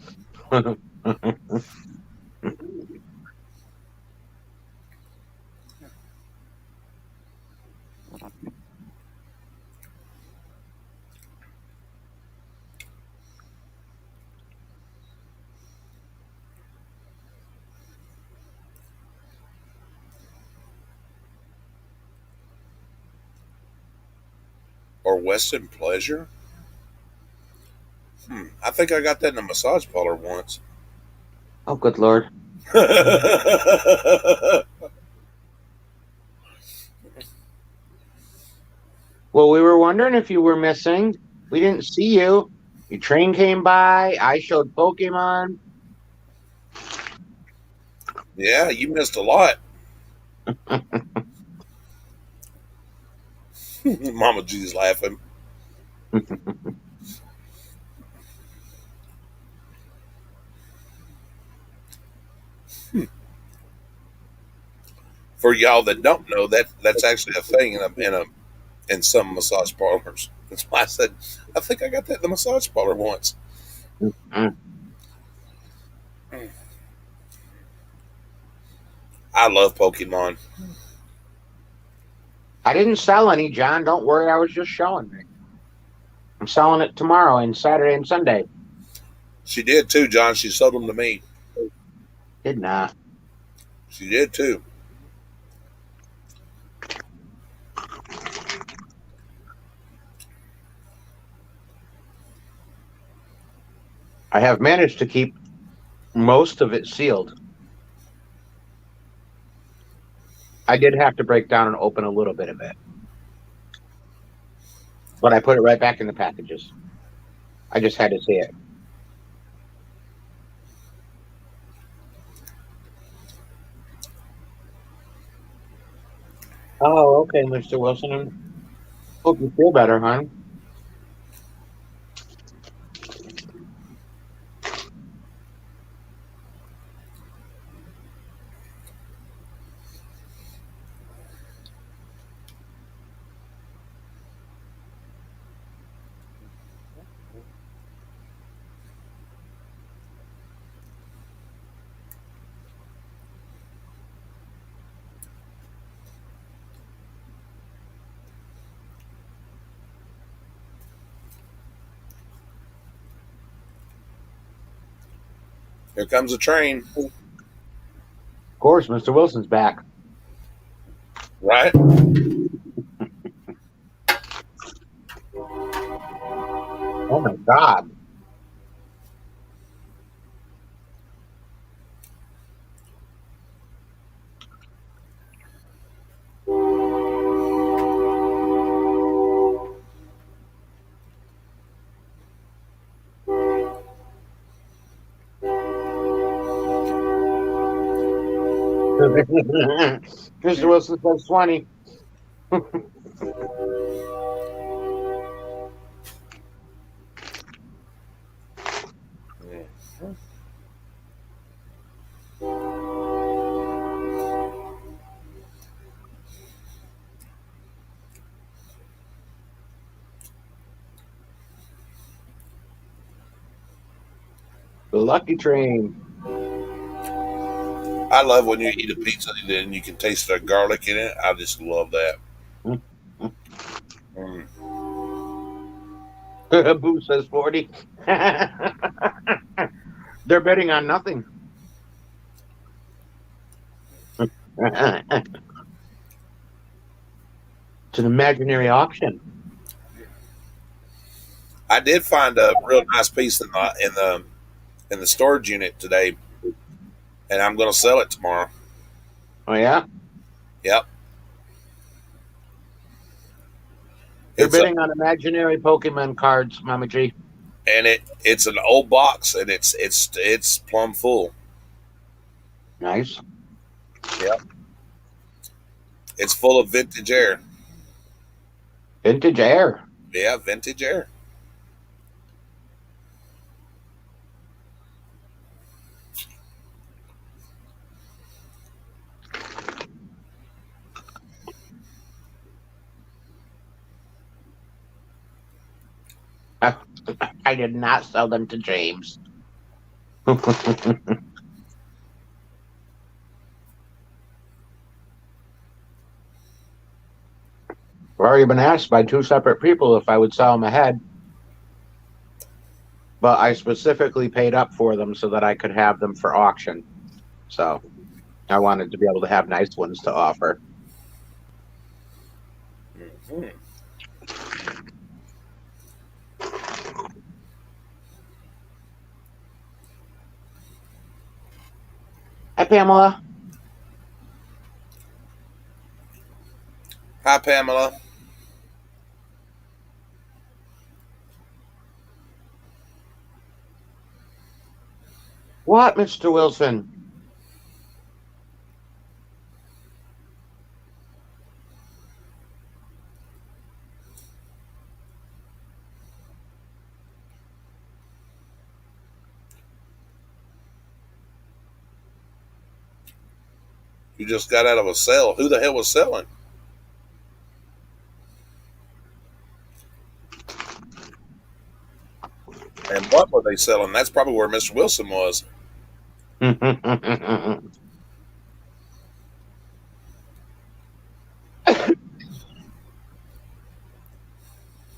Or Weston Pleasure? I think I got that in a massage parlor once. Oh, good Lord. Well, we were wondering if you were missing. We didn't see you. Your train came by. I showed Pokemon. Yeah, you missed a lot. Mama G's laughing. For y'all that don't know, that's actually a thing in some massage parlors. That's why I said I think I got that in the massage parlor once. I love Pokemon. I didn't sell any, John. Don't worry. I was just showing it. I'm selling it tomorrow and Saturday and Sunday. She did too, John. She sold them to me. Did not. She did too. I have managed to keep most of it sealed. I did have to break down and open a little bit of it, but I put it right back in the packages. I just had to see it. Oh, okay, Mr. Wilson. Hope you feel better, hon. Here comes a train. Of course, Mr. Wilson's back. Right? Oh my God. Mr. Wilson says 20. The Lucky Train. I love when you eat a pizza and you can taste the garlic in it. I just love that. Mm. Boo says 40. They're betting on nothing. It's an imaginary auction. I did find a real nice piece in the storage unit today, and I'm going to sell it tomorrow. Oh, yeah? Yep. They're It's a, bidding on imaginary Pokemon cards, Mama G. and it's an old box, and it's plumb full. Nice. Yep. It's full of vintage air. Vintage air. Yeah, vintage air. I did not sell them to James. I've already been asked by two separate people if I would sell them ahead, but I specifically paid up for them so that I could have them for auction. So I wanted to be able to have nice ones to offer. Mhm. Hi, Pamela. Hi, Pamela. What, Mr. Wilson? You just got out of a sale. Who the hell was selling? And what were they selling? That's probably where Mr. Wilson was.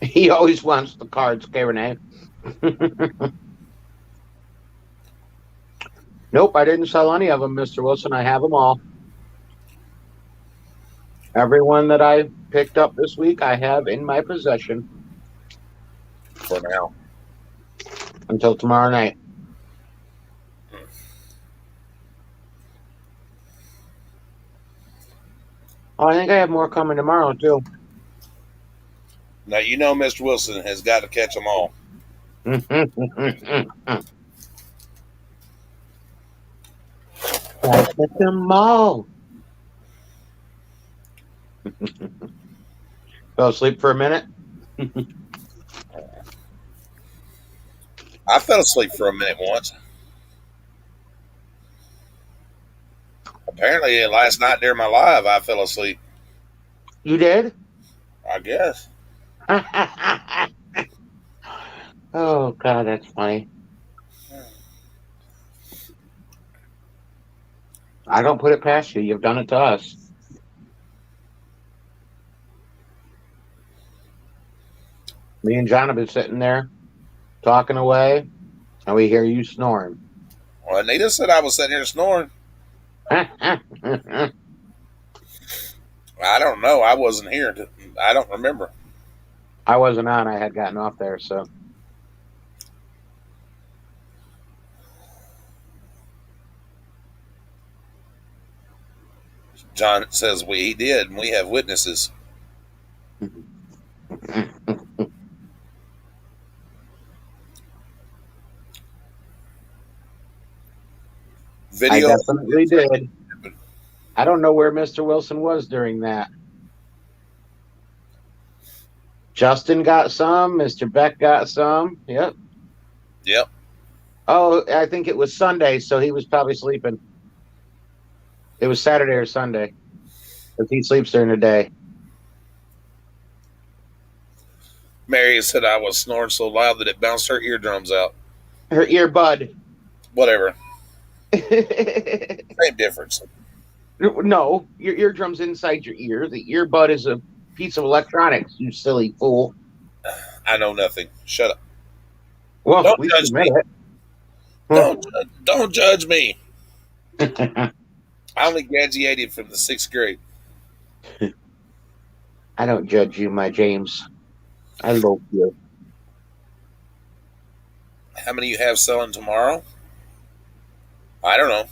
He always wants the cards, okay, Renee? Nope, I didn't sell any of them, Mr. Wilson. I have them all. Everyone that I picked up this week, I have in my possession For now. until tomorrow night. Oh, I think I have more coming tomorrow, too. Now, you know Mr. Wilson has got to catch them all. Catch them all. Fell asleep for a minute. I fell asleep for a minute once. Apparently, last night during my live, I fell asleep. You did? I guess. Oh, God, that's funny. I don't put it past you. You've done it to us. Me and John have been sitting there talking away, and we hear you snoring. Well, Anita said I was sitting here snoring. I I don't know. I wasn't here. I don't remember. wasn't on. I had gotten off there, so. John says he did, and we have witnesses. I Video. definitely did. I don't know where Mr. Wilson was during that. Justin got some. Mr. Beck got some. Yep. Yep. Oh, I think it was Sunday, so he was probably sleeping. It was Saturday or Sunday, because he sleeps during the day. Mary said I was snoring so loud that it bounced her eardrums out. Her earbud. Whatever. Same difference. No, your eardrum's inside your ear. The earbud is a piece of electronics, you silly fool. I know nothing. Shut up. Well, Don't we judge should admit Don't judge me. it. I only graduated from the 6th grade. I don't judge you, my James. I love you. How many you have selling tomorrow? I don't know.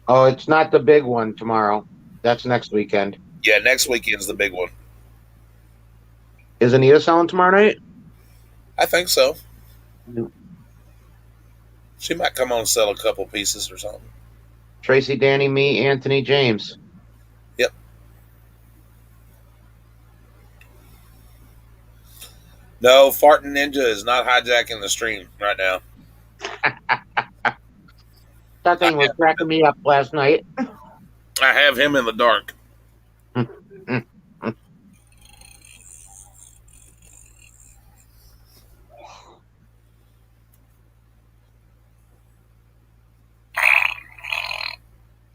Oh, it's not the big one tomorrow. That's next weekend. Yeah, next weekend's the big one. Is Anita selling tomorrow night? I think so. No. She might come on and sell a couple pieces or something. Tracy, Danny, me, Anthony, James. Yep. No, Farting Ninja is not hijacking the stream right now. That thing was cracking me up last night. I have him in the dark.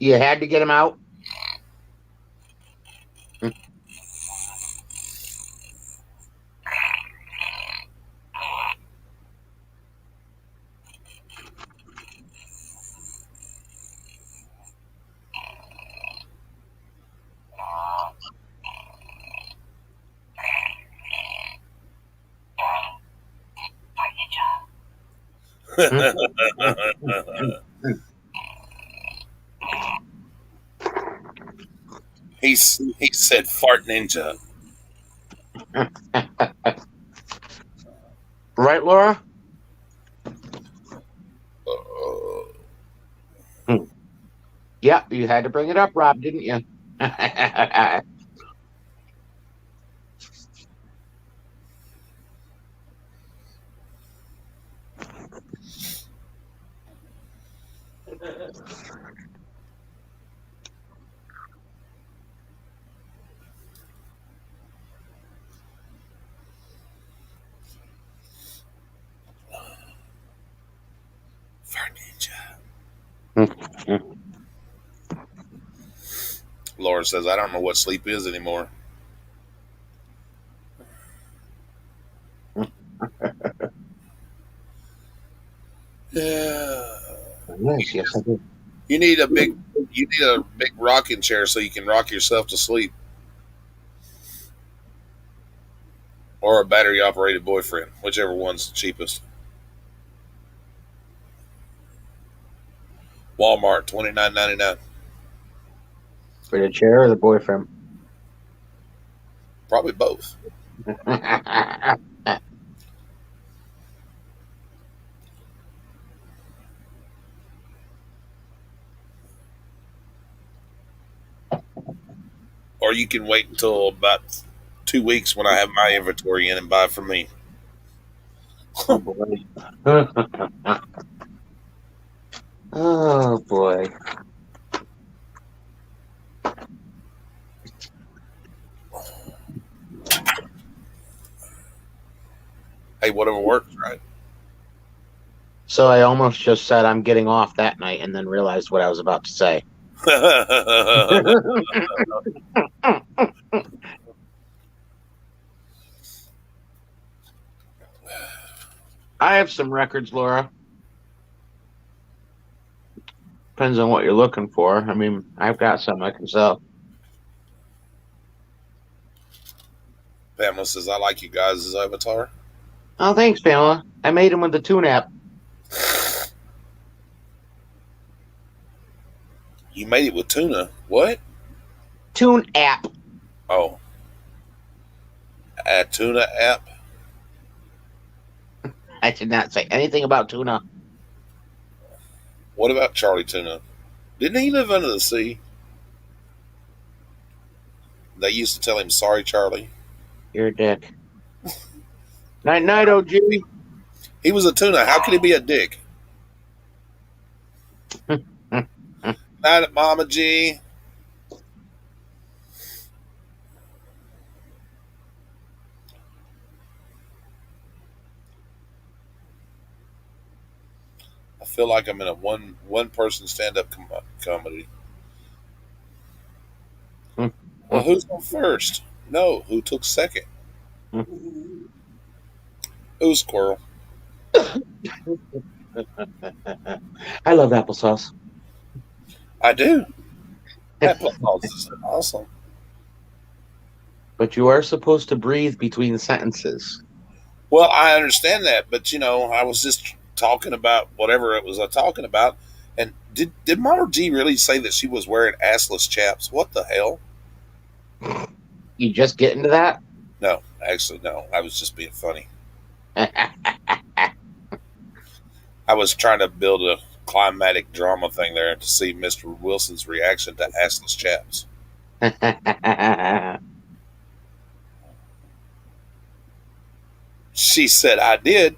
You had to get him out. He said fart ninja. Right, Laura? Yeah, you had to bring it up, Rob, didn't you? Fart ninja. Laura says, I don't know what sleep is anymore. Yeah. Yes, yes, I did. You need a big rocking chair so you can rock yourself to sleep. Or a battery operated boyfriend, whichever one's the cheapest. Walmart, $29.99. For the chair or the boyfriend? Probably both. Or you can wait until about 2 weeks when I have my inventory in and buy from me. Oh boy. Oh boy. Hey, whatever works, right? So I almost just said I'm getting off that night and then realized what I was about to say. I have some records, Laura. Depends on what you're looking for. I mean, I've got some I can sell. Pamela says, I like you guys' avatar. Oh, thanks, Pamela. I made them with the Tune app. You made it with tuna. What? Tune app. Oh. A tuna app? I did not say anything about tuna. What about Charlie Tuna? Didn't he live under the sea? They used to tell him, sorry, Charlie. You're a dick. Night, night, OG. He was a tuna. How could he be a dick? Night, Mama G. I feel like I'm in a one person stand up comedy. Well, who's on first? No, who took second? Who's squirrel? I love applesauce. I do. Applesauce is awesome. But you are supposed to breathe between sentences. Well, I understand that, but I was just talking about whatever it was I talking about. And did Mama G really say that she was wearing assless chaps? What the hell? You just get into that? No, actually, no. I was just being funny. I was trying to build a climatic drama thing there to see Mr. Wilson's reaction to assless chaps. She said I did.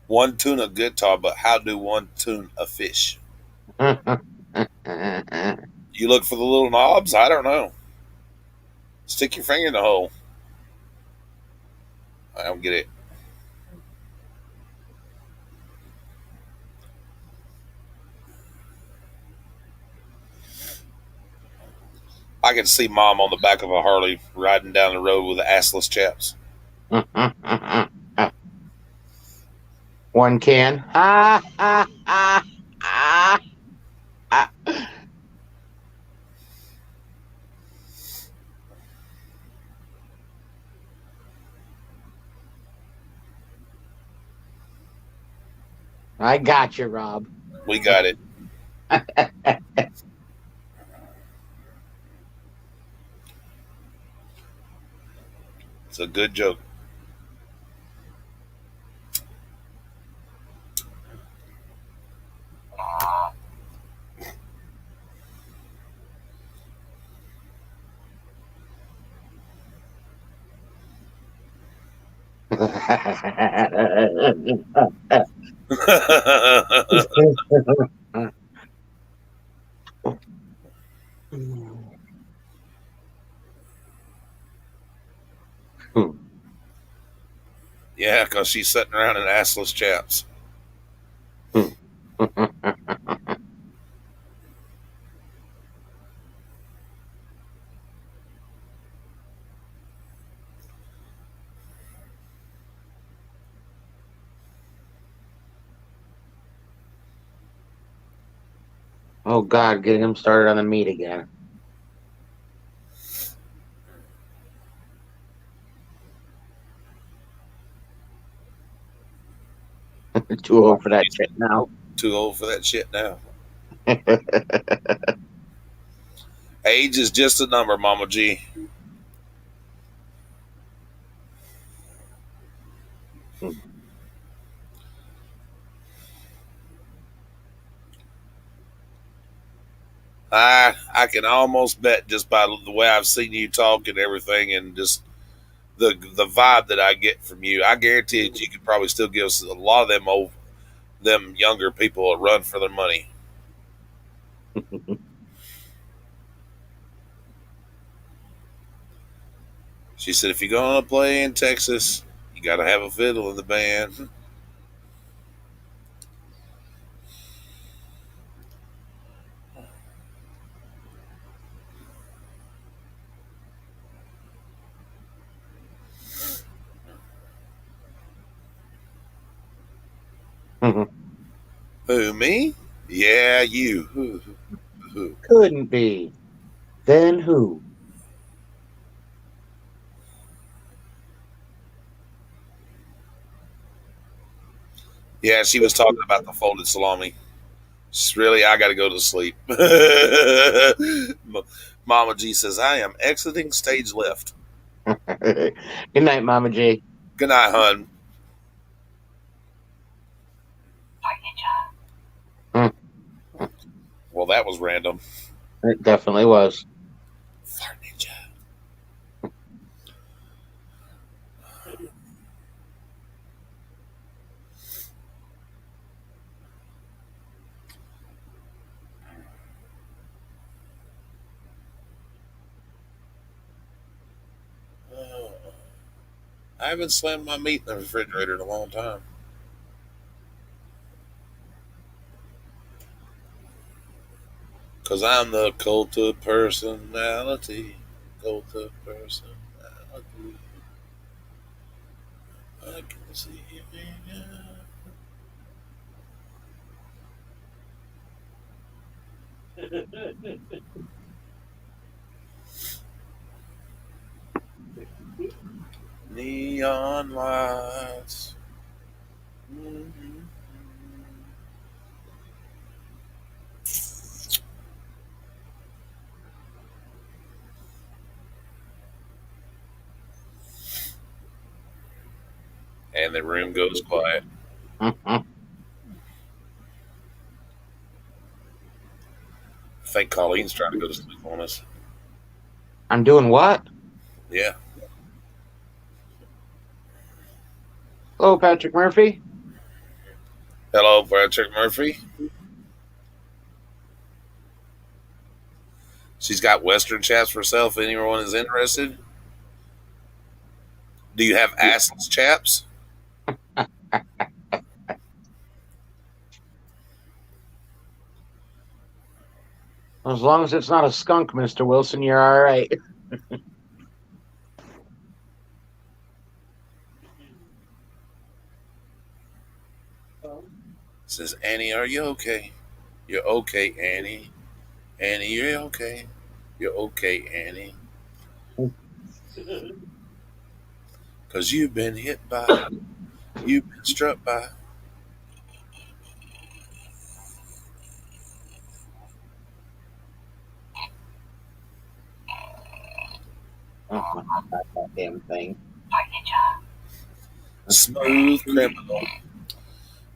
One tuna good talk, but how do one tune a fish? You look for the little knobs? I don't know. Stick your finger in the hole. I don't get it. I can see Mom on the back of a Harley riding down the road with the assless chaps. One can. Ha ha ha ha. I got you, Rob. We got it. It's a good joke. Yeah, because she's sitting around in assless chaps. Oh God, get him started on the meat again. Too old for that shit now. Too old for that shit now. Age is just a number, Mama G. I can almost bet just by the way I've seen you talk and everything, and just the vibe that I get from you. I guarantee that you could probably still give us a lot of them younger people a run for their money. She said, if you're going to play in Texas, you got to have a fiddle in the band. Who, me? Yeah, you. Who? Couldn't be. Then who? Yeah, she was talking about the folded salami. Really, I got to go to sleep. Mama G says, I am exiting stage left. Good night, Mama G. Good night, hun. Well, that was random. It definitely was. Fart Ninja. I haven't slammed my meat in the refrigerator in a long time. Because I'm the cult of personality. Cult of personality. I can see you now. Neon lights. Mm-hmm. And the room goes quiet. I think Colleen's trying to go to sleep on us. I'm doing what? Yeah. Hello, Patrick Murphy. Hello, Patrick Murphy. She's got Western chaps for sale if anyone is interested. Do you have assless chaps? As long as it's not a skunk, Mr. Wilson, you're all right. Says, Annie, are you okay? You're okay, Annie. Annie, you're okay. You're okay, Annie. Because you've been hit by, you've been struck by. Oh, that damn thing. Smooth criminal.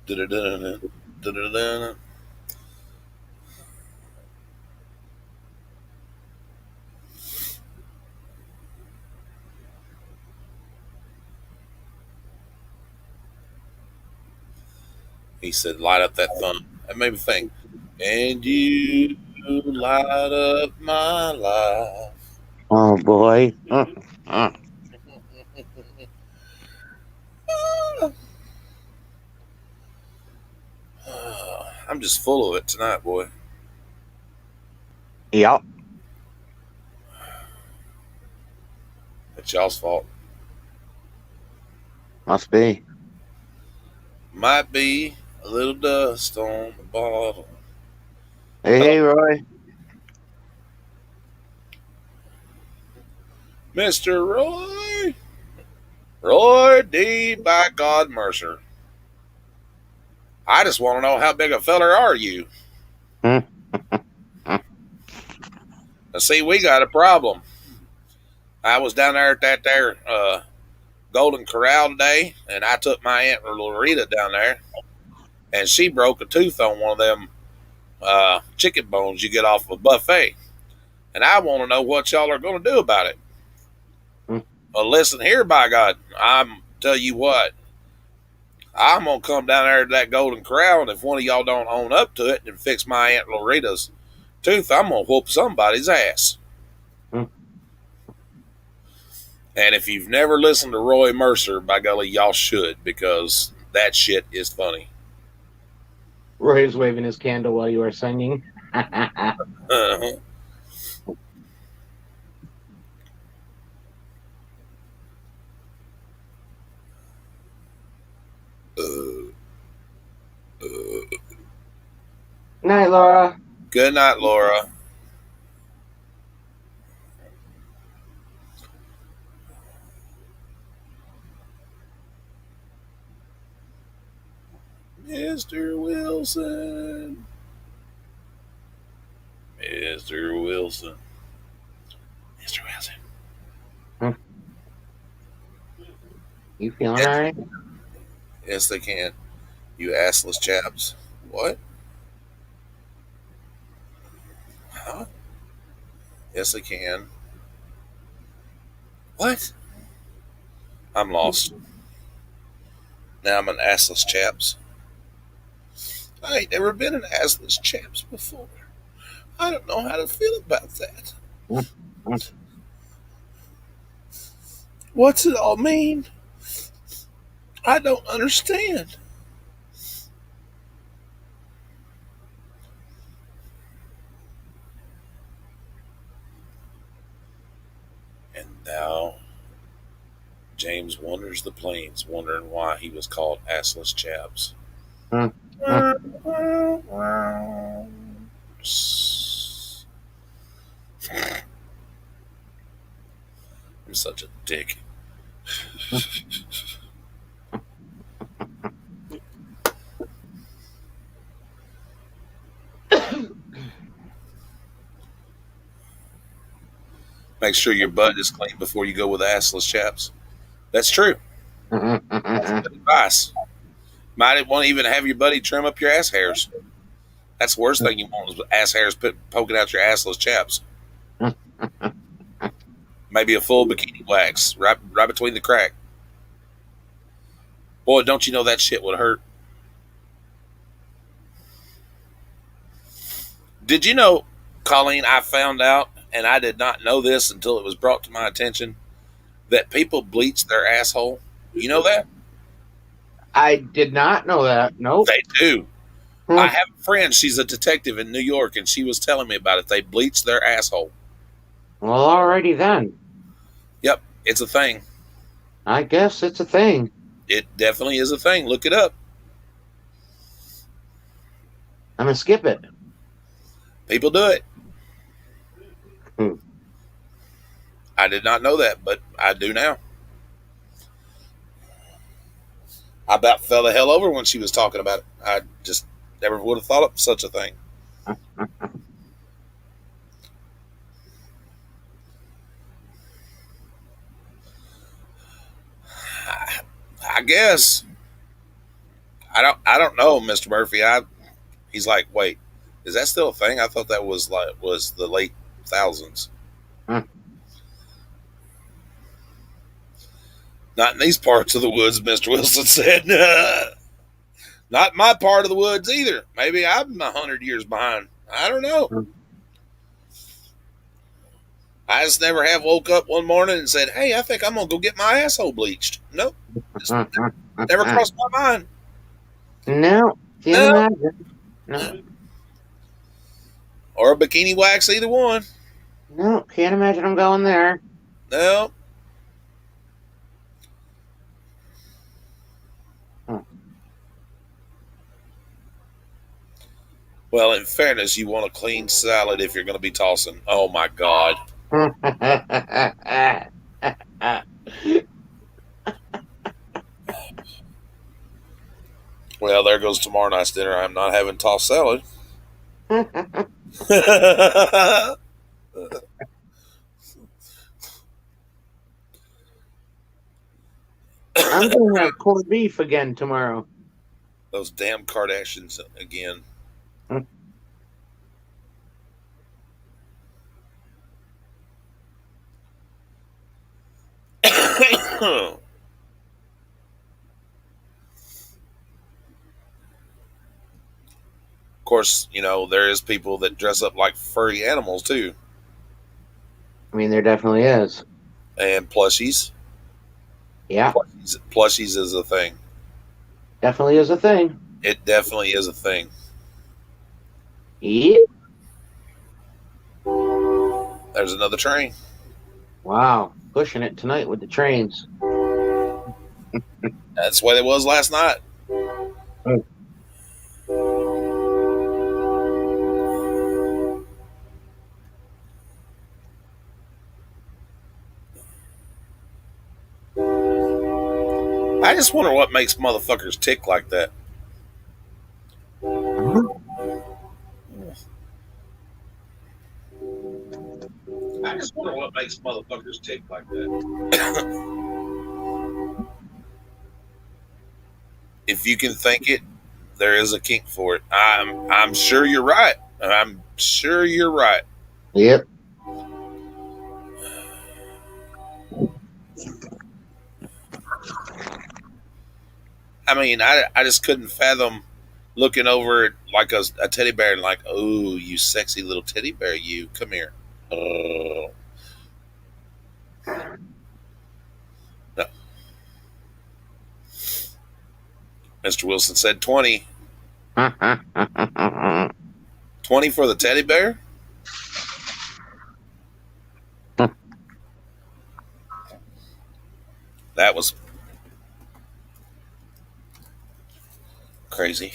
Da-da-da-da, da-da-da-da. He said, light up that thumb. That made me think. And you light up my life. Oh boy. I'm just full of it tonight, boy. Yep. It's y'all's fault. Must be. Might be a little dust on the bottle. Hey, Roy. Mr. Roy. Roy D. by God Mercer. I just want to know how big a feller are you? Now, see, we got a problem. I was down there at that there Golden Corral today, and I took my Aunt Loretta down there, and she broke a tooth on one of them chicken bones you get off of a buffet. And I want to know what y'all are going to do about it. Well, listen here, by God, I'm tell you what, I'm going to come down there to that Golden Corral, and if one of y'all don't own up to it and fix my Aunt Loretta's tooth, I'm going to whoop somebody's ass. And if you've never listened to Roy Mercer, by golly, y'all should, because that shit is funny. Roy's waving his candle while you are singing. Uh-huh. Night, Laura. Good night, Laura. Mr. Wilson. Mr. Wilson. Mr. Wilson. You feeling all right? Yes, they can. You assless chaps. What? Huh? Yes, they can. What? I'm lost. Now I'm an assless chaps. I ain't never been an assless chaps before. I don't know how to feel about that. What's it all mean? I don't understand. And now James wanders the plains, wondering why he was called assless chaps. I'm such a dick. Make sure your butt is clean before you go with assless chaps. That's true. That's good advice. Might want to even have your buddy trim up your ass hairs. That's the worst thing you want is ass hairs poking out your assless chaps. Maybe a full bikini wax right between the crack. Boy, don't you know that shit would hurt? Did you know, Colleen, I found out, and I did not know this until it was brought to my attention, that people bleach their asshole? You know that? I did not know that. Nope. They do. I have a friend, she's a detective in New York, and she was telling me about it. They bleach their asshole. Well, alrighty then. Yep, it's a thing. I guess it's a thing. It definitely is a thing. Look it up. I'm gonna skip it. People do it. Hmm. I did not know that, but I do now. I about fell the hell over when she was talking about it. I just never would have thought of such a thing. I guess. I don't know, Mr. Murphy. He's like, wait, is that still a thing? I thought that was the late thousands. Hmm. Not in these parts of the woods, Mr. Wilson said. Not my part of the woods either. Maybe I'm 100 years behind. I don't know. Hmm. I just never have woke up one morning and said, hey, I think I'm going to go get my asshole bleached. Nope. Just never crossed my mind. No, can't No. imagine. No, Or a bikini wax, either one. no, can't imagine I'm going there. No. Hmm. Well, in fairness, you want a clean salad if you're going to be tossing. Oh, my God. Well, there goes tomorrow night's dinner. I'm not having tossed salad. I'm gonna have corned beef again tomorrow. Those damn Kardashians again. Of course, there is people that dress up like furry animals too, I mean, there definitely is. and plushies. Yeah, Plushies is a thing. definitely is a thing. It definitely is a thing. Yeah. There's another train. Wow, pushing it tonight with the trains. That's the way it was last night. Oh. I just wonder what makes motherfuckers tick like that. I just wonder what makes motherfuckers tick like that. If you can think it, there is a kink for it. I'm sure you're right. I'm sure you're right. Yep. I mean, I just couldn't fathom looking over at like a teddy bear and like, oh, you sexy little teddy bear, you come here. No. Mr. Wilson said 20. 20 for the teddy bear? That was crazy.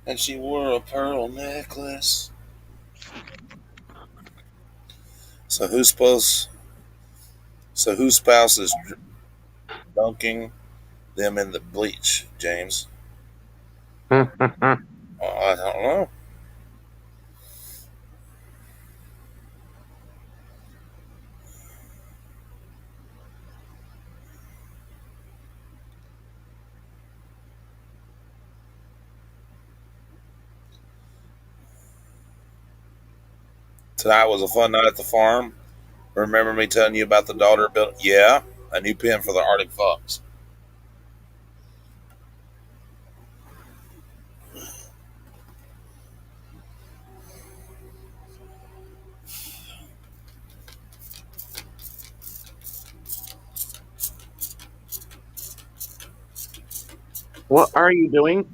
And she wore a pearl necklace. So whose spouse is dunking them in the bleach, James? I don't know. Tonight was a fun night at the farm. Remember me telling you about the daughter built? Yeah, a new pen for the Arctic fox. What are you doing?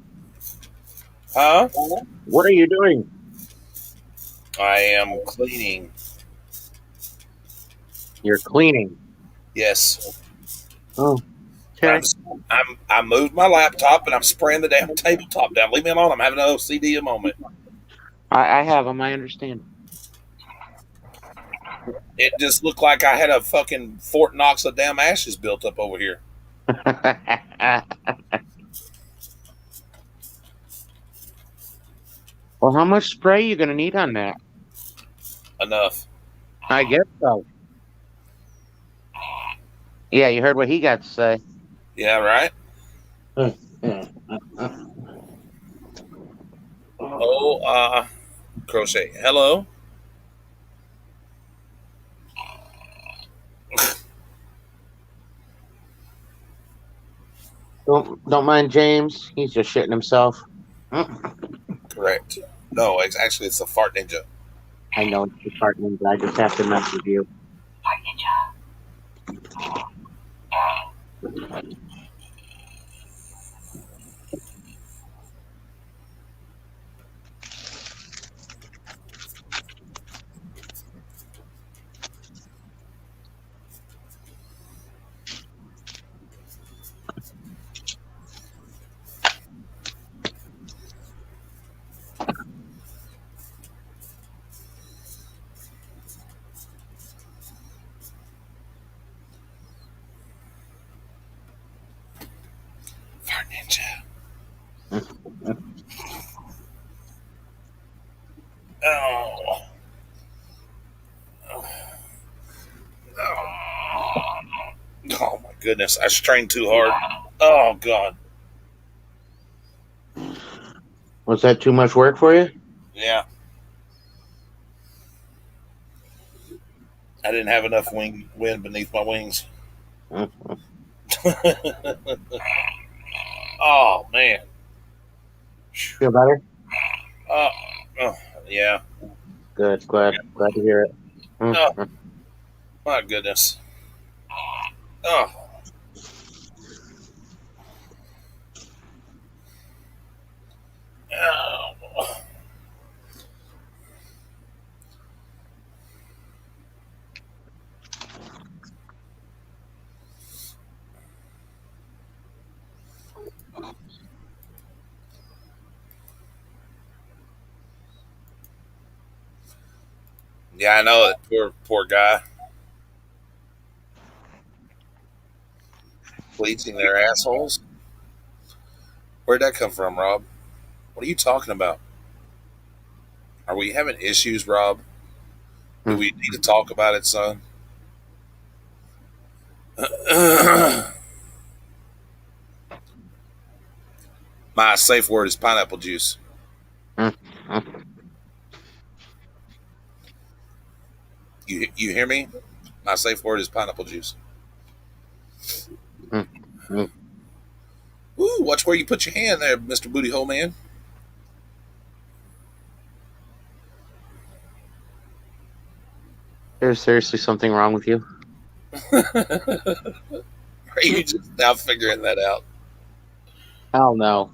Huh? What are you doing? I am cleaning. You're cleaning. Yes. Oh, I'm, okay. I moved my laptop and I'm spraying the damn tabletop down. Leave me alone. I'm having an OCD moment. I have them. I understand. It just looked like I had a fucking Fort Knox of damn ashes built up over here. Well, how much spray you gonna need on that? Enough. I guess so. Yeah, you heard what he got to say. Yeah, right? Oh, crochet. Hello? Don't mind James. He's just shitting himself. Correct. No, actually, it's a fart ninja. I know it's disheartening, but I just have to mess with you. Fart ninja. Oh. Oh. Oh my goodness. I strained too hard. Oh, God. Was that too much work for you? Yeah. I didn't have enough wind beneath my wings. Oh, man. Feel better? Oh, oh, yeah. Good. Glad to hear it. Oh, my goodness. Oh. Oh. Yeah, I know it. Poor guy. Bleaching their assholes. Where'd that come from, Rob? What are you talking about? Are we having issues, Rob? Do we need to talk about it, son? My safe word is pineapple juice. You hear me? My safe word is pineapple juice. Ooh, watch where you put your hand there, Mr. Booty Hole Man. There's seriously something wrong with you? Are you just now figuring that out? Hell no.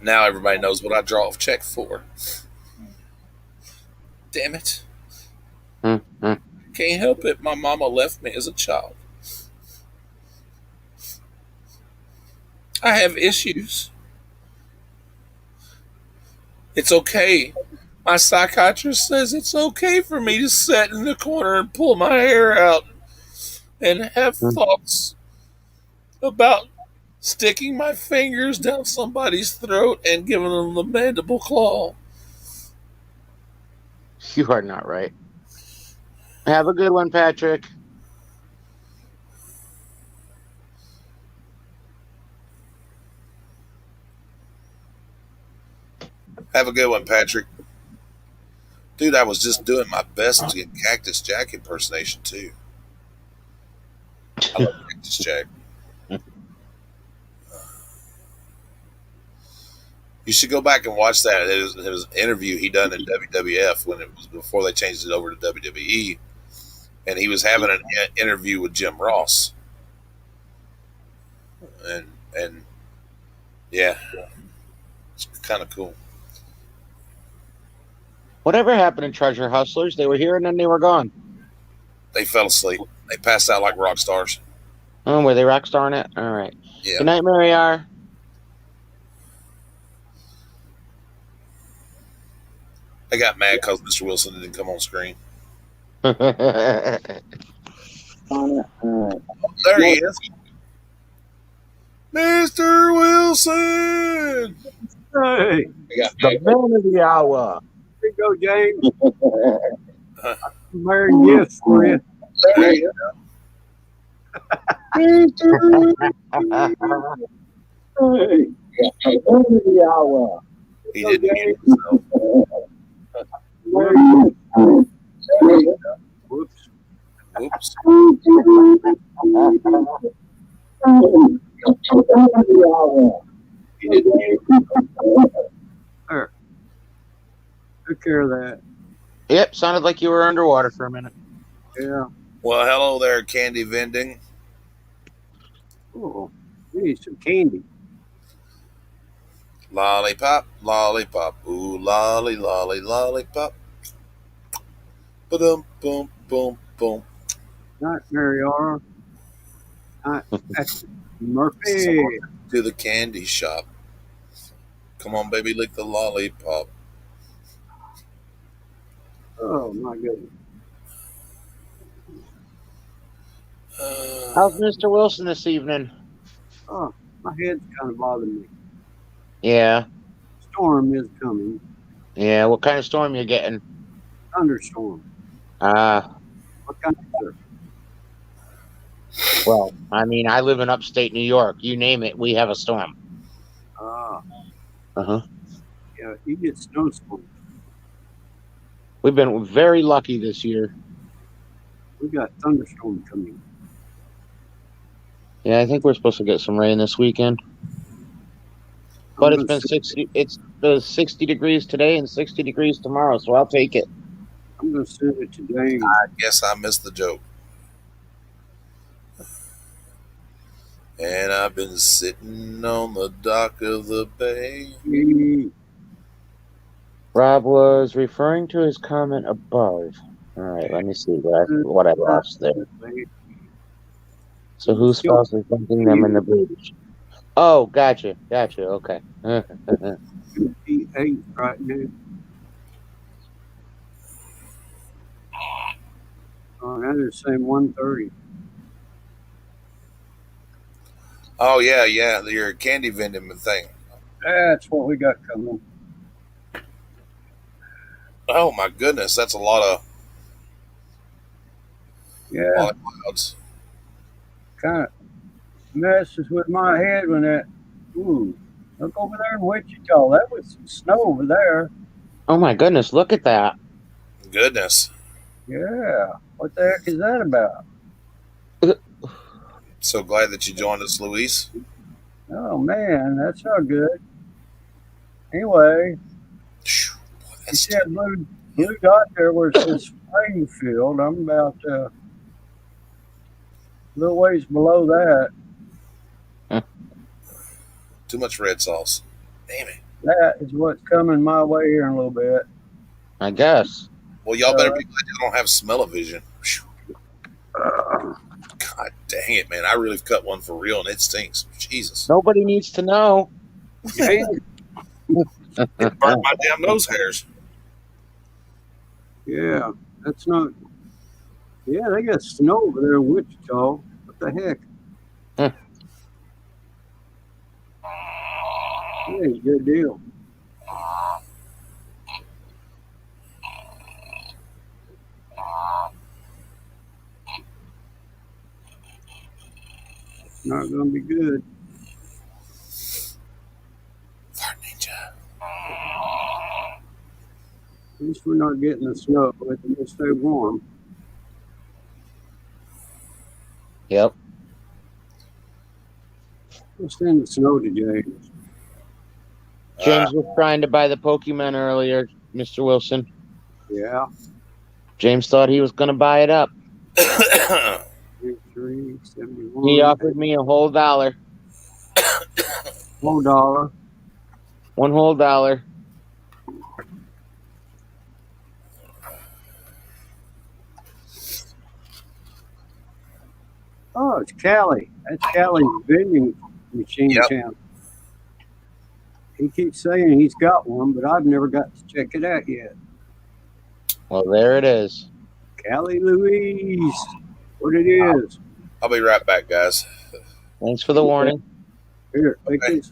Now everybody knows what I draw a check for. Damn it. Can't help it. My mama left me as a child. I have issues. It's okay. My psychiatrist says it's okay for me to sit in the corner and pull my hair out and have thoughts about sticking my fingers down somebody's throat and giving them the mandible claw. You are not right. Have a good one, Patrick. Have a good one, Patrick. Dude, I was just doing my best to get Cactus Jack impersonation too. I love Cactus Jack. You should go back and watch that. It was an interview he done in WWF when it was before they changed it over to WWE, and he was having an interview with Jim Ross, and yeah, it's kind of cool. Whatever happened to Treasure Hustlers? They were here and then they were gone. They fell asleep. They passed out like rock stars. Oh, were they rock starring it? All right. Yeah. Good night, Mary R. I got mad because Mr. Wilson didn't come on screen. There There he is. Mr. Wilson! Hey, I got the man of the hour. Here you go, James. Merry gifts for you. There he is. Hey, man of the hour. He didn't mute himself. Whoops. Oops. He didn't mute himself. There. Took care of that. Yep, sounded like you were underwater for a minute. Yeah. Well, hello there, candy vending. Oh, we need some candy. Lollipop, lollipop, ooh, lolly, lolly, lollipop. Ba-dum, boom, boom, boom. Not Mary R. Not Murphy. To the candy shop. Come on, baby, lick the lollipop. Oh, my goodness. How's Mr. Wilson this evening? Oh, my head's kind of bothering me. Yeah. Storm is coming. Yeah, what kind of storm you getting? Thunderstorm. What kind of Well, I mean, I live in upstate New York. You name it, we have a storm. Uh-huh. Yeah, you get snowstorm. We've been very lucky this year. We got thunderstorm coming. Yeah, I think we're supposed to get some rain this weekend. But it's been 60 degrees today and 60 degrees tomorrow, so I'll take it. I'm going to send it to James. I guess I missed the joke. And I've been sitting on the dock of the bay. Rob was referring to his comment above. All right, let me see what I lost there. So whose spouse is dumping them in the beach? Oh, gotcha, okay. 58 right now. Oh, now they're saying 130. Oh, yeah, your candy vending thing. That's what we got coming. Oh, my goodness, that's a lot of Yeah, clouds. kind of messes with my head when that. Ooh, look over there in Wichita. That was some snow over there. Oh my goodness, look at that. Goodness. Yeah, what the heck is that about? So glad that you joined us, Luis. Oh man, that's not good. Anyway, Phew, boy, you that's said blue dot there was this playing field. I'm about a little ways below that. too much red sauce. Damn it. That is what's coming my way here in a little bit. I guess. Well, y'all better be glad you don't have smell-o-vision. Phew. God dang it, man. I really cut one for real, and it stinks. Jesus. Nobody needs to know. It burnt my damn nose hairs. Yeah, that's not. Yeah, they got snow over there in Wichita. What the heck? Yeah, good deal. Not gonna be good. Fart Ninja. least we're not getting the snow. It will stay warm. Yep. We'll send the snow to James. James was trying to buy the Pokemon earlier, Mr. Wilson. Yeah. James thought he was going to buy it up. 371. He offered me a whole $1. Whole dollar. One whole $1. Oh, it's Callie. That's Callie's vending machine Yep. account. He keeps saying he's got one, but I've never got to check it out yet. Well, there it is. Callie Louise. What it is. I'll be right back, guys. Thanks for the warning. Here, take Okay. this.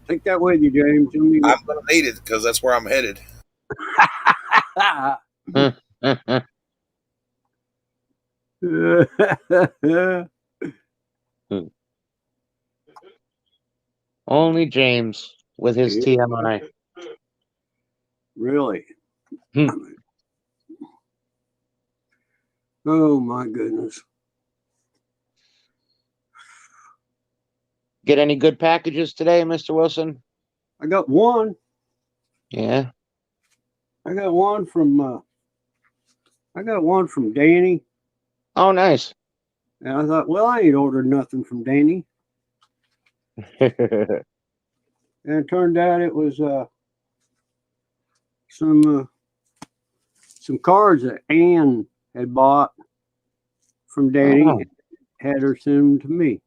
Take that with you, James. You'll need I'm going to need it because that's where I'm headed. it. Only James with his Yeah. TMI. Really? Hmm. Oh, my goodness. Get any good packages today, Mr. Wilson? I got one. Yeah. I got one from Danny. Oh, nice. And I thought, well, I ain't ordered nothing from Danny. And it turned out it was some cards that Ann had bought from Danny. Oh. Had her send them to me.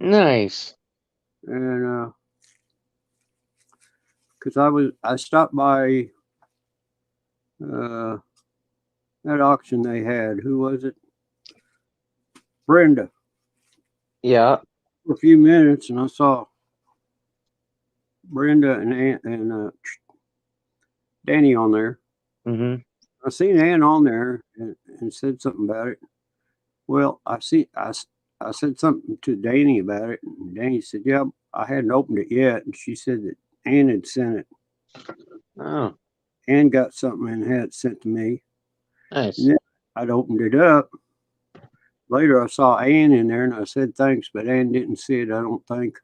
Nice. And because I stopped by that auction they had. Who was it? Brenda. Yeah. For a few minutes, and I saw Brenda and Danny on there. Mm-hmm. I seen Ann on there and said something about it. Well, I said something to Danny about it, and Danny said, "Yeah, I hadn't opened it yet." And she said that Ann had sent it. Oh, Ann got something and had it sent to me. nice. Yeah. I'd opened it up. Later, I saw Ann in there, and I said thanks, but Ann didn't see it. I don't think.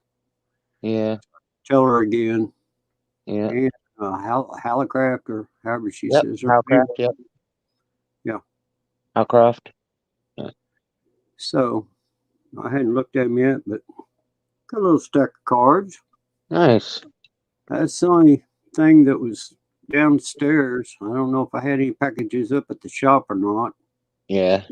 Yeah. Tell her again. Yeah. Ann, Hallicraft, or however she Yep. says her name. Howcraft. Yep. Yeah. Howcraft. So I hadn't looked at them yet, but got a little stack of cards. Nice. That's the only thing that was downstairs. I don't know if I had any packages up at the shop or not. Yeah.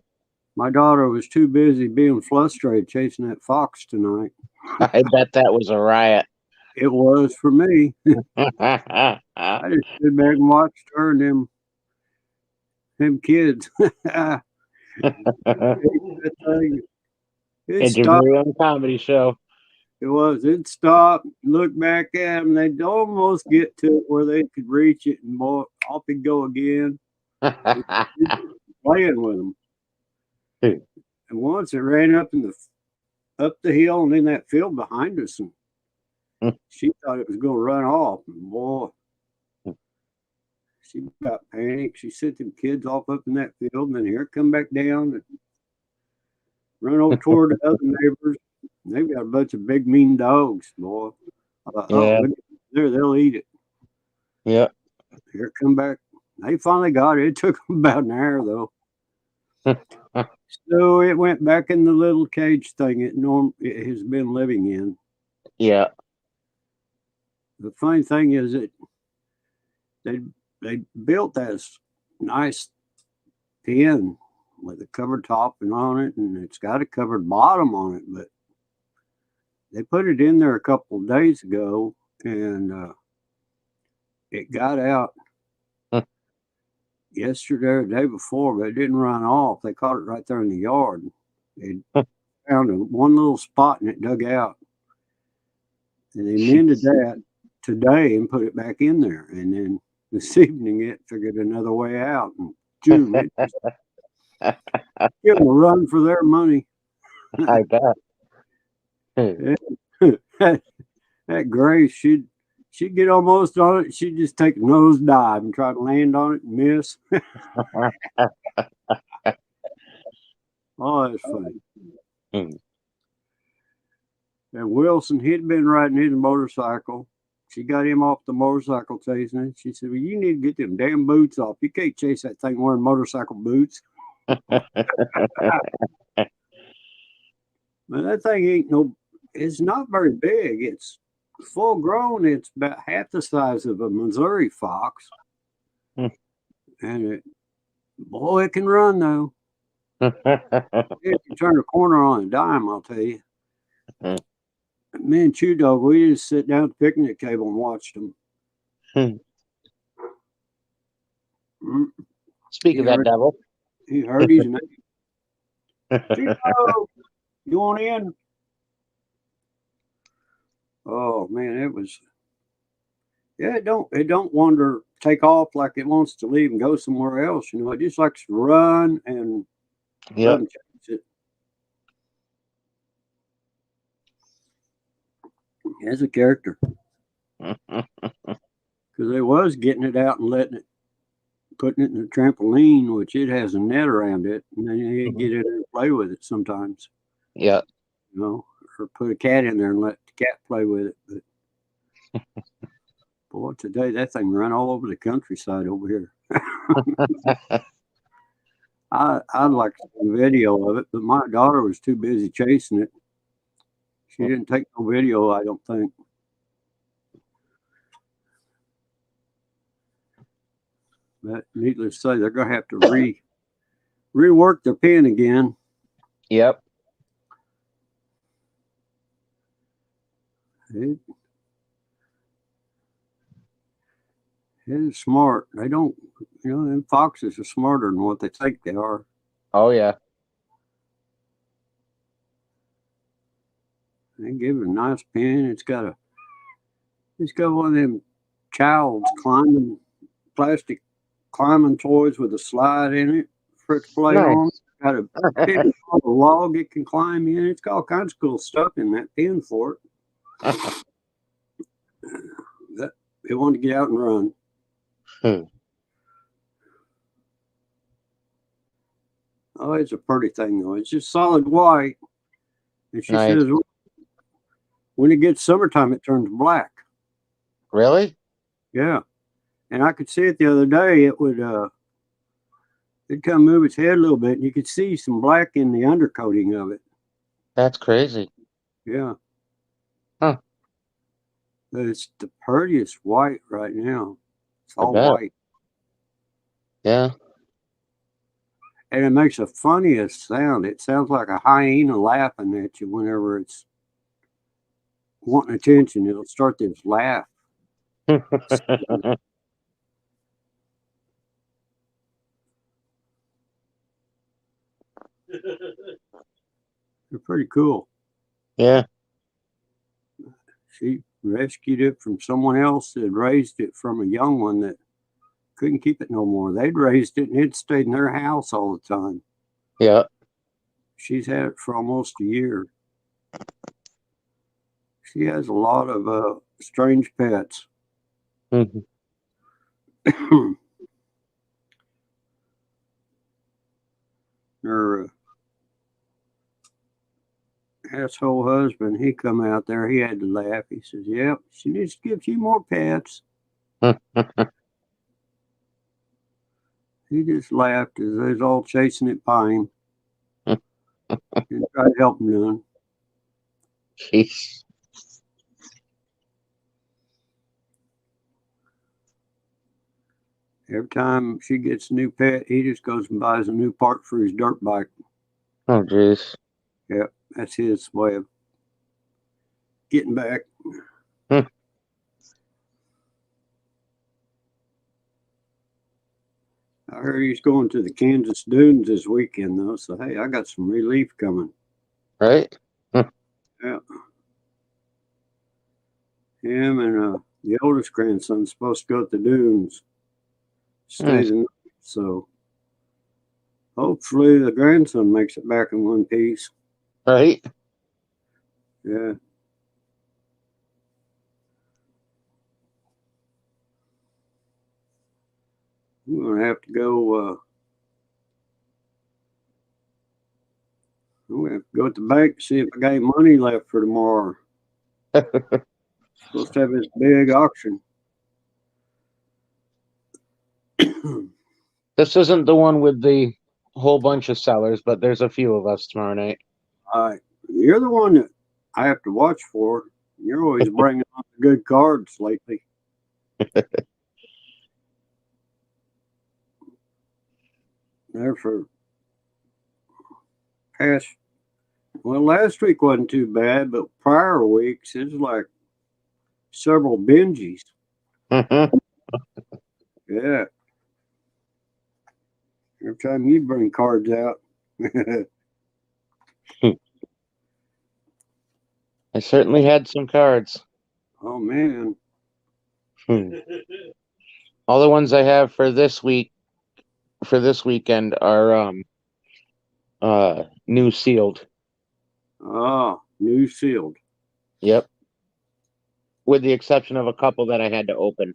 My daughter was too busy being frustrated chasing that fox tonight. I bet that was a riot. It was for me. I just stood back and watched her and them kids. That thing, it It's your stopped. very own comedy show. It was. It stopped. Looked back at them. They'd almost get to it where they could reach it, and boy, off it'd go again. Playing with them. Hmm. And once it ran up the hill and in that field behind us, and she thought it was going to run off. And boy, she got panicked. She sent them kids off up in that field, and then here it come back down and run over toward the other neighbors. And they've got a bunch of big mean dogs, boy. I thought, Yeah. oh, there, they'll eat it. Yeah. Here it come back. They finally got it. It took them about an hour though. So it went back in the little cage thing it has been living in. Yeah. The funny thing is that they built this nice pen with a covered top and on it, and it's got a covered bottom on it, but they put it in there a couple of days ago, and it got out yesterday or the day before, but it didn't run off. They caught it right there in the yard. They found one little spot and it dug out. And they mended that today and put it back in there. And then this evening it figured another way out. And June, it just give them a run for their money. I bet. That Grace, she'd get almost on it. She'd just take a nose dive and try to land on it and miss. Oh, that's funny. Hmm. And Wilson, he'd been riding his motorcycle. She got him off the motorcycle chasing it. She said, "Well, you need to get them damn boots off. You can't chase that thing wearing motorcycle boots." But that thing ain't it's not very big. It's full grown. It's about half the size of a Missouri fox. Hmm. And boy, it can run though. If you turn a corner on a dime, I'll tell you. Hmm. Me and Chew Dog, we just sit down at the picnic table and watched them. Hmm. Mm. Speak of that devil. He heard his name. Chew Dog, you want in? Oh man, it was. Yeah, it don't wander, take off like it wants to leave and go somewhere else. You know, it just likes to run and Yep. doesn't chase it. As a character, because they was getting it out and putting it in the trampoline, which it has a net around it, and then you get in and play with it sometimes. Yeah. You know, or put a cat in there and let the cat play with it. But boy, today that thing ran all over the countryside over here. I'd like to see a video of it, but my daughter was too busy chasing it. She didn't take no video, I don't think. But needless to say, they're going to have to rework their pen again. Yep. It is smart. They don't, them foxes are smarter than what they think they are. Oh yeah. They give it a nice pen. It's got one of them child's plastic climbing toys with a slide in it for it to play on. It's got a big log it can climb in. It's got all kinds of cool stuff in that pen for it. They want to get out and run. Oh, it's a pretty thing though. It's just solid white. And she says when it gets summertime, it turns black. Really? Yeah. And I could see it the other day. It'd come move its head a little bit, and you could see some black in the undercoating of it. That's crazy. Yeah. Huh. But it's the prettiest white right now. It's all bet. white. Yeah. And it makes the funniest sound. It sounds like a hyena laughing at you whenever it's wanting attention. It'll start this laugh. They're pretty cool. Yeah. She rescued it from someone else that had raised it from a young one that couldn't keep it no more. They'd raised it and it stayed in their house all the time. Yeah. She's had it for almost a year. She has a lot of strange pets. Mm-hmm. Her asshole husband, he come out there, he had to laugh. He says, "Yep, she needs to get a few more pets." He just laughed as they was all chasing it by him. And tried to help him none. Jeez. Every time she gets a new pet, he just goes and buys a new part for his dirt bike. Oh, jeez. Yep, that's his way of getting back. I heard he's going to the Kansas Dunes this weekend, though. So, hey, I got some relief coming. Right? Yeah. Him and the oldest grandson's supposed to go to the dunes. Stay the night. So, hopefully the grandson makes it back in one piece. Right? Yeah. We're gonna have to go. We have to go to the bank to see if I got any money left for tomorrow. Supposed to have this big auction. This isn't the one with the whole bunch of sellers, but there's a few of us tomorrow night. All right, you're the one that I have to watch for. You're always bringing up the good cards lately. There for past. Well, last week wasn't too bad, but prior weeks it was like several binges. Yeah. Every time you bring cards out. I certainly had some cards. Oh man. All the ones I have for this weekend are new sealed. Ah, new sealed. Yep. With the exception of a couple that I had to open.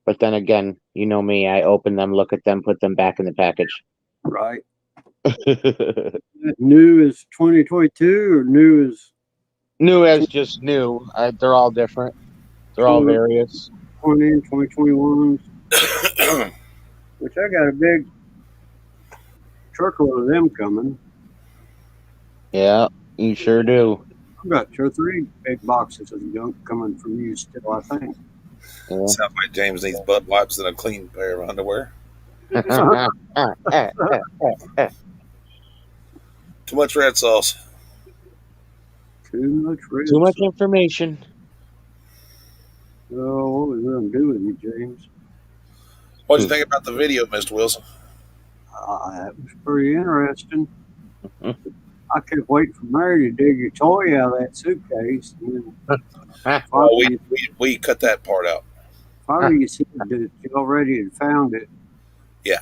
But then again, you know me, I open them, look at them, put them back in the package. Right. New is 2022 or new is New as just new. They're all different. They're all various. 20 and 2021s. Which I got a big truckload of them coming. Yeah, you sure do. I've got 2 or 3 big boxes of junk coming from you still, I think. Yeah. Sounds like James needs butt wipes and a clean pair of underwear. Too much red sauce. Too much red. Too much information. Oh, what was I going to do with you, James? What do you think about the video, Mr. Wilson? That was pretty interesting. I kept waiting for Mary to dig your toy out of that suitcase. And then Oh, we cut that part out. finally, you said that you already had found it. Yeah.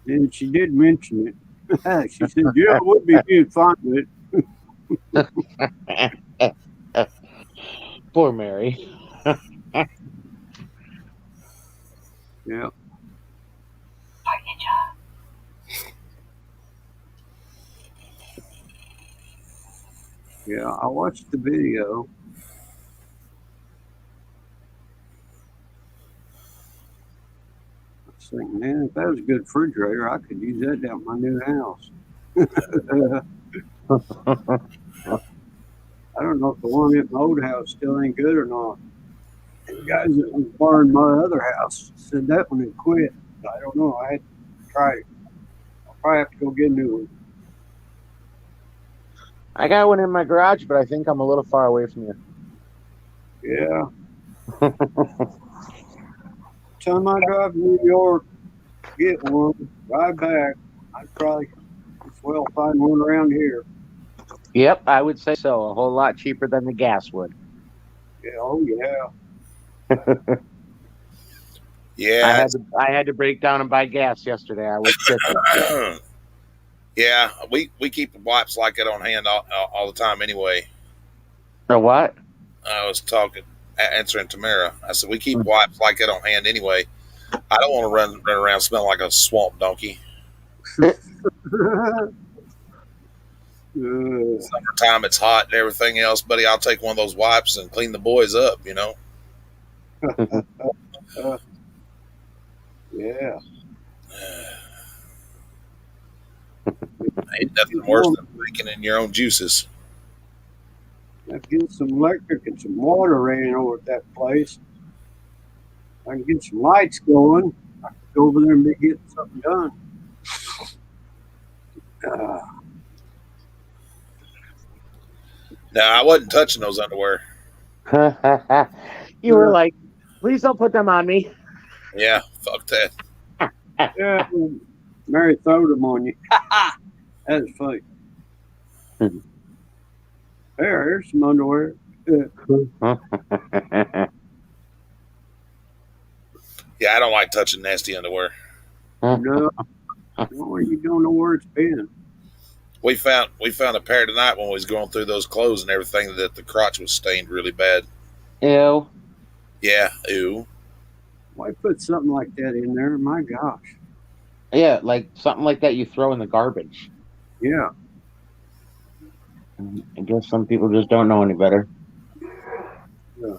And she did mention it. She said, "Yeah, it would be me to find it." Poor Mary. Yeah. Yeah, I watched the video. I was thinking, man, if that was a good refrigerator, I could use that down at my new house. I don't know if the one at my old house still ain't good or not. The guys that was borrowing my other house said that one had quit. I don't know. I had to try it. I'll probably have to go get a new one. I got one in my garage, but I think I'm a little far away from you. Yeah. Time I drive to New York, get one, ride back, I'd probably as well find one around here. Yep, I would say so. A whole lot cheaper than the gas would. Yeah, oh yeah. Yeah. I had to break down and buy gas yesterday. I was pissed. Yeah, we keep the wipes like that on hand all the time anyway. For what? I was answering Tamara. I said, we keep wipes like that on hand anyway. I don't want to run around smelling like a swamp donkey. Summertime, it's hot and everything else, buddy. I'll take one of those wipes and clean the boys up, you know? Yeah. Ain't nothing worse than drinking in your own juices. I'd get some electric and some water ran over at that place. I can get some lights going. I could go over there and be getting something done. No, I wasn't touching those underwear. You were like, please don't put them on me. Yeah, fuck that. Yeah, Mary throwed them on you. That is funny. Here's some underwear. Yeah, I don't like touching nasty underwear. No, you don't know where it's been. We found a pair tonight when we was going through those clothes and everything that the crotch was stained really bad. Ew. Yeah, ew. Why put something like that in there? My gosh. Yeah, like something like that you throw in the garbage. Yeah. I guess some people just don't know any better. Yeah.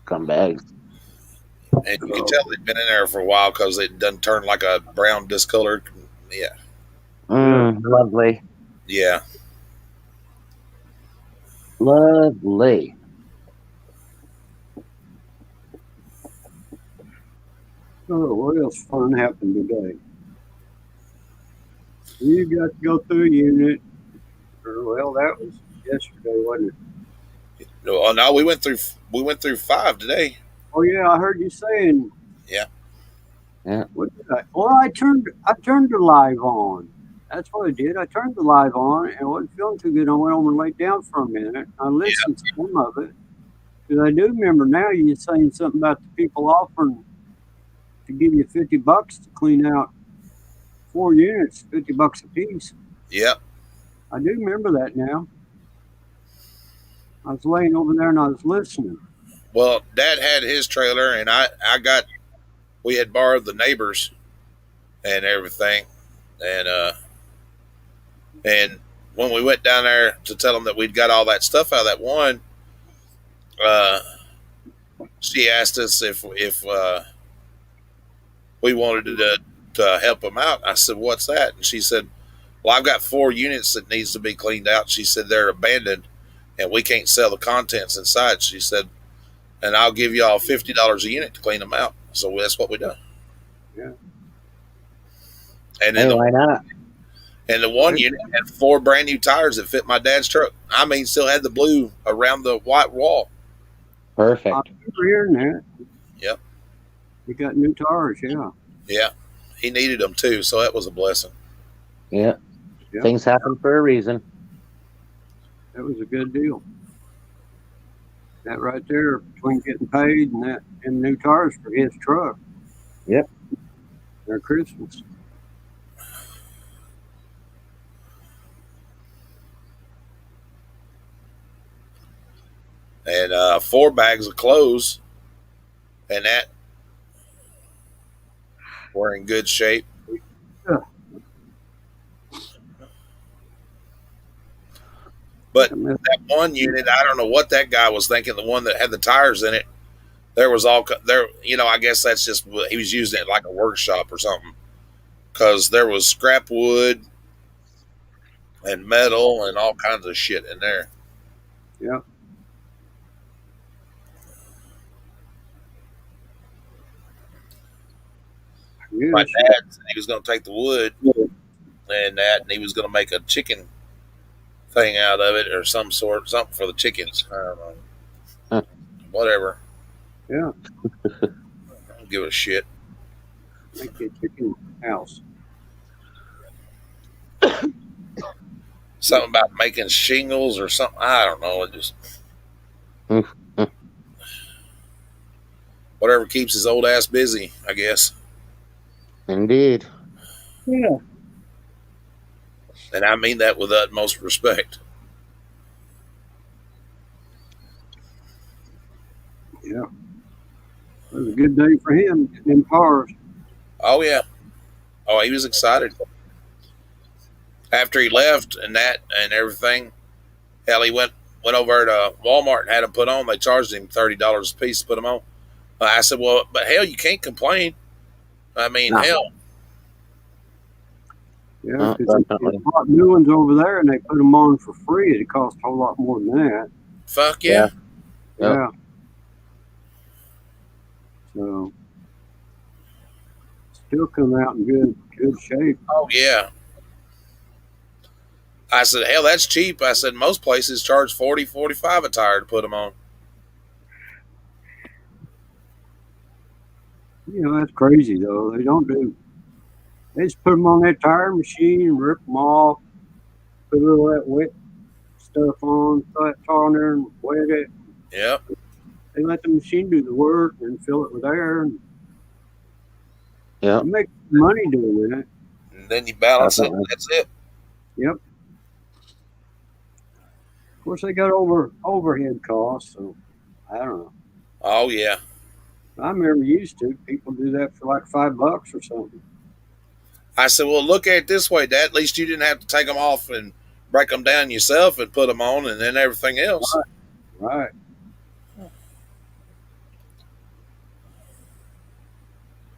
Scumbags. And you can tell they've been in there for a while because it doesn't turn like a brown discolored. Yeah. Lovely. Yeah. Lovely. Oh, what else fun happened today? You got to go through a unit. Well, that was yesterday, wasn't it? Oh no, we went through 5 today. Oh yeah, I heard you saying. Yeah. Yeah. What did I? Well, I turned the live on. That's what I did. I turned the live on and I wasn't feeling too good. I went over and laid down for a minute. I listened to some of it. Because I do remember now you saying something about the people offering to give you $50 to clean out 4 units, $50 a piece. Yep. I do remember that now. I was laying over there and I was listening. Well, Dad had his trailer, and we had borrowed the neighbors and everything, and when we went down there to tell them that we'd got all that stuff out of that one, she asked us if we wanted to help them out. I said, "What's that?" And she said, "Well, I've got 4 units that needs to be cleaned out." She said they're abandoned, and we can't sell the contents inside. She said, "And I'll give y'all $50 a unit to clean them out." So that's what we done. Yeah. And Hey, then why not? the one unit had 4 brand new tires that fit my dad's truck. I mean, still had the blue around the white wall. Perfect. I remember hearing that. Yep. You got new tires, yeah. Yeah. He needed them too, so that was a blessing. Yeah. Yeah. Things happen for a reason. That was a good deal. That right there, between getting paid and that and new tires for his truck. Yep. They're Christmas. And 4 bags of clothes, and that were in good shape. Yeah. But that one unit, I don't know what that guy was thinking. The one that had the tires in it, there was all there. You know, I guess that's just he was using it like a workshop or something, because there was scrap wood and metal and all kinds of shit in there. Yeah. My dad said he was going to take the wood and he was going to make a chicken thing out of it or something for the chickens. I don't know. Huh. Whatever. Yeah. I don't give a shit. Make you a chicken house. Something about making shingles or something. I don't know. It just whatever keeps his old ass busy, I guess. Indeed. Yeah. And I mean that with utmost respect. Yeah. It was a good day for him getting them cars. Oh yeah. Oh, he was excited. After he left and everything, hell, he went over to Walmart and had them put on. They charged him $30 a piece to put them on. I said, well, but hell, you can't complain. I mean, No. hell. Yeah, because they bought new ones over there and they put them on for free. It cost a whole lot more than that. Fuck yeah. Yep. Yeah. So still come out in good shape. Oh yeah. I said, hell, that's cheap. I said, most places charge $40, $45 a tire to put them on. You know, that's crazy though. They just put them on that tire machine and rip them off, put a little of that wet stuff on, throw that tar on there and wet it. Yep. They let the machine do the work and fill it with air and Yeah. they make money doing that. And then you balance it, and that's it. Yep. Of course, they got overhead costs, so I don't know. Oh yeah. I remember used to. People do that for like $5 or something. I said, well, look at it this way, Dad. At least you didn't have to take them off and break them down yourself and put them on, and then everything else. Right.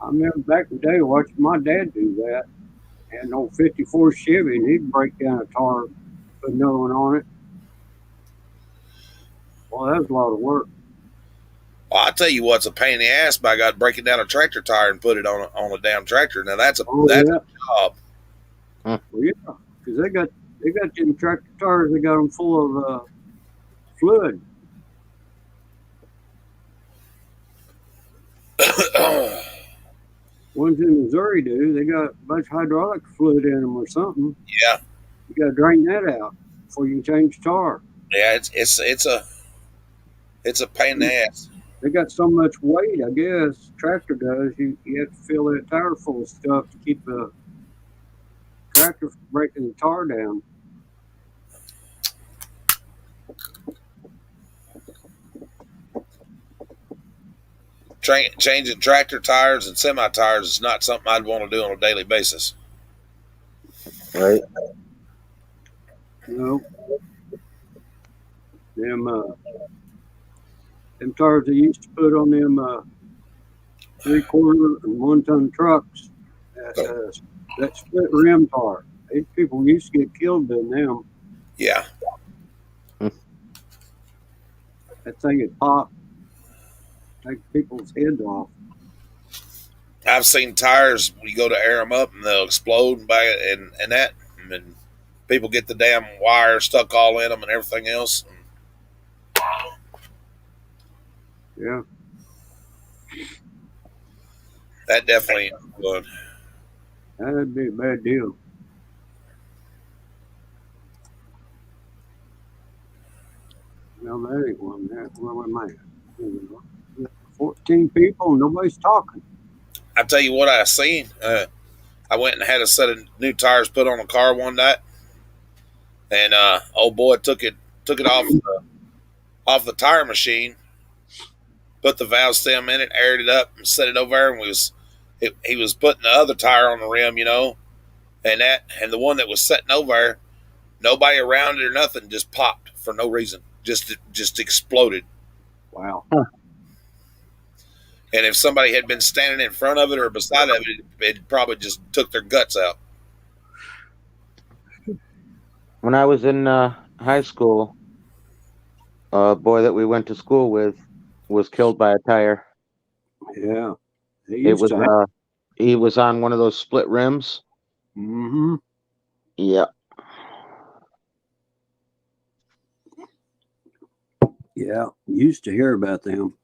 I remember back in the day watching my dad do that. Had an old 54 Chevy, and he'd break down a tire, put another one on it. Well, that was a lot of work. Well, I tell you what's a pain in the ass by God breaking down a tractor tire and put it on a damn tractor. Now that's a Yeah. job. Well, yeah, because they got them tractor tires. They got them full of fluid. Ones in Missouri do. They got a bunch of hydraulic fluid in them or something. Yeah, You got to drain that out before you can change the tire. yeah. It's a pain in the ass. They got so much weight, I guess. Tractor does. You have to fill that tire full of stuff to keep the tractor from breaking the tire down. Changing tractor tires and semi tires is not something I'd want to do on a daily basis. Right. You know, them tires they used to put on them 3/4 and 1 ton trucks. That split rim tire. People used to get killed in them. Yeah. That thing would pop, take people's heads off. I've seen tires you go to air them up and they'll explode and that, and people get the damn wire stuck all in them and everything else. Yeah. That definitely ain't good. That'd be a bad deal. No, that ain't one. Where am I? 14 people, nobody's talking. I tell you what I seen. I went and had a set of new tires put on a car one night, and old boy took it off the tire machine, put the valve stem in it, aired it up, and set it over there, and he was putting the other tire on the rim, and the one that was setting over there, nobody around it or nothing, just popped for no reason, just exploded. Wow. And if somebody had been standing in front of it or beside of it, it probably just took their guts out. When I was in high school, a boy that we went to school with was killed by a tire. Yeah. It was he was on one of those split rims. Mm-hmm. Yeah. Yeah. Used to hear about them.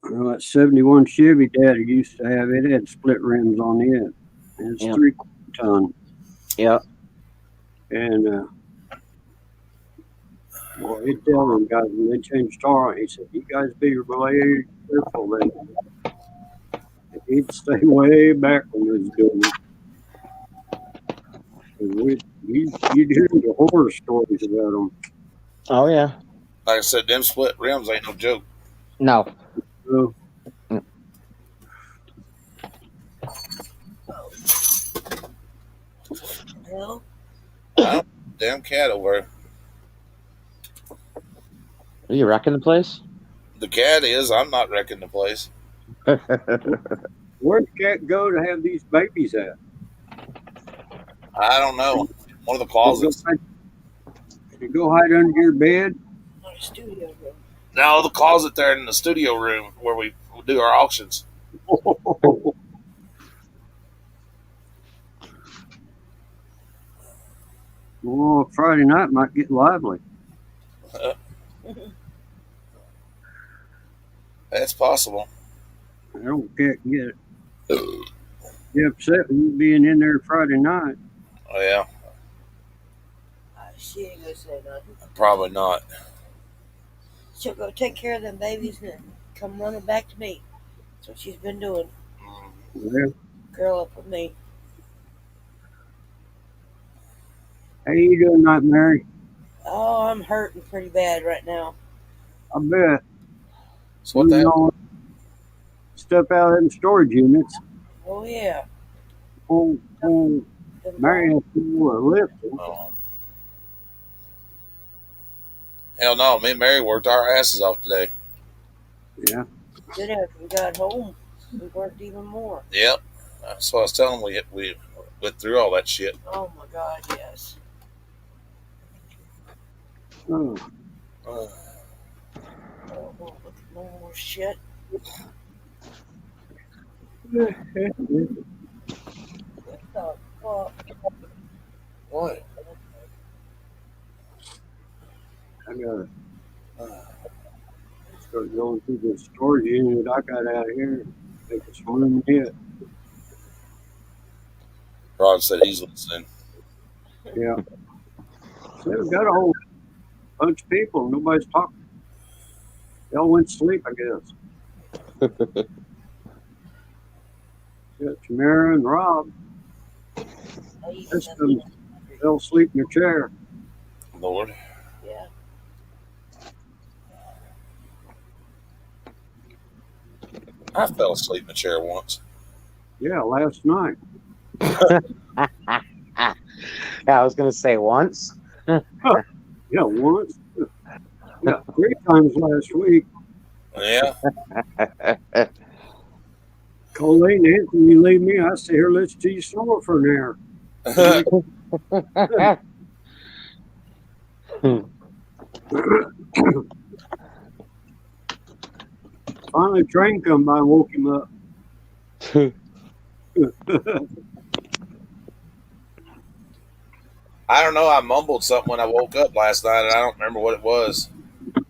That 71 Chevy Dad used to have, it had split rims on it. And it's 3/4 ton. Yeah. And well, he'd tell them guys when they changed tire, he said, "You guys be really careful then." And he'd stay way back when he was doing it. You'd hear the horror stories about them. Oh yeah. Like I said, them split rims ain't no joke. No. So, Well, Damn cat over there. Are you wrecking the place? The cat is. I'm not wrecking the place. where'd the cat go to have these babies at? I don't know. One of the closets. Did you go hide under your bed? on a studio room. No, the closet there in the studio room where we do our auctions. Well, Friday night might get lively. That's possible. I don't get upset with you being in there Friday night. Oh yeah, She ain't gonna say nothing. probably not. She'll go take care of them babies and then come running back to me. That's what she's been doing. Yeah. Curl up with me. How you doing, Night Mary? Oh, I'm hurting pretty bad right now. I bet. So what the You hell? know, step out in the storage units. Oh yeah. Pull The Mary has to lift them. Oh. Hell no, me and Mary worked our asses off today. Yeah. Then after we got home, we worked even more. Yep. That's what I was telling them. We went through all that shit. Oh my God, yes. Oh, Uh, Oh, look at no more shit. yeah. What the fuck? what? I gotta Uh, start going through the storage unit I got out here. Take a swim hit. Rod said he's listening. Yeah. So we got a whole bunch of people. Nobody's talking. They all went to sleep, I guess. Got Tamara and Rob. I even Rest have of them fell asleep in their chair. Lord. Yeah. I fell asleep in the chair once. Yeah, last night. Yeah, I was gonna say once. Yeah, once. Yeah, 3 times last week. Yeah. Colleen, Anthony, you leave me. I stay here, listen to you snore for an hour. Finally, train come by and woke him up. I don't know. I mumbled something when I woke up last night, and I don't remember what it was.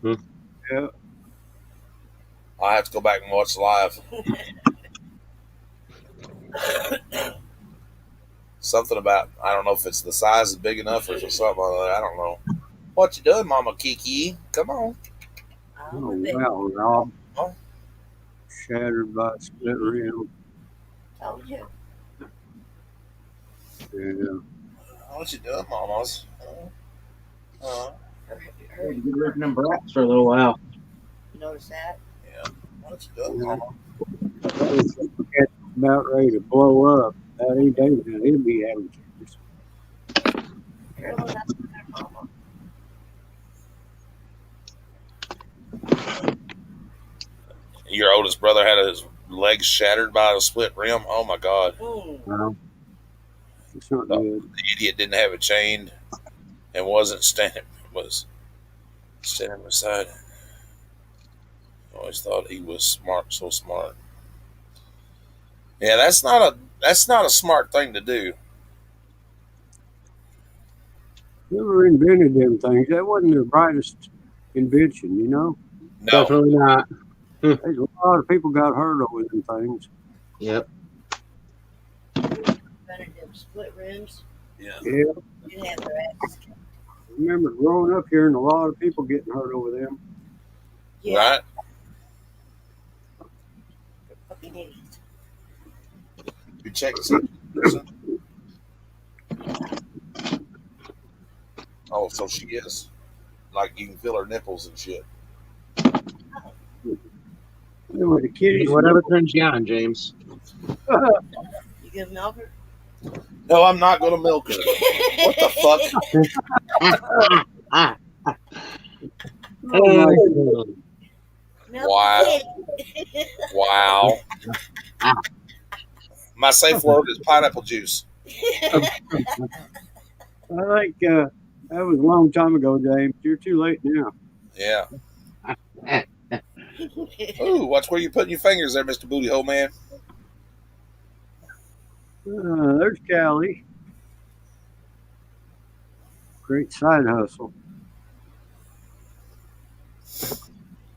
Yeah. I'll have to go back and watch live. Something about, I don't know if it's the size is big enough or something like that. I don't know. What you doing, Mama Kiki? Come on. Oh, wow, Rob. Oh. Shattered by a split rim. Told you. Yeah. What you doing, Mamas? Heard You live in them brats for a little while. you notice that? Yeah. What you doing, Mama? About ready to blow up. That ain't David. He'll be having kids. Carolyn, that's their mama. Your oldest brother had his legs shattered by a split rim. Oh my God! Well, it's not No. good. The idiot didn't have it chained and wasn't standing. Was standing beside it. Always thought he was smart, so smart. Yeah, that's not a smart thing to do. Whoever invented them things, that wasn't their brightest invention, you know? No, Definitely not. There's a lot of people got hurt over them things. Yep. Invented them split rims. yeah, Yeah. Didn't have their asses kicked. I remember growing up here and a lot of people getting hurt over them. Yeah. right. Fucking idiots. You check and see. Oh, so she is. Like you can feel her nipples and shit. You know, the kiddies. Whatever turns you on, James. You give milk her? No, I'm not going to milk her. What the fuck? Oh, my Milk Wow. the kitty. Wow. My safe word is pineapple juice. I think that was a long time ago, James. You're too late now. Yeah. Ooh, watch where you're putting your fingers there, Mr. Booty Hole Man. There's Callie. Great side hustle.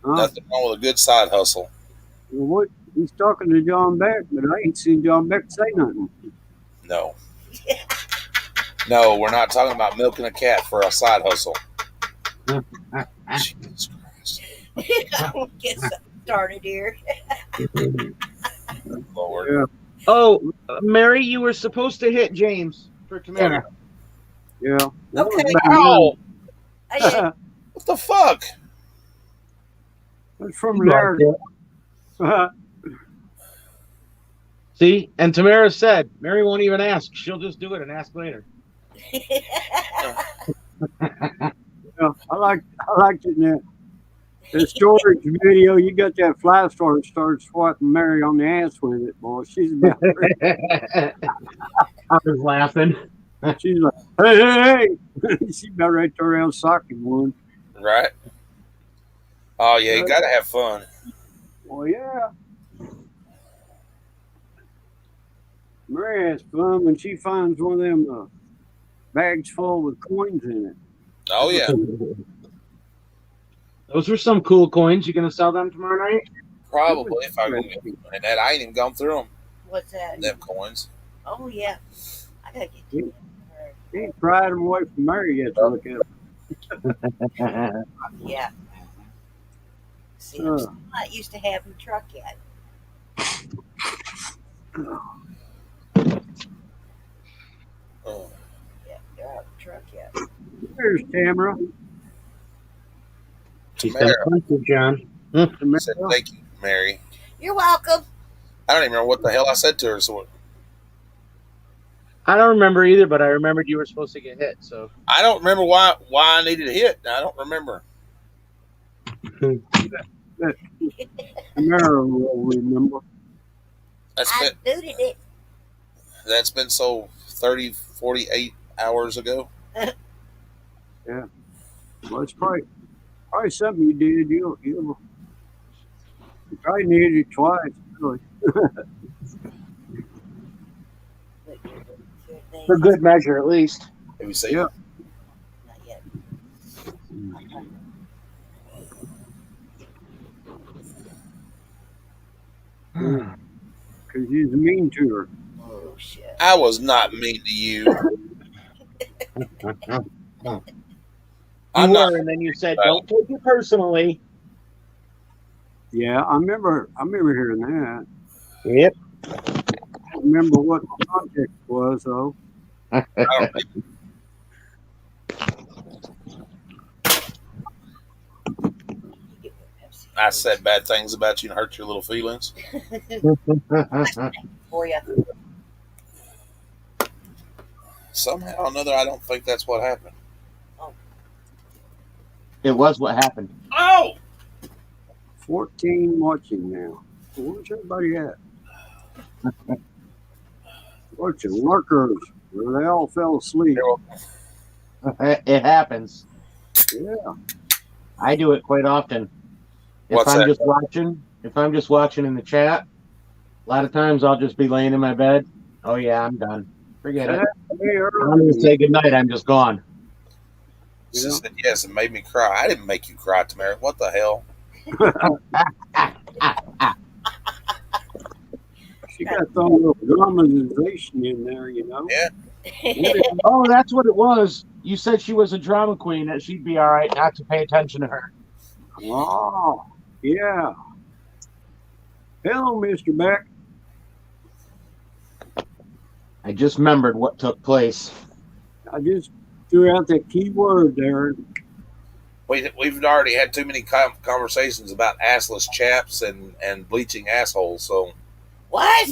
Nothing wrong with a good side hustle. Well, what? He's talking to John Beck, but I ain't seen John Beck say nothing. No. No, we're not talking about milking a cat for a side hustle. Jesus Christ. I won't get started here. Lord. Yeah. Oh, Mary, you were supposed to hit James for tomato. Yeah. That was Okay. back Ow! I did. What the fuck? That's from You there. liked it. See, and Tamara said Mary won't even ask. She'll just do it and ask later. Yeah, I liked it in that storage video. You got that fly swatter started swatting Mary on the ass with it, boy. She's about I was laughing. she's like, hey. She's about right there around socking one. Right? Oh yeah, you gotta have fun. Well, yeah. Mary has fun when she finds one of them bags full with coins in it. Oh yeah, Those were some cool coins. You gonna sell them tomorrow night? probably if I can get and that I ain't even gone through them. What's that? Them coins. Oh yeah, I gotta get to it. He ain't pried them away from Mary yet to look at them. Yeah. See, I'm still not used to having a truck yet. Oh. Yeah, they're out of the truck yet. There's Tamara. She's Tamara. been fun, John. I said thank you, Mary. You're welcome. I don't even remember what the hell I said to her. So I don't remember either, but I remembered you were supposed to get hit. So I don't remember why I needed a hit. I don't remember. Tamara will remember. That's I been booted it. that's been so 30, 48 hours ago. Well, it's probably something you did. You probably needed it twice. Really. for good measure, at least. Have you seen Yeah. it? Not yet. Because he's mean to her. Oh shit. I was not mean to you. You I'm were, not. and then you said, "Don't take it personally." Yeah, I remember hearing that. Yep. I don't remember what the context was though. I don't I said bad things about you and hurt your little feelings. For you. Somehow or another, I don't think that's what happened. It was what happened. Oh! 14 watching now. Where's everybody at? Watching lurkers. Where they all fell asleep. It happens. Yeah. I do it quite often. If What's I'm that? just watching in the chat, a lot of times I'll just be laying in my bed. Oh yeah, I'm done. Forget it. Hey, I'm gonna say goodnight. I'm just gone. She said yes, it made me cry. I didn't make you cry, Tamara. What the hell? She got some little dramatization in there, you know. Yeah. Oh, that's what it was. You said she was a drama queen, that she'd be all right not to pay attention to her. Oh, yeah. Hello, Mr. Beck. I just remembered what took place. I just threw out that key word there. We've already had too many conversations about assless chaps and bleaching assholes. So, What?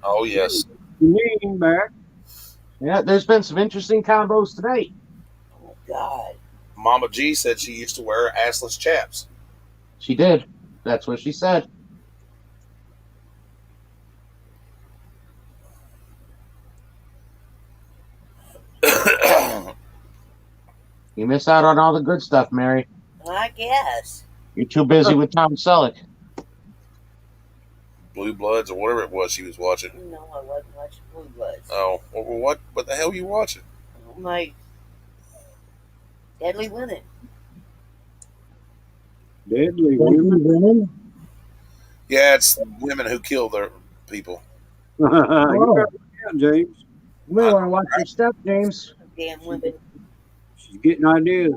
oh yes, You mean back? Yeah, there's been some interesting combos today. Oh God. Mama G said she used to wear assless chaps. She did. That's what she said. You miss out on all the good stuff, Mary. I guess. You're too busy with Tom Selleck. Blue Bloods or whatever it was she was watching. No, I wasn't watching Blue Bloods. Oh, what the hell are you watching? Oh my. Deadly Women. Deadly women. Yeah, it's women who kill their people. You better look out, James. You may want to watch your step, James. Damn women. She's getting ideas.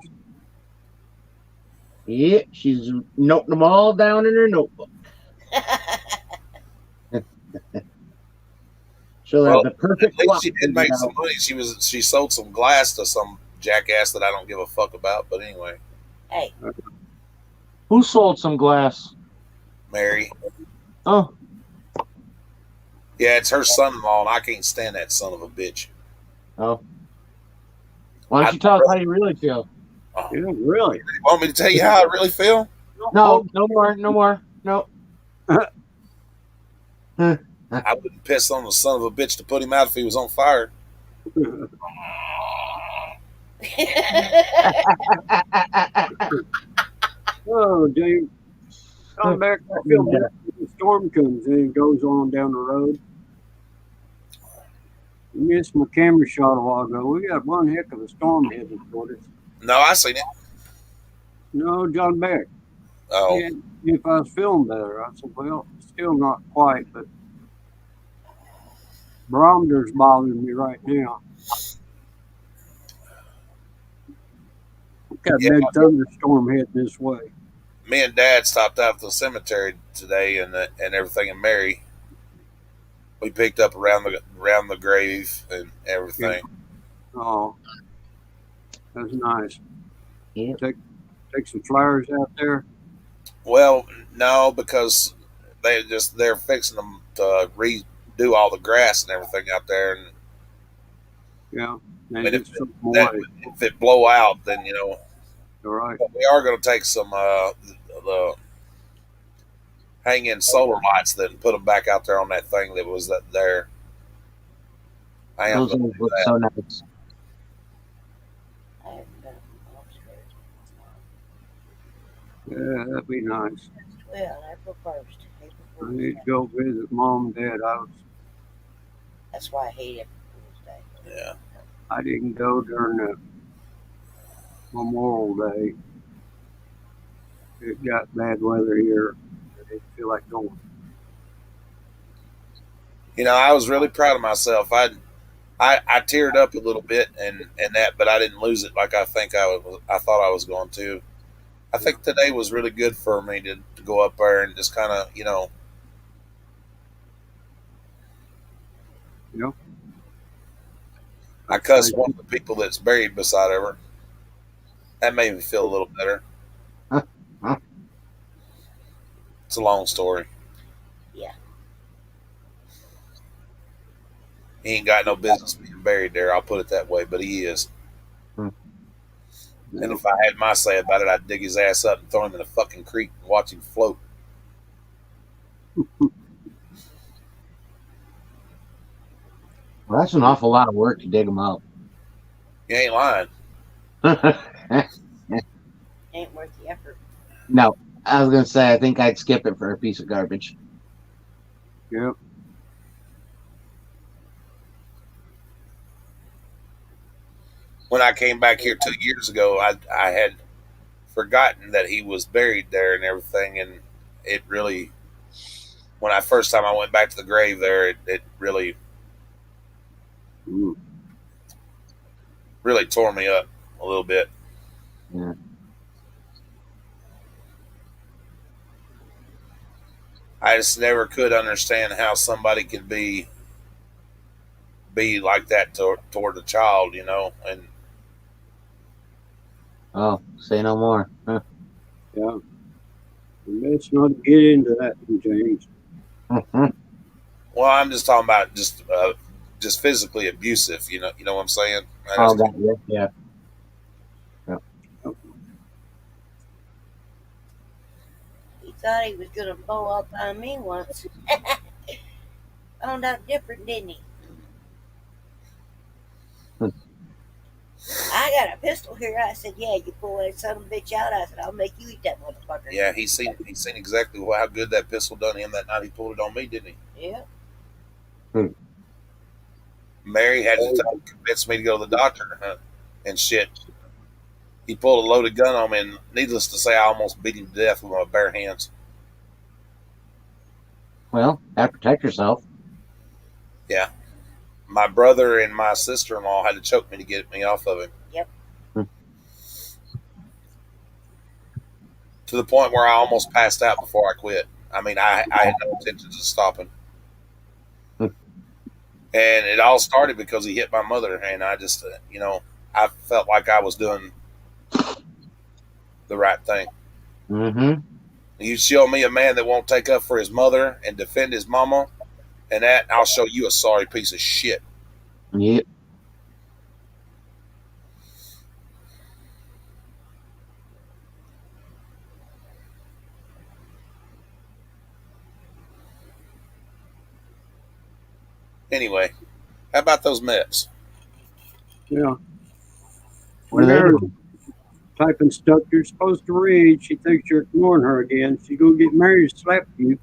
Yeah, she's noting them all down in her notebook. She'll Well, have the perfect At clock least she did figured make out. some money. She sold some glass to some jackass that I don't give a fuck about. But anyway, Hey, Who sold some glass? Mary. Oh, Yeah, it's her son-in-law, and I can't stand that son of a bitch. oh. Why don't you tell us how you really feel? Oh, Yeah, really. you want me to tell you how I really feel? No, no more, no more, no. I wouldn't piss on the son of a bitch to put him out if he was on fire. Oh, Dave. Come back. I feel bad when the storm comes in and goes on down the road. I missed my camera shot a while ago. We got one heck of a storm heading toward us. No, I seen it. No, John Beck. Oh, Yeah, if I was feeling better, I said, well, still not quite, but barometer's bothering me right now. Got a yeah. big thunderstorm heading this way. Me and Dad stopped out at the cemetery today, and everything in Mary. We picked up around the grave and everything. Oh, that's nice. Yeah. Take some flowers out there. Well, no, because they're fixing them to redo all the grass and everything out there, and Yeah. I And mean, get some more. if it blow out, then All right. but we are going to take some the hang-in solar lights that and put them back out there on that thing that was there. I am Those going ones to do look that. so nice. I haven't been upstairs. Yeah, that'd be nice. Well, April 1st. April I 1st. need to go visit Mom and Dad. That's why I hate April Fool's Day. Yeah. I didn't go during the Memorial Day. It got bad weather here. I didn't feel like going. I was really proud of myself. I teared up a little bit and that, but I didn't lose it like I thought I was going to. I think today was really good for me to go up there and just kind of, Yep. I cussed one of the people that's buried beside her. That made me feel a little better. It's a long story. Yeah. He ain't got no business being buried there. I'll put it that way, but he is. And if I had my say about it, I'd dig his ass up and throw him in a fucking creek and watch him float. Well, that's an awful lot of work to dig them up. You ain't lying. Ain't worth the effort. No, I was gonna say I think I'd skip it for a piece of garbage. Yep. When I came back here 2 years ago, I had forgotten that he was buried there and everything, and it really, when I first time I went back to the grave there, it really Mm. really tore me up a little bit. Yeah. I just never could understand how somebody could be like that toward a child, and Oh, say no more. Huh. Yeah. And let's not get into that, James. well, I'm just talking about just physically abusive. You know what I'm saying? Oh, got you. Yeah. He thought he was going to blow up on me once. Found out different, didn't he? I got a pistol here. I said, yeah, you pull that son of a bitch out. I said, I'll make you eat that motherfucker. Yeah, he seen exactly how good that pistol done him that night. He pulled it on me, didn't he? Yeah. Mary had to convince me to go to the doctor and shit. He pulled a loaded gun on me, and needless to say, I almost beat him to death with my bare hands. Well, gotta protect yourself. Yeah. My brother and my sister-in-law had to choke me to get me off of him. Yep. To the point where I almost passed out before I quit. I mean, I had no intentions of stopping. And it all started because he hit my mother, and I just, I felt like I was doing the right thing. Mm-hmm. You show me a man that won't take up for his mother and defend his mama, and that I'll show you a sorry piece of shit. Yep. Anyway, how about those Mets? Yeah. What are they Mary's doing? typing stuff you're supposed to read. She thinks you're ignoring her again. She's gonna get married to slap you.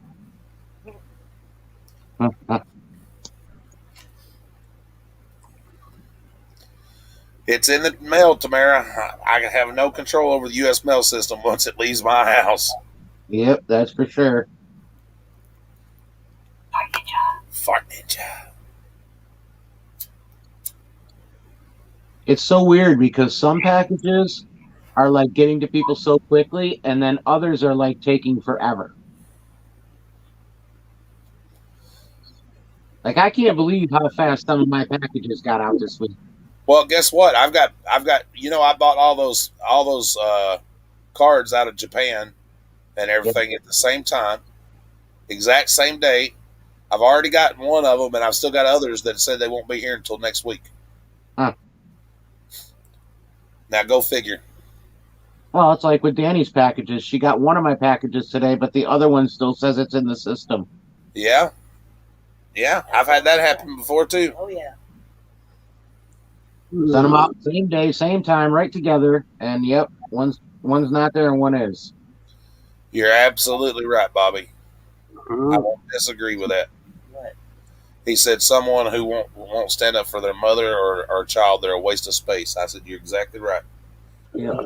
It's in the mail, Tamara. I have no control over the U.S. mail system once it leaves my house. Yep, that's for sure. Fart ninja. It's so weird because some packages are like getting to people so quickly, and then others are like taking forever. Like I can't believe how fast some of my packages got out this week. Well, guess what? I've got. I bought all those cards out of Japan and everything at the same time, exact same day. I've already gotten one of them, and I've still got others that said they won't be here until next week. Huh. Now go figure. Well, it's like with Danny's packages. She got one of my packages today, but the other one still says it's in the system. Yeah, I've had that happen before too. Oh yeah. Send them out same day, same time, right together, and yep, one's not there and one is. You're absolutely right, Bobby. I Uh, won't disagree with that. What? He said someone who won't stand up for their mother or child, they're a waste of space. I said, you're exactly right. Yep.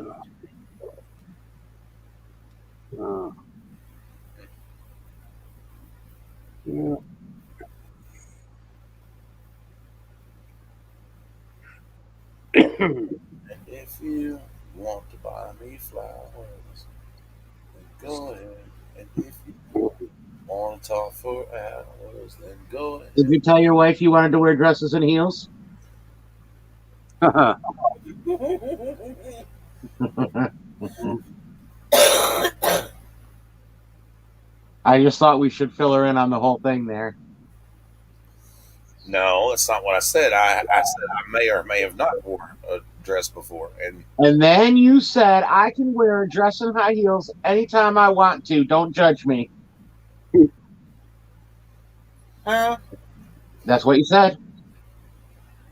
Yeah. And if you want to buy me flowers, then go ahead. And if you want to talk for hours, then go ahead. Did you tell your wife you wanted to wear dresses and heels? I just thought we should fill her in on the whole thing there. No, that's not what I said. I said I may or may have not worn a dress before. And then you said I can wear a dress and high heels anytime I want to. Don't judge me. Huh? That's what you said.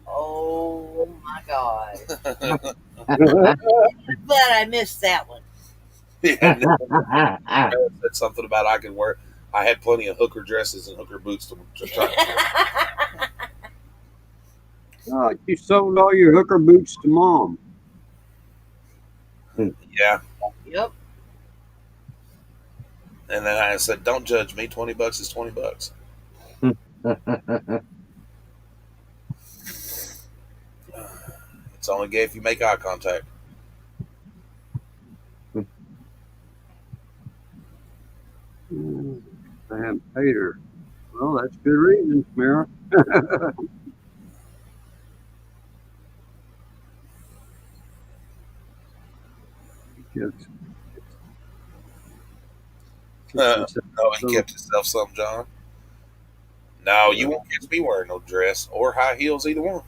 Oh my God. But I missed that one. Yeah, I said something about I had plenty of hooker dresses and hooker boots to try. You sold all your hooker boots to mom. Yeah. Yep. And then I said, don't judge me. $20 is $20. It's only gay if you make eye contact. I haven't paid her. Well, that's good reason, Mara. Just- No, he kept himself some, John. No, you won't catch me wearing no dress or high heels, either one.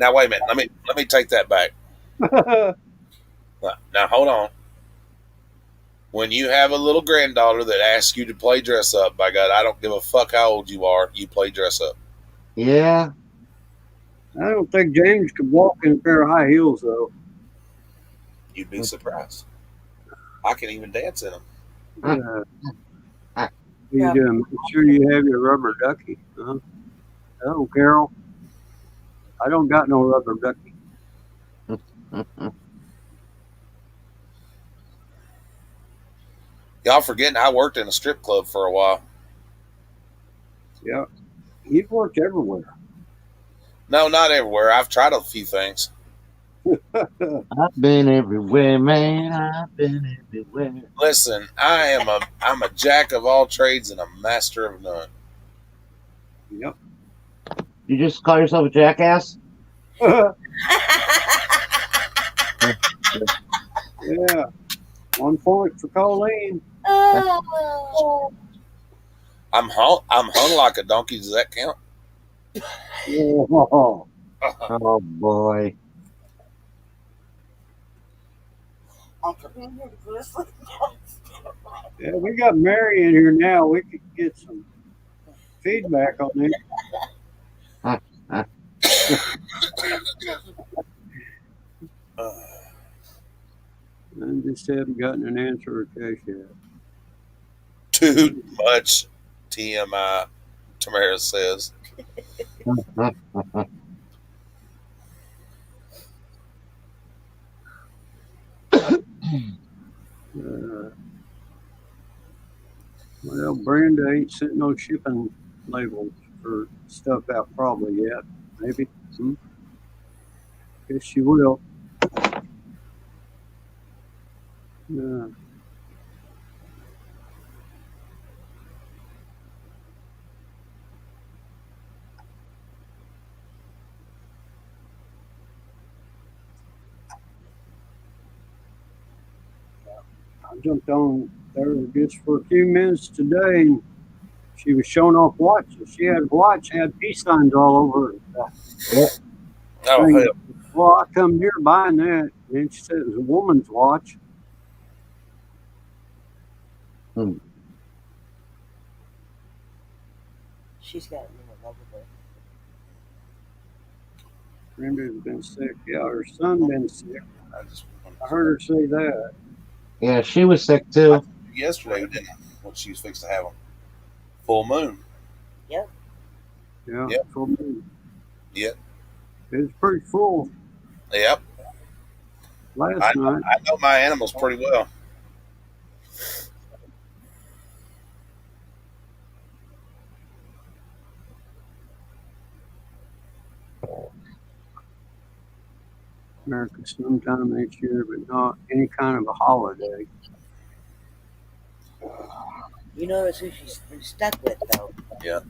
Now wait a minute. Let me take that back. Now hold on. When you have a little granddaughter that asks you to play dress up, by God, I don't give a fuck how old you are. You play dress up. Yeah. I don't think James could walk in a pair of high heels, though. You'd be surprised. I can even dance in them. You do. Make sure you have your rubber ducky. Huh? Oh, Carol. I don't got no rubber ducky. Y'all forgetting I worked in a strip club for a while. Yeah. You've worked everywhere. No, not everywhere. I've tried a few things. I've been everywhere, man. I've been everywhere. Listen, I'm a jack of all trades and a master of none. Yep. You just call yourself a jackass? Yeah. 1 point for Colleen. Oh, I'm hung like a donkey. Does that count? Oh, Oh boy. I come in here to go to sleep. yeah, we got Mary in here now. We could get some feedback on this. I just haven't gotten an answer or case yet. Too much TMI, Tamara says. Well, Brenda ain't sent no shipping labels for stuff out probably yet. Maybe. Guess she will. Yeah. I jumped on there just for a few minutes today, and she was showing off watches. She had a watch, had peace signs all over it. Oh, Thing. hell. Well, I come near buying that, and she said it was a woman's watch. She's got me in love with her. Brenda's been sick. Yeah, her son been sick. just I heard her say that. Yeah, she was sick too. yesterday, didn't I? When she was fixed to have a full moon. Yeah. Yep. Full moon. Yep. It was pretty full Yep. last night. I know my animals pretty well. America sometime next year, but not any kind of a holiday. You notice who she's stuck with, though. Yeah.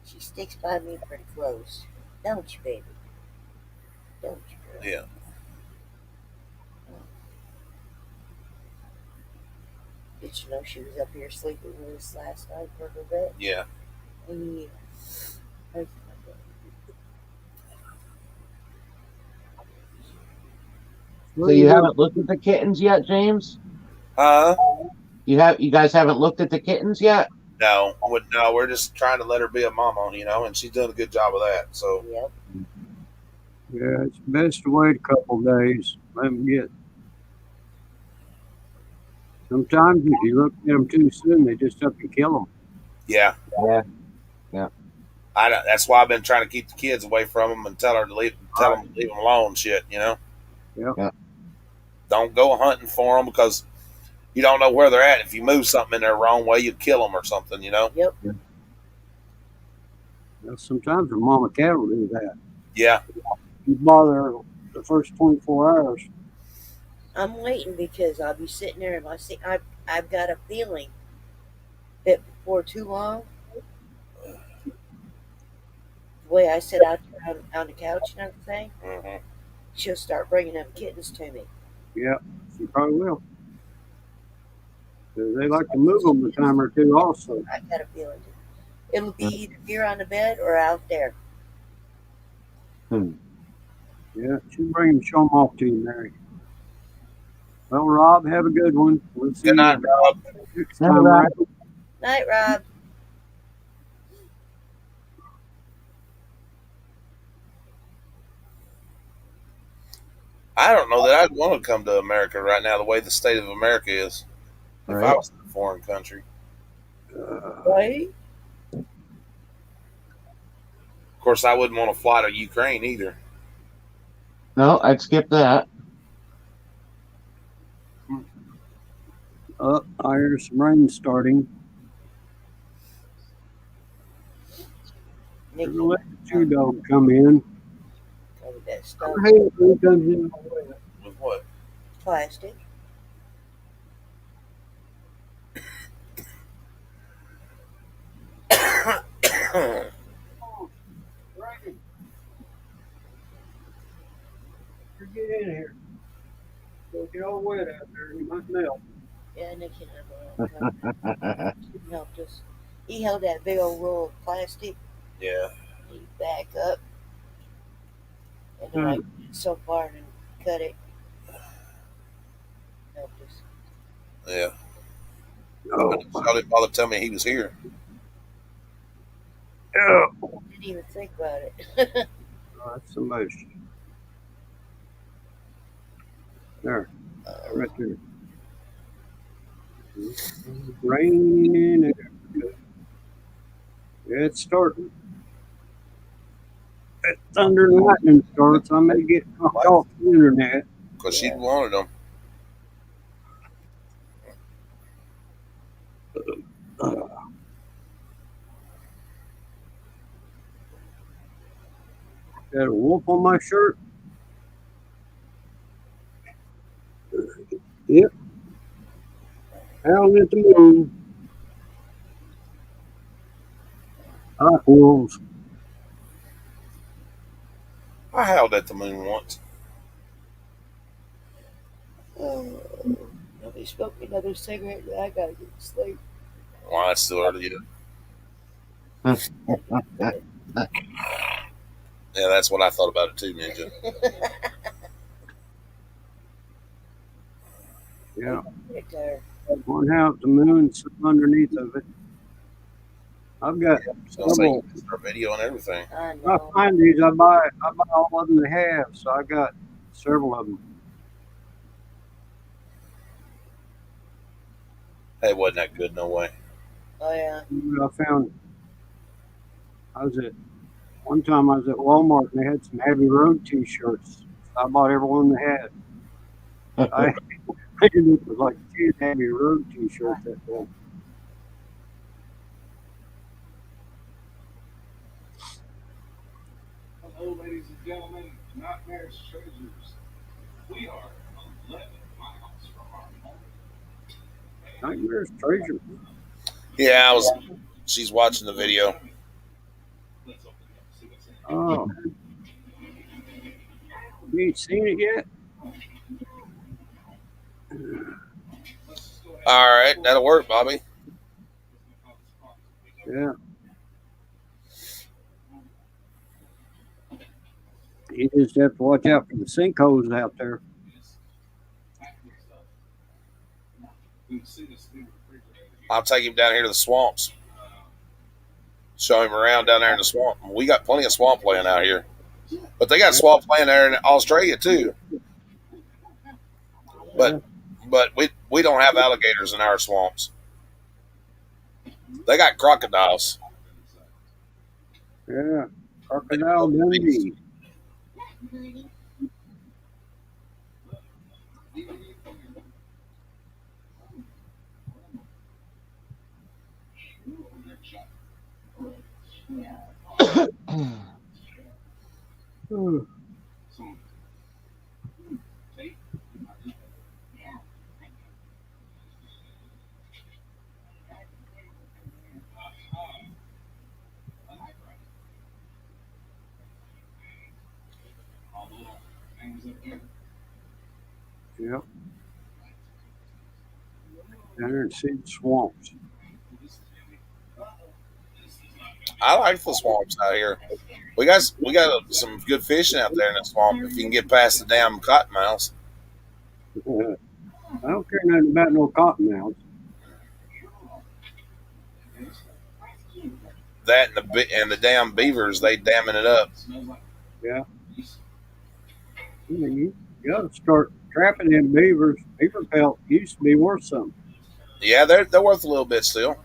She sticks by me pretty close. Don't you, baby? Don't you, girl? Yeah. Did you know she was up here sleeping with us last night for her bed? Yeah. Yeah. How's my baby? So you haven't looked at the kittens yet, James? You guys haven't looked at the kittens yet? No, we're just trying to let her be a mama, and she's doing a good job of that. So Yep. Yeah, it's best to wait a couple days. Let them get. Sometimes if you look at them too soon, they just up and kill them. yeah, Yeah. that's why I've been trying to keep the kids away from them and tell them to leave them alone. Shit, Yeah. Don't go hunting for them because you don't know where they're at. If you move something in their wrong way, you kill them or something. Yep. Well, sometimes a mama cat will do that. Yeah. You bother her the first 24 hours. I'm waiting because I'll be sitting there and I've got a feeling that before too long, the way I sit out there on the couch and everything, Mm-hmm. she'll start bringing them kittens to me. Yeah, she probably will. 'Cause they like to move them a time or two also. I got a feeling it'll be either here on the bed or out there. Yeah, she'll bring them, show them off to you, Mary. Well, Rob, have a good one. We'll see Good night, you Rob. next Night, time, Rob. right? Night, Rob. I don't know that I'd want to come to America right now, the way the state of America is. If I Right. was in a foreign country. Right? Of course, I wouldn't want to fly to Ukraine either. No, I'd skip that. I hear some rain starting. Nikki, We'll let the two dog come in. over that stuff. Hey, who comes in? With what? Plastic. Get in here. It'll get all wet out there. You might melt. Yeah, Nick and I were all coming. He helped us. He held that big old roll of plastic. Yeah. He back up and then like so far and cut it. Helped us. Yeah. Oh, Y'all didn't bother telling me he was here. yeah. Didn't even think about it. Oh, that's somebody's. There, right there. Raining. Yeah, it's starting. That thunder and lightning starts. I may get knocked off the internet. Because she wanted them. Got a wolf on my shirt. Yep. Howling at the moon. I like wolves. I howled at the moon once. Oh, nobody smoked me another cigarette. And I gotta get to sleep. Well, it's still early yet. Yeah, that's what I thought about it too, Ninja. Yeah. Right there. One house, the moon, something underneath of it. I've got So I'll say several. our video and everything. I I know. find these. I buy all of them they have. So I got several of them. Hey, wasn't that good? No way. Oh yeah. I found. One time I was at Walmart and they had some Abbey Road T-shirts. I bought every one they had. I ended up with like 10 Abbey Road T-shirts that day. Hello, ladies and gentlemen, Nightmares Treasures. We are 11 miles from our home. Nightmares Treasure. Yeah, she's watching the video. Let's open it up and see what's in it. Oh. You ain't seen it yet? Let's just go ahead. All right, that'll work, Bobby. Yeah. You just have to watch out for the sinkholes out there. We've seen this new refrigerator here. I'll take him down here to the swamps. Show him around down there in the swamp. We got plenty of swamp land out here. But they got swamp land there in Australia too. But we don't have alligators in our swamps. They got crocodiles. Yeah. Crocodile Dundee. Oh, Some tape. All the little things up there. yep. Down there in Seed Swamps. I like the swamps out here. We got some good fishing out there in the swamp if you can get past the damn cottonmouths. I don't care nothing about no cottonmouths. That and the damn beavers, they damming it up. Yeah. You got to start trapping them beavers. Beaver pelt used to be worth something. Yeah, they're worth a little bit still.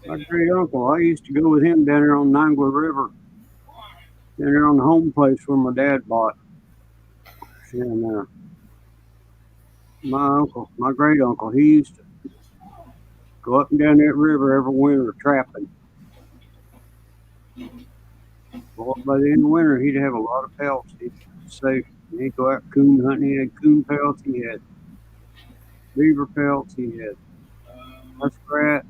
My great uncle, I used to go with him down there on Nangua River, down there on the home place where my dad bought. And my great uncle, he used to go up and down that river every winter trapping. Well, by the end of the winter, he'd have a lot of pelts. He'd say he'd go out coon hunting. He had coon pelts. He had beaver pelts. He had muskrat.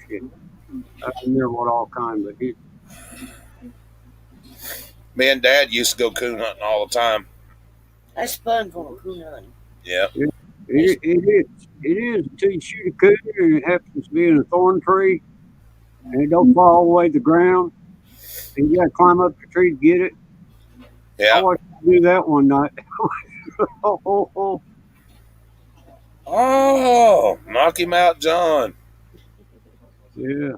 Shit. I don't remember what all kind, but Me and Dad used to go coon hunting all the time. That's fun going coon hunting. Yeah. It is. It is until you shoot a coon and it happens to be in a thorn tree and it don't fall all the way to the ground. And you got to climb up the tree to get it. I Yeah. watched you do that one night. Oh. Oh, knock him out, John. Yeah.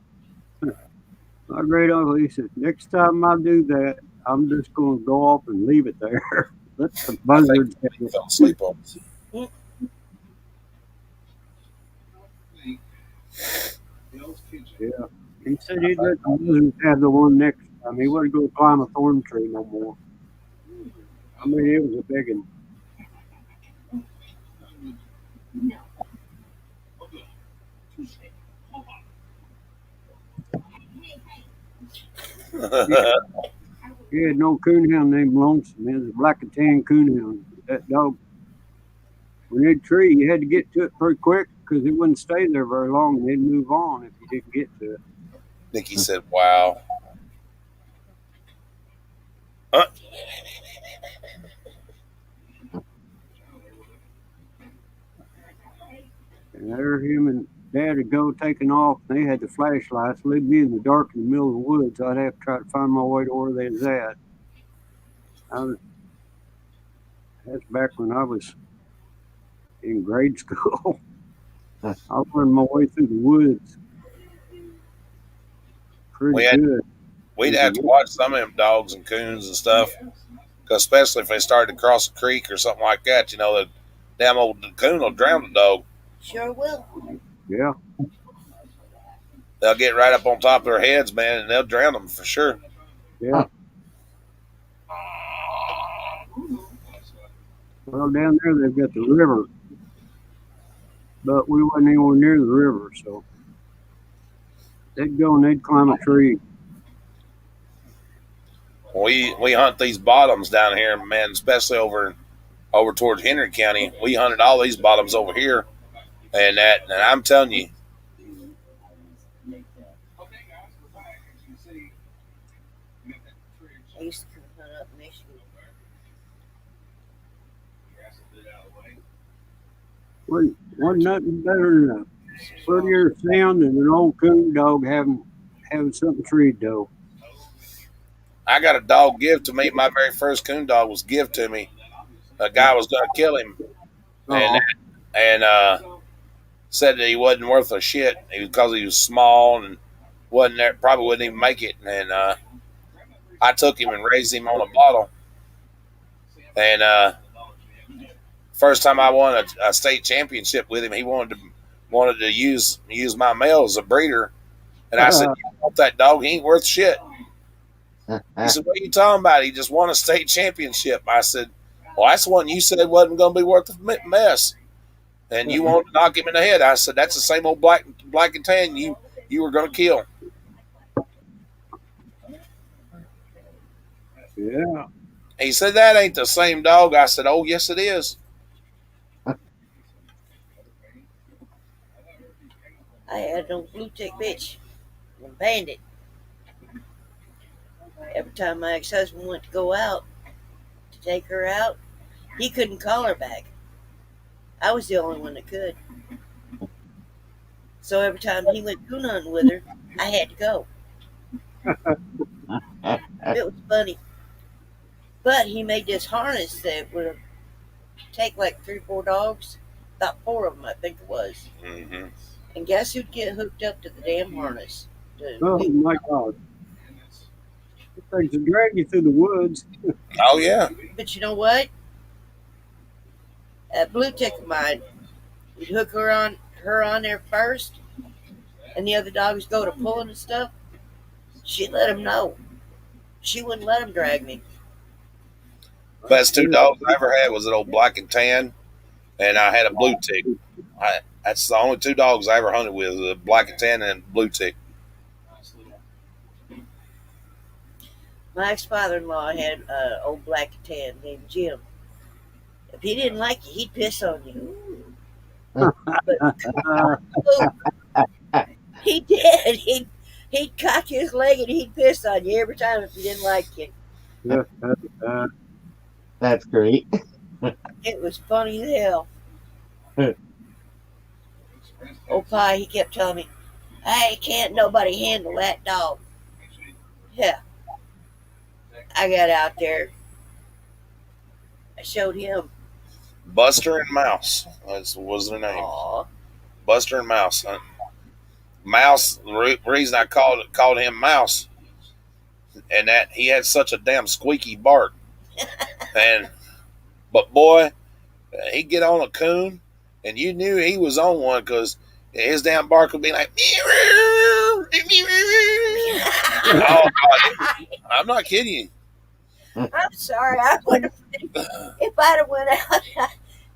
My great uncle, he said, next time I do that, I'm just going to go off and leave it there. Let the buzzards have He it. fell asleep on it. Hell's Kitchen. Yeah. He said he'd let the buzzards have the one next time. He wasn't going to climb a thorn tree no more. I mean, it was a big one. He had no coonhound named Lonesome. It was a black and tan coonhound. That dog, when they'd tree, you had to get to it pretty quick because it wouldn't stay there very long and they'd move on if you didn't get to it. Nikki said, wow. And there him and Dad would go taking off, and they had the flashlights. They'd be in the dark in the middle of the woods. I'd have to try to find my way to where they was at. That's back when I was in grade school. I learned my way through the woods. Pretty We had- good. We'd have to watch some of them dogs and coons and stuff, 'cause especially if they started to cross a creek or something like that. You know, the damn old coon will drown the dog. Sure will. Yeah. They'll get right up on top of their heads, man, and they'll drown them for sure. Yeah. Well, down there they've got the river, but we wasn't anywhere near the river, so they'd go and they'd climb a tree. We hunt these bottoms down here, man, especially over towards Henry County. We hunted all these bottoms over here, and I'm telling you, Okay, guys, we're back. As you can see, we got that fridge. I used to coon hunt up in Michigan. Grass a bit out of the way. Wasn't nothing better than a prettier sound than an old coon dog having something treed though. I got a dog give to me. My very first coon dog was give to me. A guy was going to kill him, and said that he wasn't worth a shit because he was small and wasn't there, probably wouldn't even make it. And I took him and raised him on a bottle. And first time I won a state championship with him, he wanted to use my male as a breeder. And I said, "You want that dog? He ain't worth shit." He said, "What are you talking about? He just won a state championship." I said, "Well, that's the one you said wasn't going to be worth a mess, and you wanted to knock him in the head." I said, "That's the same old black and tan you were going to kill." Yeah. He said, "That ain't the same dog." I said, "Oh, yes, it is." I had no blue tick bitch, a bandit. Every time my ex-husband went to go out to take her out, he couldn't call her back. I was the only one that could. So every time he went coon hunting with her, I had to go. It was funny. But he made this harness that would take like 3 or 4 dogs, about 4 of them I think it was. Mm-hmm. And guess who'd get hooked up to the damn harness? Oh my God. Things will drag you through the woods. Oh yeah. But you know what? That blue tick of mine, you'd hook her on there first, and the other dogs go to pulling and stuff. She'd let him know. She wouldn't let him drag me. Best 2 dogs I ever had was an old black and tan, and I had a blue tick. That's the only 2 dogs I ever hunted with: a black and tan and a blue tick. My ex-father-in-law had an old black and tan named Jim. If he didn't like you, he'd piss on you. But he did. He'd cock his leg and he'd piss on you every time if he didn't like you. That's great. It was funny as hell. Old Pie, he kept telling me, "Hey, can't nobody handle that dog." Yeah, I got out there. I showed him. Buster and Mouse. That was their name. Aw, Buster and Mouse. Mouse. The reason I called him Mouse, and that he had such a damn squeaky bark. But boy, he'd get on a coon, and you knew he was on one because his damn bark would be like. Oh, I'm not kidding you. I'm sorry. I wouldn't have, if I'd have went out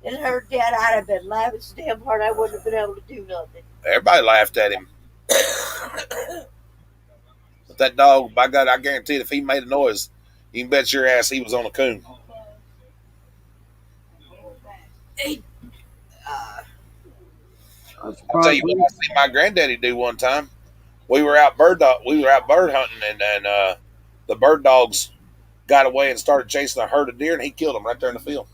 and heard that, I'd have been laughing so damn hard I wouldn't have been able to do nothing. Everybody laughed at him. But that dog, by God, I guarantee it, if he made a noise, you can bet your ass he was on a coon. He, uh, I'll I'm tell surprised you what I seen my granddaddy do one time. We were out bird hunting, and the bird dogs got away and started chasing a herd of deer, and he killed them right there in the field.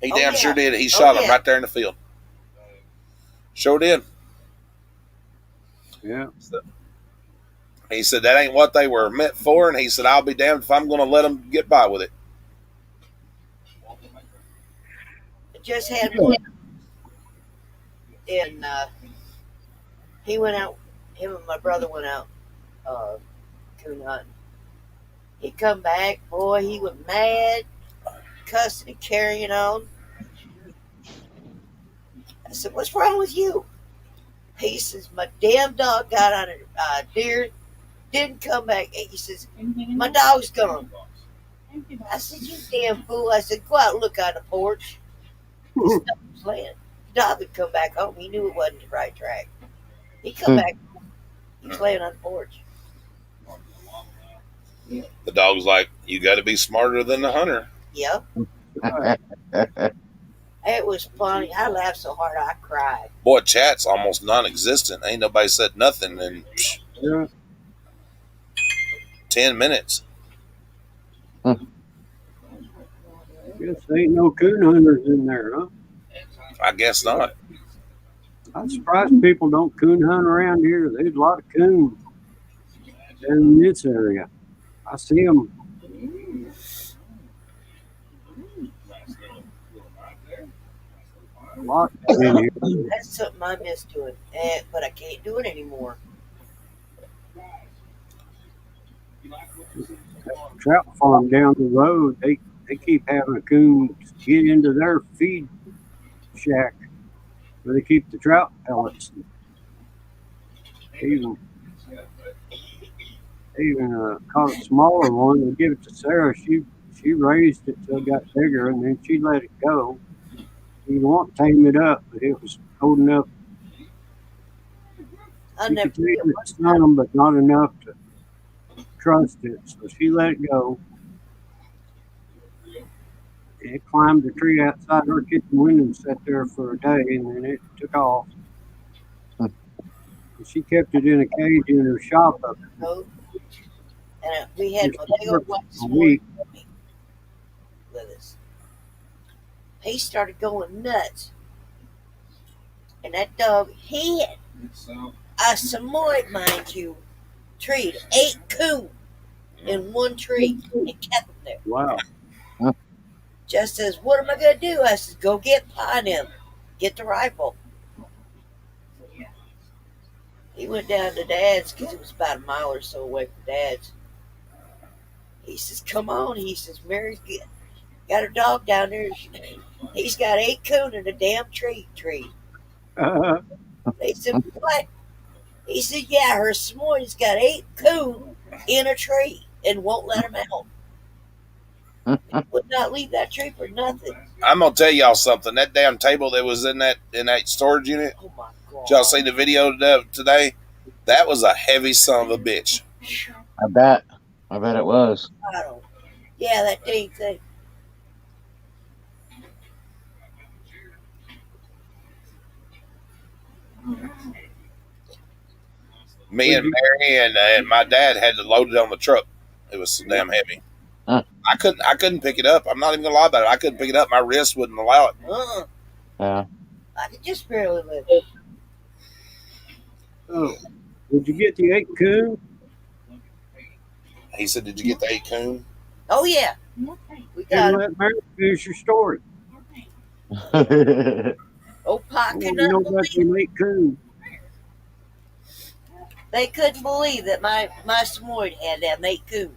He damn sure did. He shot them right there in the field. Sure did. Yeah. He said that ain't what they were meant for, and he said I'll be damned if I'm going to let them get by with it. just had one, and he went out. Him and my brother went out coon hunting. He come back, boy. He was mad, cussing and carrying on. I said, "What's wrong with you?" He says, "My damn dog got on a deer, didn't come back." He says, "My dog's gone." I said, "You damn fool!" I said, "Go out and look on the porch." Stop playing. The dog would come back home. He knew it wasn't the right track. He come back. He's laying on the porch. The dog's like, you got to be smarter than the hunter. Yep. It was funny. I laughed so hard I cried. Boy, chat's almost non-existent. Ain't nobody said nothing in Yeah. 10 minutes. Guess ain't no coon hunters in there, huh? I guess not. I'm surprised people don't coon hunt around here. There's a lot of coons in this area. I see them. A lot in here. That's something I miss doing, but I can't do it anymore. Trout farm down the road, they keep having coons get into their feed shack where they keep the trout pellets. Even caught a smaller one and give it to Sarah. She raised it till it got bigger, and then she let it go. She won't tame it up, but it was old enough. I She never could tame did. it some, but not enough to trust it. So she let it go. It climbed a tree outside her kitchen window and sat there for a day, and then it took off. And she kept it in a cage in her shop up No. And we had my big old white a swan week. with us. He started going nuts. And that dog, he had a Samoyed, mind you, treed 8 coon in one tree and kept them there. Wow. Just says, "What am I going to do?" I says, "Go get Pa and him. Get the rifle." He went down to Dad's because it was about a mile or so away from Dad's. He says, "Come on." He says, "Mary's got her dog down there. He's got 8 coon in a damn tree." They said, "What?" He said, "Yeah, her Samoyed's got 8 coon in a tree and won't let him out. Would not leave that tree for nothing." I'm gonna tell y'all something. That damn table that was in that storage unit. Oh my God. Did y'all see the video today? That was a heavy son of a bitch. I bet it was. I don't. Yeah, that dang thing. Me and Mary and my dad had to load it on the truck. It was so damn heavy. Huh. I couldn't pick it up. I'm not even gonna lie about it. I couldn't pick it up. My wrist wouldn't allow it. Yeah. I could just barely lift it. Oh, did you get the 8 coon? He said, "Did you get the 8 coon?" Oh yeah, we got Didn't it. let Mary finish your story. Oh, I Pa want could to know not about believe. the 8 coon. They couldn't believe that my Samoyed had that mate coon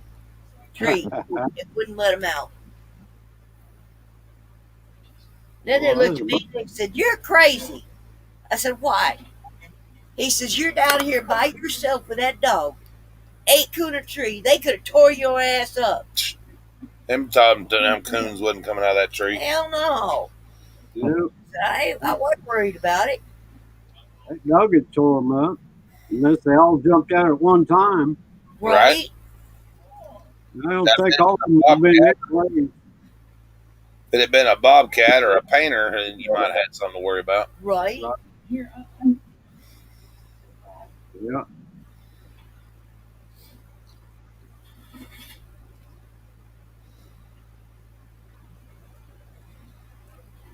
tree. It wouldn't let him out. Then they Well, looked at me and they said, "You're crazy." I said, "Why?" He says, "You're down here by yourself with that dog. 8 coon a tree. They could have tore your ass up." Them damn coons wasn't coming out of that tree. Hell no. Yep, I wasn't worried about it. that dog had tore them up. Unless they all jumped out at one time. Right? I don't That's think it. all of them have been that way. If it had been a bobcat or a painter, then you might have had something to worry about. Right? Yeah.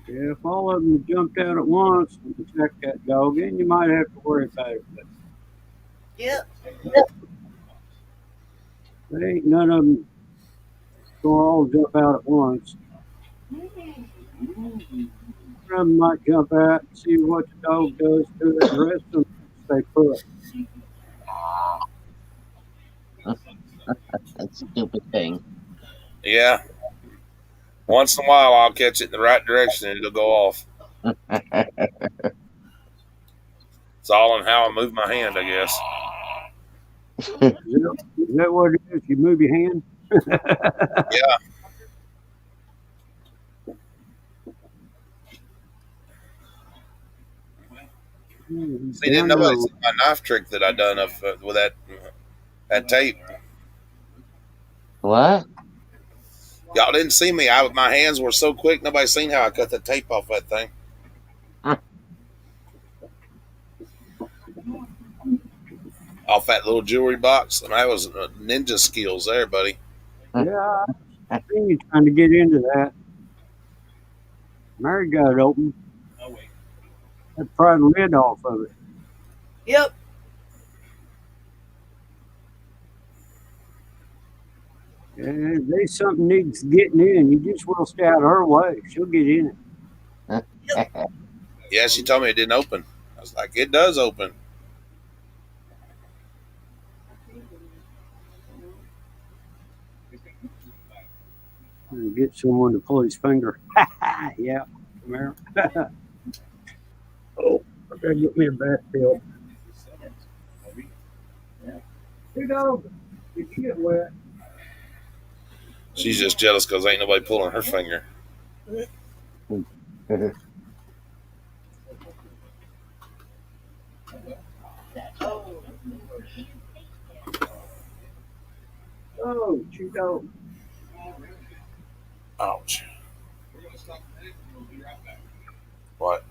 Yeah, if all of them jumped out at once and attacked that dog, then you might have to worry about it. But Yep. they ain't none of them gonna all jump out at once. One of them might jump out and see what the dog does to it. The rest of them stay put. That stupid thing. Yeah. Once in a while, I'll catch it in the right direction and it'll go off. It's all on how I move my hand, I guess. Is that what it is? You move your hand? Yeah. See, didn't nobody see my knife trick that I done with that tape? What? Y'all didn't see me. My hands were so quick. Nobody seen how I cut the tape off that thing. Off that little jewelry box, and that was ninja skills there, buddy. Yeah, I think you're trying to get into that. Mary got it open. That pried the lid off of it. Yep. And if there's something needs getting in, you just will stay out of her way. She'll get in it. Yeah, she told me it didn't open. I was like, it does open. And get someone to pull his finger. Yeah, Mary. Oh, I gotta get me a bat pill. Hey, dog. Did you get wet? She's just jealous because ain't nobody pulling her finger. Oh, you don't. Ouch. We're going to stop a minute and we'll be right back. What?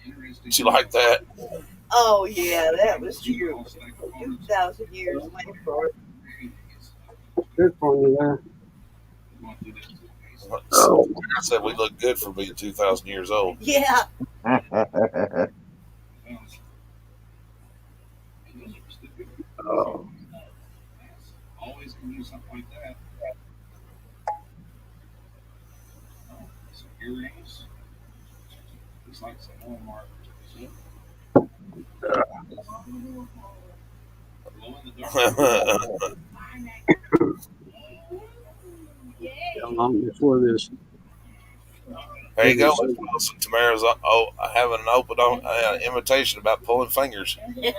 Interesting. She like that? Oh yeah, that was true. 2,000 years later. Good for you there. Oh. I said we look good for being 2,000 years old. Yeah. Oh. Always can use something like that. Some earrings. Looks like some Walmart. Glow in the dark. How long before this? There you go, Mr. Wilson. Tamara's having an open invitation about pulling fingers. Yeah.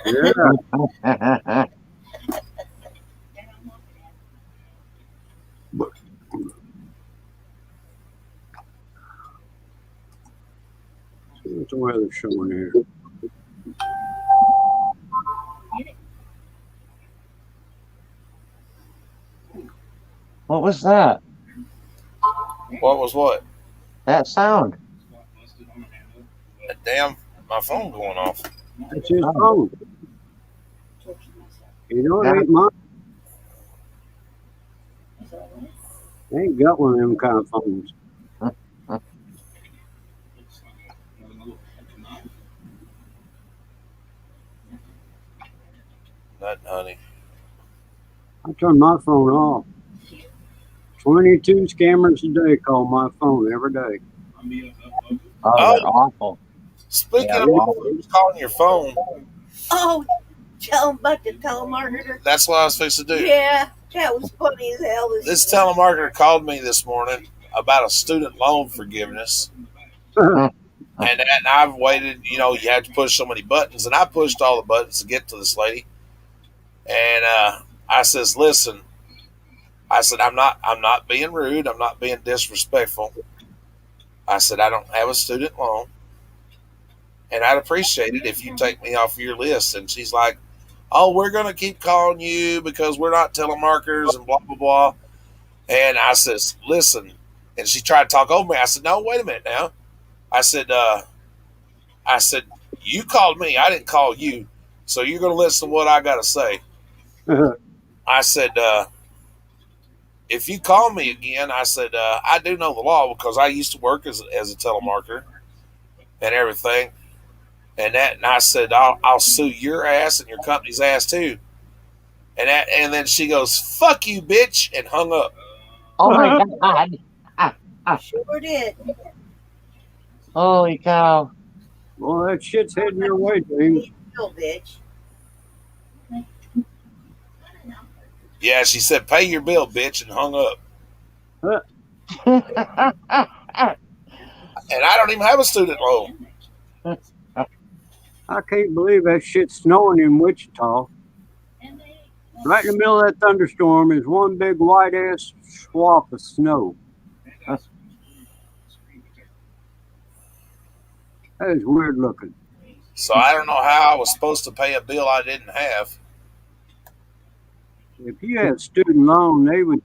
See what the weather's showing here. What was that? What was what? That sound? damn my phone going off. That's his Oh. phone. You know, it ain't mine. I ain't got one of them kind of phones. Nothing, honey. I turn my phone off. 22 scammers a day call my phone every day. Oh, they're awful. Speaking Yeah, of well- calling your phone, Oh, tell him about the telemarketer. that's what I was fixing to do. Yeah, that was funny as hell. This telemarketer called me this morning about a student loan forgiveness. And I've waited, you know, you have to push so many buttons, and I pushed all the buttons to get to this lady. And I says, listen, I said, I'm not being rude, I'm not being disrespectful. I said, I don't have a student loan, and I'd appreciate it if you take me off your list. And she's like, oh, we're gonna keep calling you because we're not telemarketers and blah blah blah. And I says, listen, and she tried to talk over me. I said, no, wait a minute now. I said, you called me. I didn't call you. So you're going to listen to what I got to say. I said, if you call me again, I said, I do know the law because I used to work as a telemarketer and everything. And I said, I'll sue your ass and your company's ass too. And then she goes, fuck you, bitch, and hung up. Oh my God. Sure did. Holy cow. Well, that shit's heading your way, James. Bill, bitch. Yeah, she said, pay your bill, bitch, and hung up. And I don't even have a student loan. I can't believe that shit's snowing in Wichita. Right in the middle of that thunderstorm is one big white ass swath of snow. That is weird looking. So I don't know how I was supposed to pay a bill I didn't have. If you had student loan, they would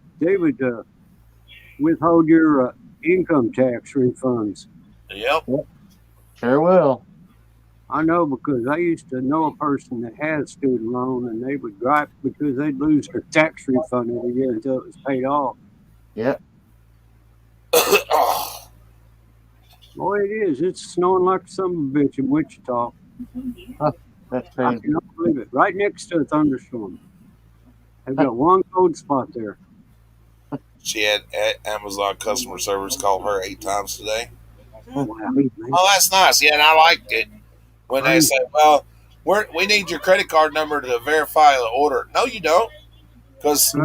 withhold your income tax refunds. Yep. Sure will. I know because I used to know a person that had a student loan, and they would gripe because they'd lose their tax refund every year until it was paid off. Yep. Boy, it is. It's snowing like some bitch in Wichita. That's I crazy. cannot believe it. Right next to a thunderstorm. They've got one cold spot there. She had Amazon customer service call her 8 times today. Oh, wow, man. Oh, that's nice. Yeah, and I liked it when they said, well, we need your credit card number to verify the order. No, you don't. Because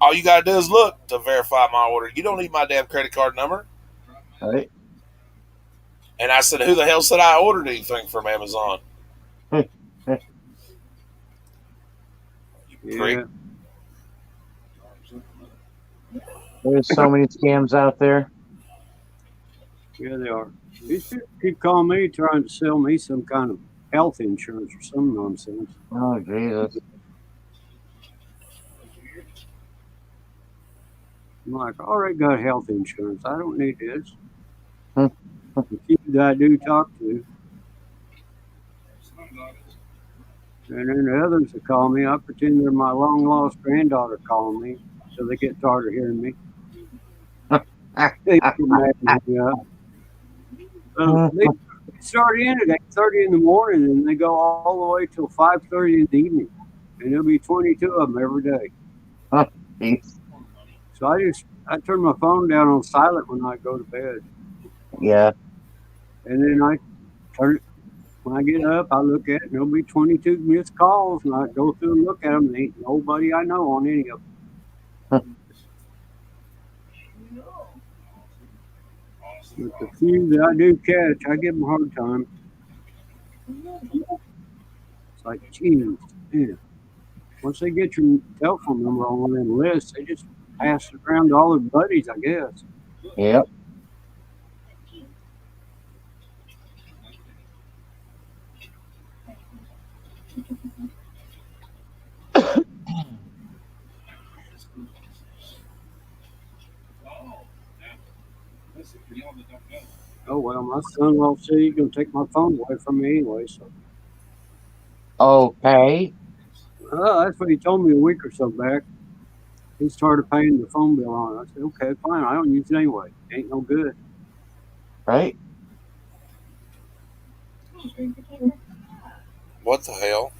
all you got to do is look to verify my order. You don't need my damn credit card number. Right? And I said, who the hell said I ordered anything from Amazon? You prick. Yeah. There's so many scams out there. Yeah, they are. These people keep calling me trying to sell me some kind of health insurance or some nonsense. Oh, Jesus. I'm like, I already got health insurance. I don't need this. Hmm. The few that I do talk to. And then the others that call me, I pretend they're my long lost granddaughter calling me so they get tired of hearing me. They get mad at me up. They start in at 8:30 in the morning and they go all the way till 5:30 in the evening. And there'll be 22 of them every day. Jeez. So I turn my phone down on silent when I go to bed. Yeah. And then I turn it, when I get up, I look at it, and there'll be 22 missed calls, and I go through and look at them, and ain't nobody I know on any of them. But the few that I do catch, I give them a hard time. It's like, geez, man. Once they get your telephone number on one of them lists, they just pass it around to all their buddies, I guess. Yep. Oh, now, listen, for y'all that don't know, Oh well, my son-in-law said he's gonna take my phone away from me anyway. So Okay. that's what he told me a week or so back. He started paying the phone bill on it. I said, okay, fine. I don't use it anyway. Ain't no good. Right? What the hell?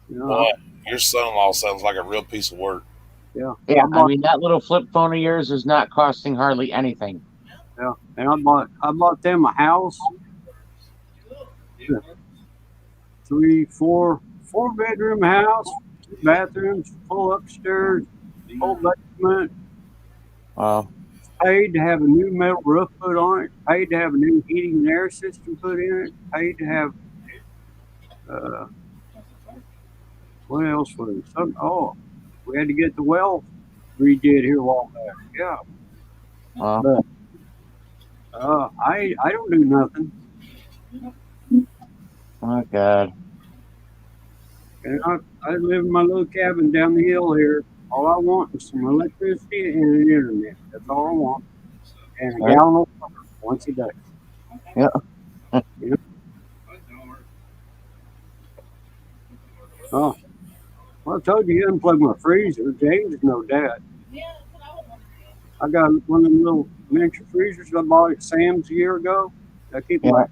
You know, Boy, your son-in-law sounds like a real piece of work. yeah. Yeah. I bought, mean, that little flip phone of yours is not costing hardly anything. yeah. And I bought them a house, four bedroom house, 2 bathrooms, full upstairs, full basement. Wow. Paid to have a new metal roof put on it. Paid to have a new heating and air system put in it. Paid to have what else was it? We had to get the well redid here a while back. Yeah. Wow. But I don't do nothing. Oh God. And I live in my little cabin down the hill here. All I want is some electricity and an internet. That's all I want. And a Right. gallon of water once a day. Yeah. You know? Oh, well, I told you, unplug my freezer. James knows that. I got one of them little miniature freezers I bought at Sam's a year ago. I keep my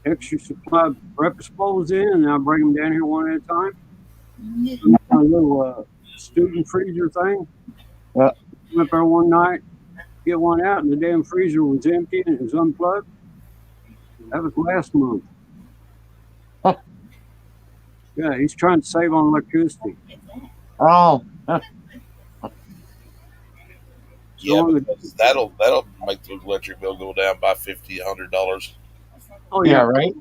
extra supply of breakfast bowls in, and I bring them down here one at a time. A little student freezer thing. Yeah. Went up there one night, get one out, and the damn freezer was empty and it was unplugged. That was last month. Huh. Yeah, he's trying to save on electricity. Oh. Yeah, So because that'll make the electric bill go down by $50, $100. oh Yeah. yeah, Right.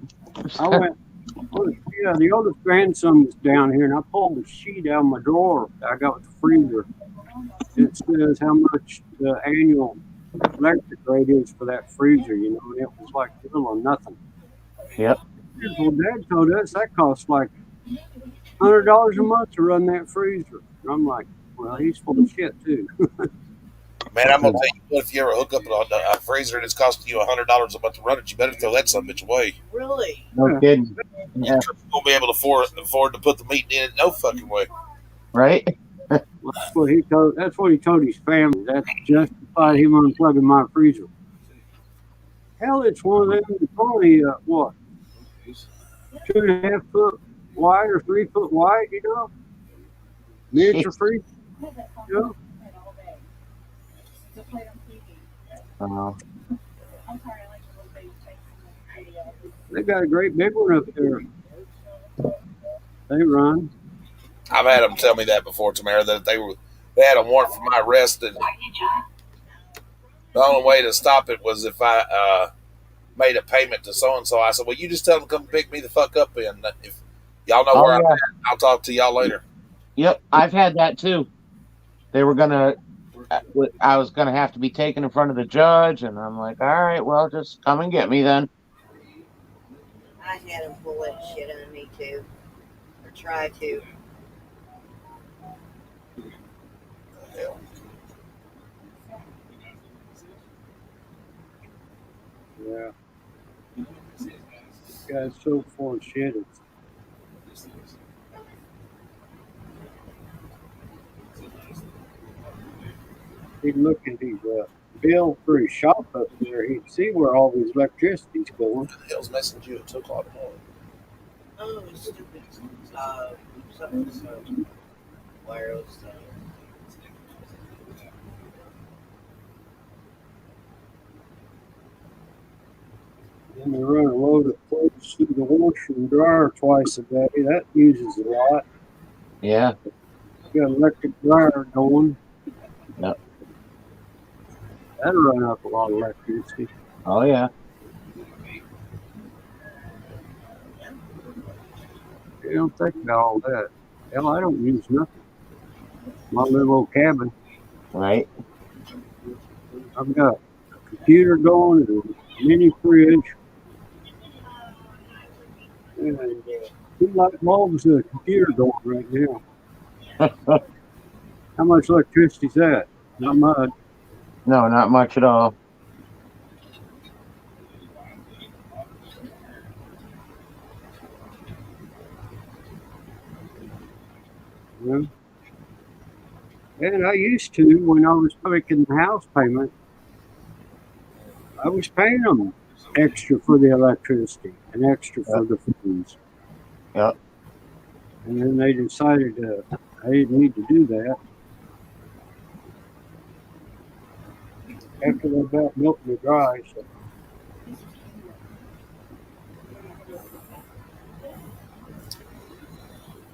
I went. Yeah, the oldest grandson was down here, and I pulled the sheet out of my drawer that I got with the freezer. It says how much the annual electric rate is for that freezer, you know, and it was like little or nothing. Yep. Well, Dad told us that costs like $100 a month to run that freezer. And I'm like, well, he's full of shit too. Man, I'm gonna tell you what, if you ever hook up a freezer and it's costing you $100 a month to run it, you better throw that son of a bitch away. Really? No kidding. Yeah. You won't be able to afford to put the meat in it no fucking way. Right. That's what he told. That's what he told his family. That justified him unplugging my freezer. Hell, it's one of them. It's only what, 2.5 foot wide or 3 foot wide, you know, miniature freezer. You know? They got a great big one up there. They run. I've had them tell me that before, Tamara, that they had a warrant for my arrest, and the only way to stop it was if I made a payment to so and so. I said, "Well, you just tell them to come pick me the fuck up, and if y'all know where I'm at, I'll talk to y'all later." Yep. I've had that too. They were gonna. I was gonna have to be taken in front of the judge, and I'm like, all right, well, just come and get me then. I had him pull that shit on me too, or try to. Yeah. This guy's so full of shit. He'd look at his bill for his shop up there. He'd see where all his electricity's going. What the hell's messing you at 2 o'clock in the morning? Oh, stupid. Something wireless stuff. Then they run a load of clothes through the washer and dryer twice a day. That uses a lot. Yeah. Got an electric dryer going. Yep. That'll run up a lot of electricity. Oh yeah. You don't think about all that. Hell, I don't use nothing. My little old cabin. Right. I've got a computer going and a mini fridge. And 2 light bulbs and a computer going right now. How much electricity is that? Not much. No, not much at all. Yeah. And I used to, when I was making the house payment, I was paying them extra for the electricity and extra for the phones. Yep. And then they decided I didn't need to do that. After they about milked me dry. So.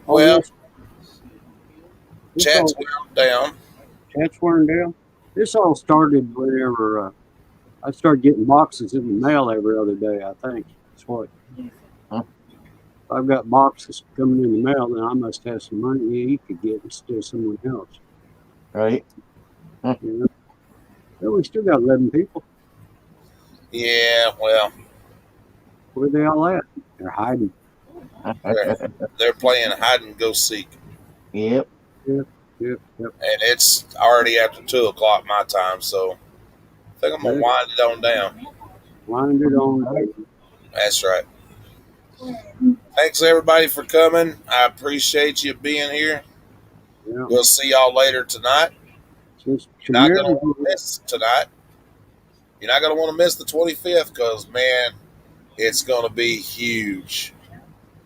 Well, this chat's all, wound down. chat's wearing down. This all started whenever I started getting boxes in the mail every other day, I think. That's what. Huh? If I've got boxes coming in the mail, then I must have some money you could get and steal someone else. Right. You know? But we still got 11 people. Yeah, well, Where they all at? They're hiding. they're playing hide and go seek, Yep. Yep. and it's already after 2:00 my time, so I think I'm gonna wind it on down. Wind it on. That's right. Thanks everybody for coming. I appreciate you being here. Yeah. We'll see y'all later tonight. Just You're not gonna want to miss tonight. You're not gonna want to miss the 25th because man, it's gonna be huge.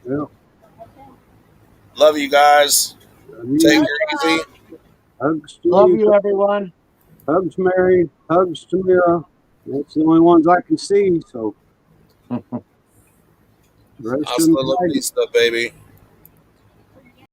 Yeah. Love you guys. Take her easy. Hugs to Love you, everyone. Hugs, Mary. Hugs to Mira. That's the only ones I can see. So. The rest of Hasta them la vista, baby.